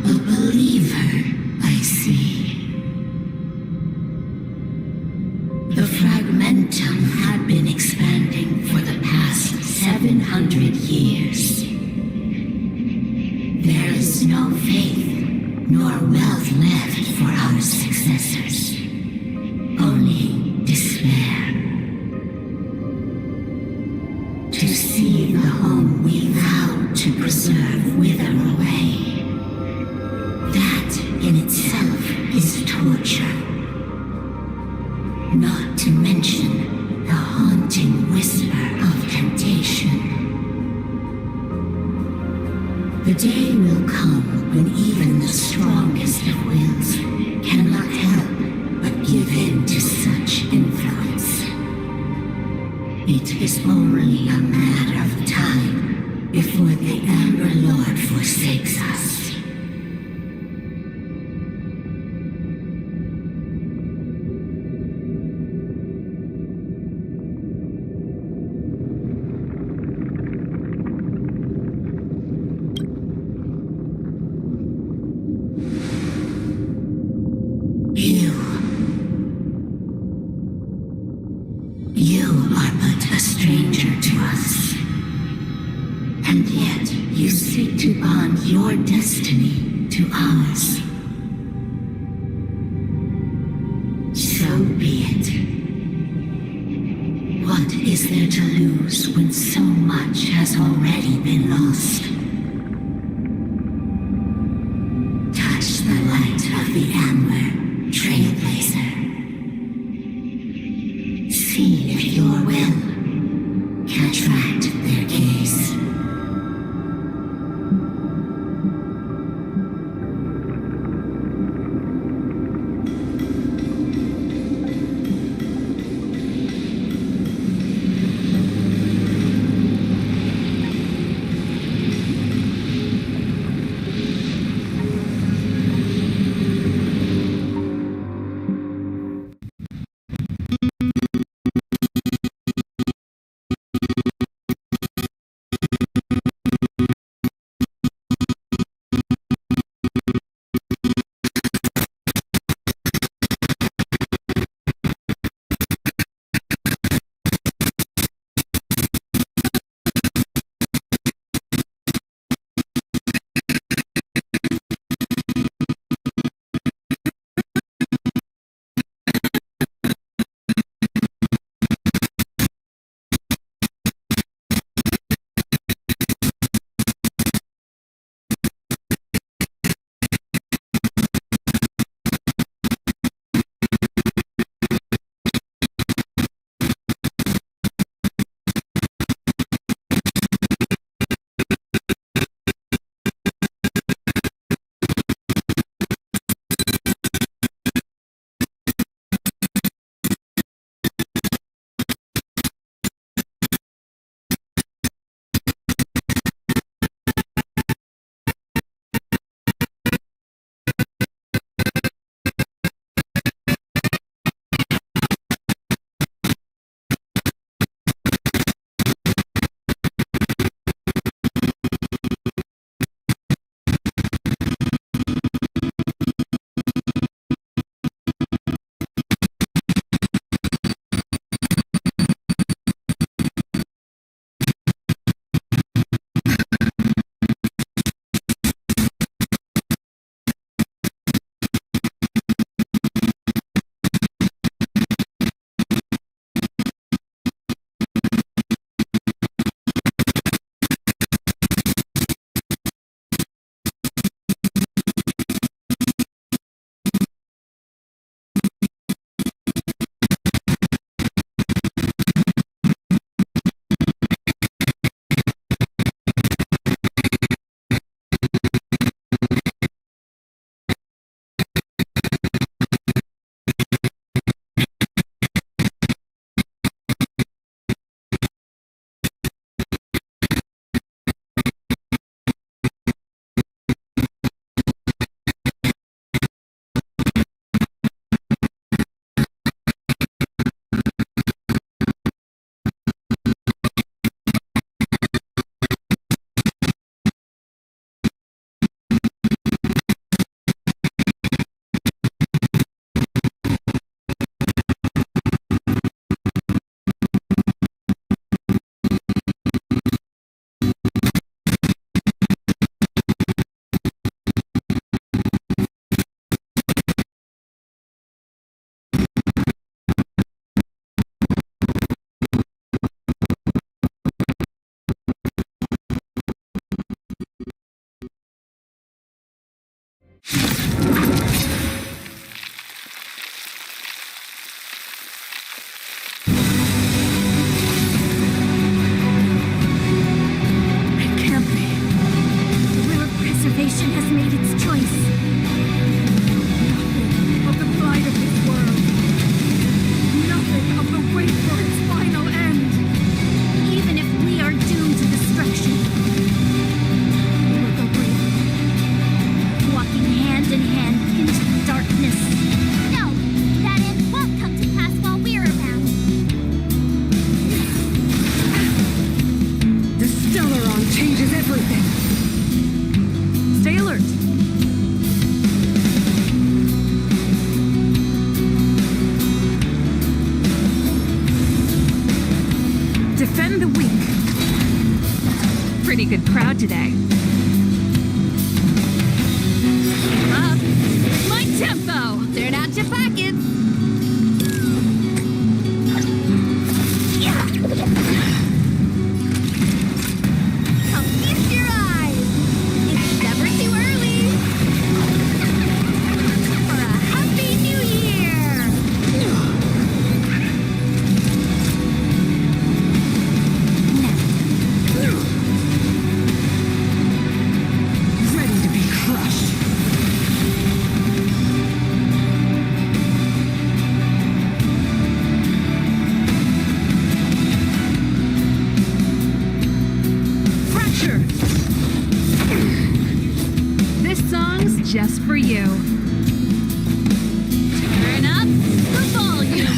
A believer, I see. The fragmentum had been expanding for the past 700 years. There is no faith nor wealth left for our successors. Only despair. To see the home we vowed to preserve wither away. That in itself is torture. Not to mention the haunting whisper of temptation. The day will come when even the strongest of wills cannot help but give in to such influence. It is only a matter of time before the Amber Lord forsakes us. You are but a stranger to us. And yet you seek to bond your destiny to ours. So be it. What is there to lose when so much has already been lost? Touch the light of the Amber, Trailblazer. See if your will can attract their gaze. everything. Stay alert. Defend the weak. Pretty good crowd today. Up. My tempo. Turn out your pockets. I'll feast your eyes. It's never too early. For a happy new year. Ready to be crushed. Fracture. This song's just for you. Turn up the volume.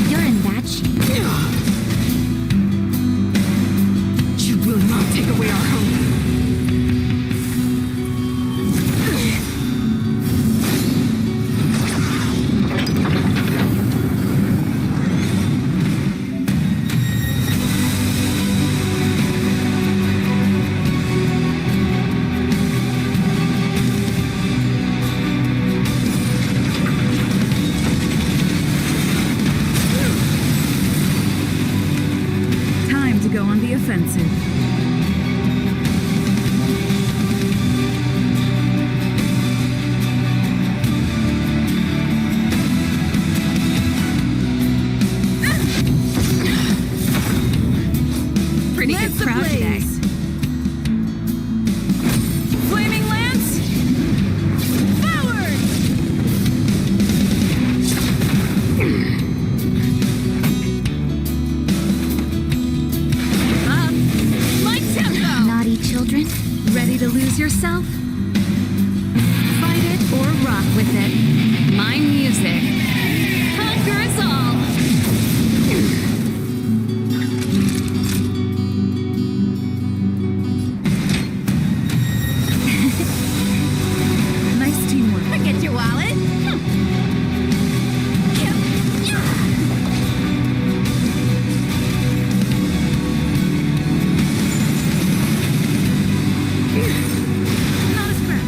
You're in bad shape. You will not take away our hope. Time to go on the offensive. Pretty Lance good crowd today. ablaze. Flaming lance. Forward. Up. My tempo. Naughty children. Ready to lose yourself? Fight it or rock with it. My music. Conquer us all. Nice teamwork. Forget your wallet. Not a scrap.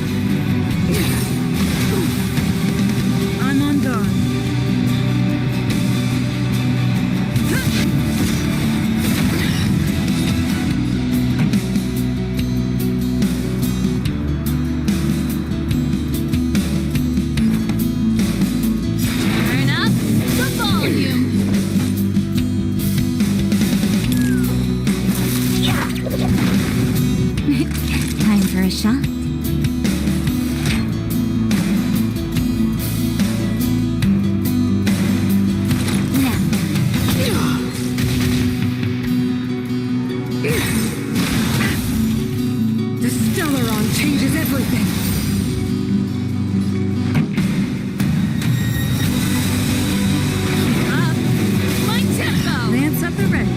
I'm on guard. Turn up the volume. Time for a shot. Now, The Stellaron changes everything. Up. My tempo. Lance up and ready.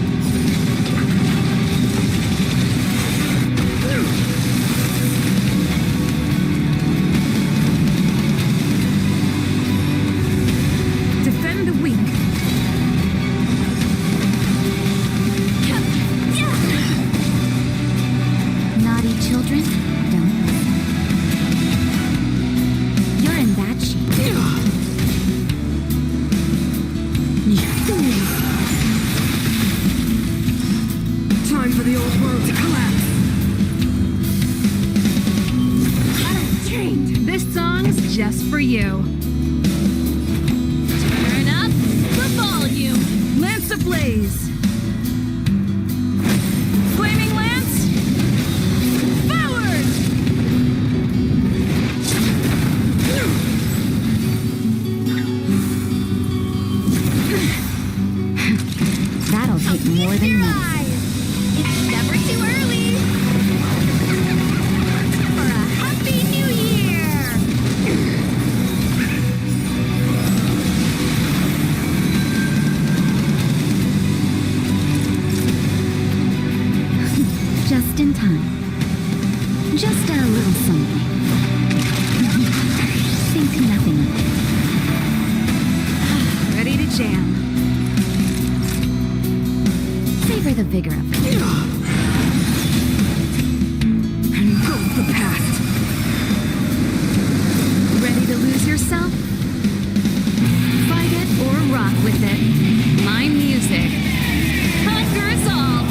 Defend the weak. naughty children, don't listen. You're in bad shape. Time for the old world to collapse. This song's just for you. Turn up the volume. Lance ablaze. Flaming lance. Forward. That'll take more than minutes. It's never too early. For a happy new year. the vigor of it. And go the past. Ready to lose yourself? Fight it or rock with it. My music conquers all.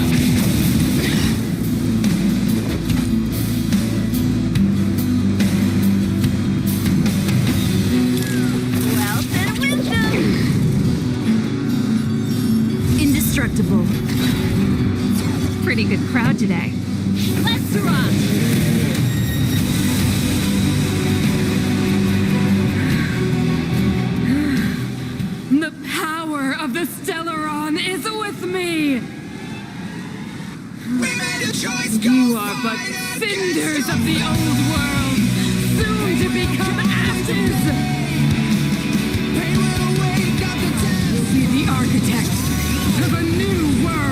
Wealth and wisdom! Indestructible. Pretty good crowd today. Let's rock! The power of the Stellaron is with me! You are but cinders of the old world, soon to become ashes! You'll be the architect of a new world!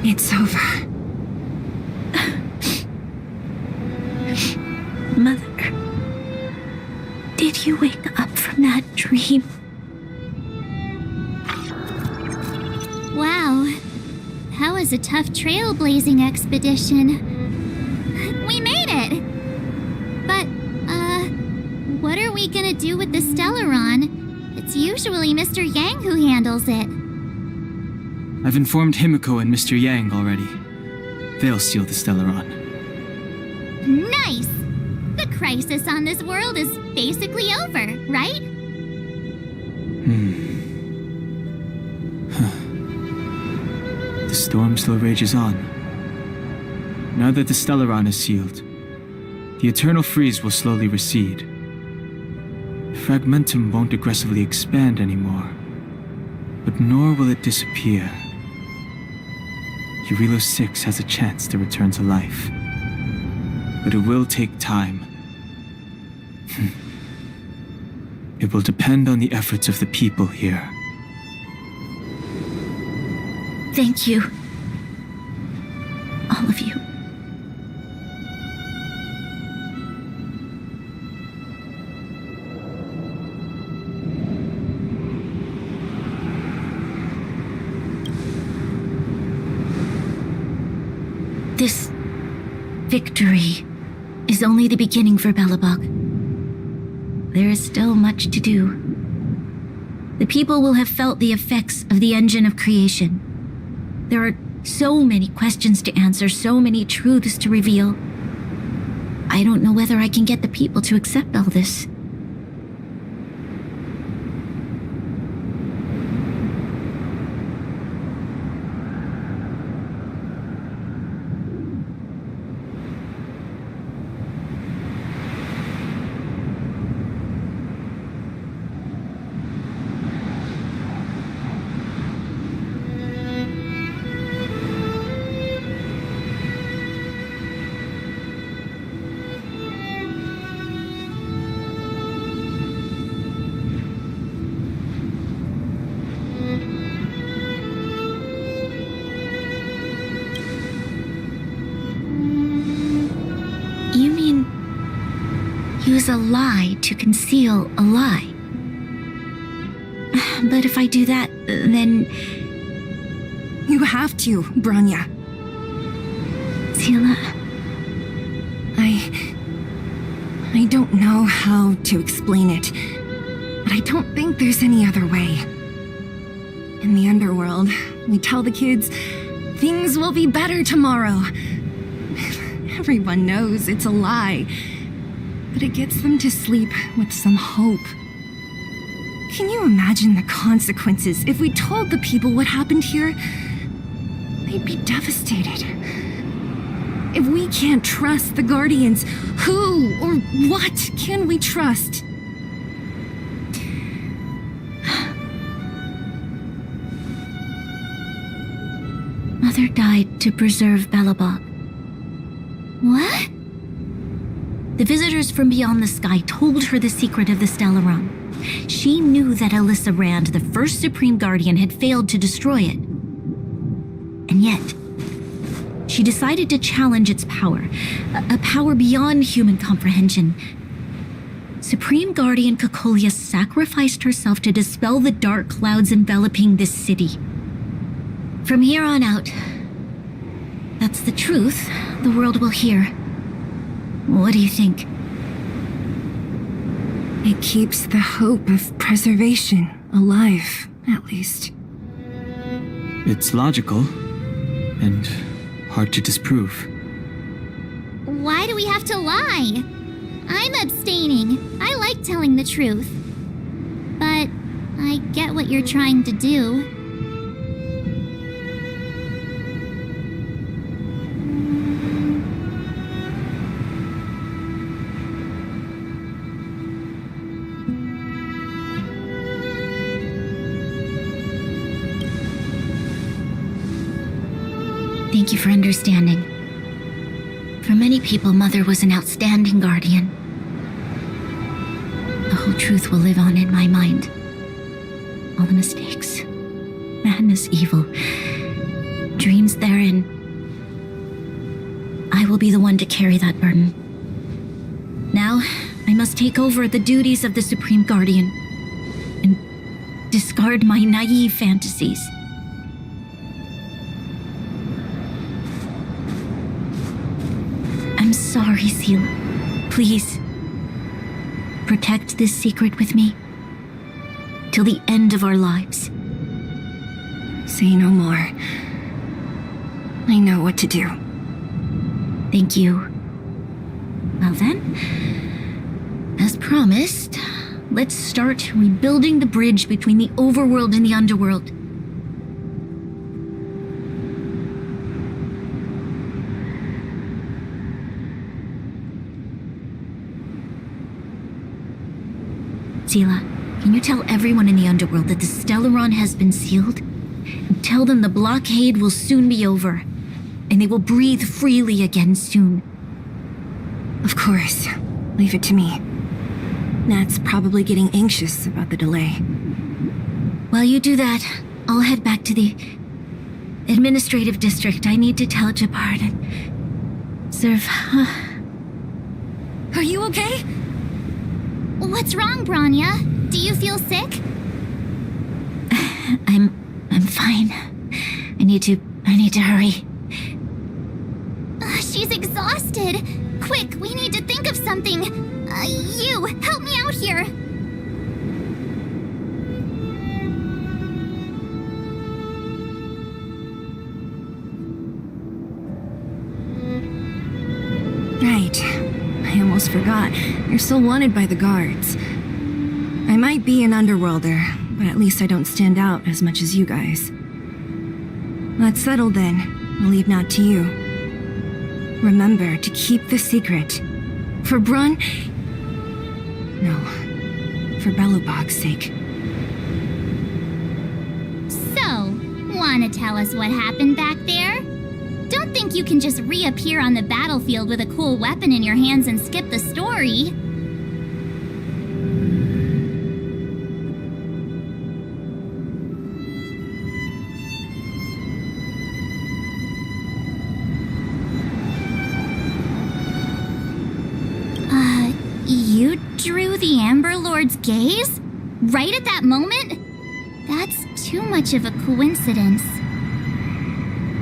It's over. Mother, did you wake up from that dream? Wow. That was a tough trailblazing expedition. We made it! But, what are we gonna do with the Stellaron? It's usually Mr. Yang who handles it. I've informed Himiko and Mr. Yang already. They'll seal the Stellaron. Nice! The crisis on this world is basically over, right? The storm still rages on. Now that the Stellaron is sealed, the eternal freeze will slowly recede. Fragmentum won't aggressively expand anymore, but nor will it disappear. Eurilo 6 has a chance to return to life, but it will take time. It will depend on the efforts of the people here. Thank you. All of you. This victory is only the beginning for Belobog. There is still much to do. The people will have felt the effects of the engine of creation. There are so many questions to answer, so many truths to reveal. I don't know whether I can get the people to accept all this. Use a lie to conceal a lie. But if I do that, then... You have to, Branya. Sila... I don't know how to explain it, but I don't think there's any other way. In the underworld, we tell the kids, things will be better tomorrow. Everyone knows it's a lie, but it gets them to sleep with some hope. Can you imagine the consequences if we told the people what happened here? They'd be devastated. If we can't trust the Guardians, who or what can we trust? Mother died to preserve Belobog. What? The visitors from beyond the sky told her the secret of the Stellaron. She knew that Alyssa Rand, the first Supreme Guardian, had failed to destroy it. And yet, she decided to challenge its power, a power beyond human comprehension. Supreme Guardian Cocolia sacrificed herself to dispel the dark clouds enveloping this city. From here on out, that's the truth the world will hear. What do you think? It keeps the hope of preservation alive, at least. It's logical, and hard to disprove. Why do we have to lie? I'm abstaining. I like telling the truth. But I get what you're trying to do. Thank you for understanding. For many people, Mother was an outstanding guardian. The whole truth will live on in my mind. All the mistakes, madness, evil, dreams therein, I will be the one to carry that burden. Now, I must take over the duties of the Supreme Guardian and discard my naive fantasies. I'm sorry, Seela. Please, protect this secret with me till the end of our lives. Say no more. I know what to do. Thank you. Well then, as promised, let's start rebuilding the bridge between the overworld and the underworld. Seela, can you tell everyone in the underworld that the Stellaron has been sealed? And tell them the blockade will soon be over, and they will breathe freely again soon. Of course. Leave it to me. Nat's probably getting anxious about the delay. While you do that, I'll head back to the administrative district. I need to tell Jabard and serve. Are you okay? What's wrong, Bronya? Do you feel sick? I'm fine. I need to hurry. She's exhausted. Quick, we need to think of something. You, help me out here. Right. I almost forgot. You're still wanted by the guards. I might be an underworlder, but at least I don't stand out as much as you guys. That's settled then. I'll leave Nat to you. Remember to keep the secret. For Brun... No. For Belobog's sake. So, wanna tell us what happened back there? Don't think you can just reappear on the battlefield with a cool weapon in your hands and skip the story. You drew the Amber Lord's gaze? Right at that moment? That's too much of a coincidence.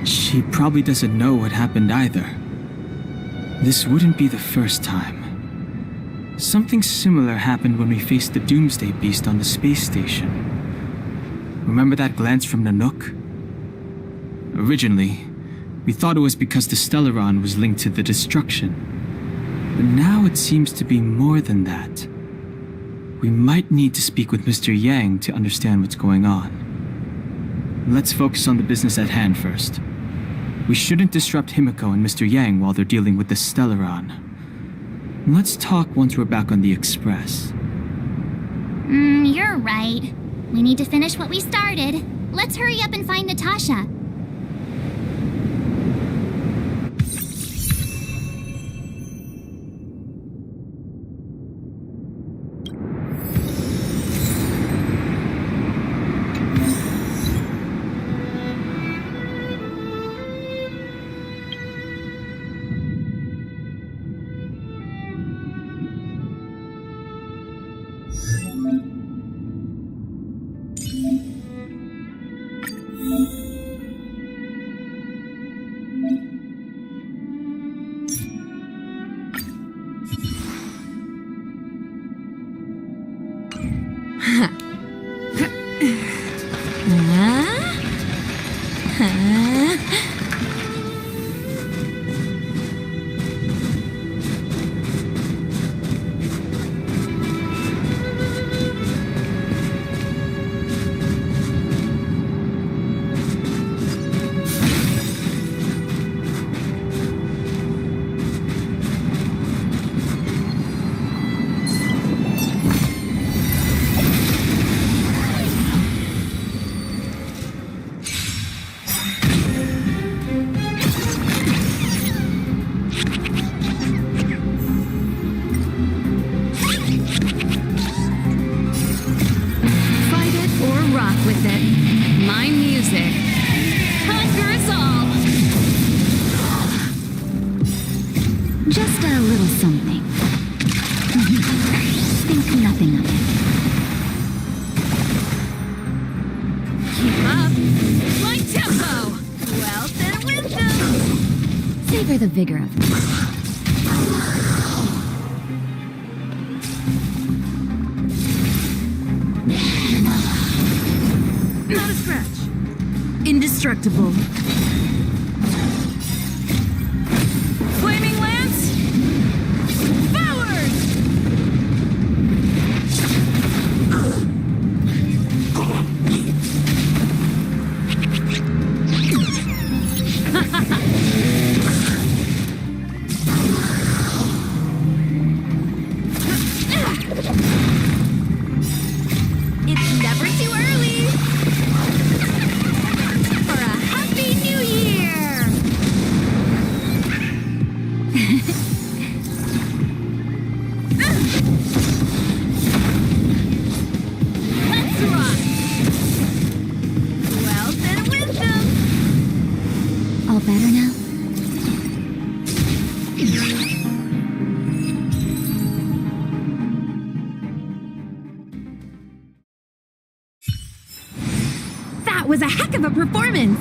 She probably doesn't know what happened either. This wouldn't be the first time. Something similar happened when we faced the Doomsday Beast on the space station. Remember that glance from Nanook? Originally, we thought it was because the Stellaron was linked to the destruction. But now it seems to be more than that. We might need to speak with Mr. Yang to understand what's going on. Let's focus on the business at hand first. We shouldn't disrupt Himiko and Mr. Yang while they're dealing with the Stellaron. Let's talk once we're back on the Express. You're right. We need to finish what we started. Let's hurry up and find Natasha. favor the vigor of this. Not a scratch. Indestructible. Flaming Lance! Forward! It's never too early for a happy new year! Let's rock! Wealth and wisdom! All better now? That was a heck of a performance!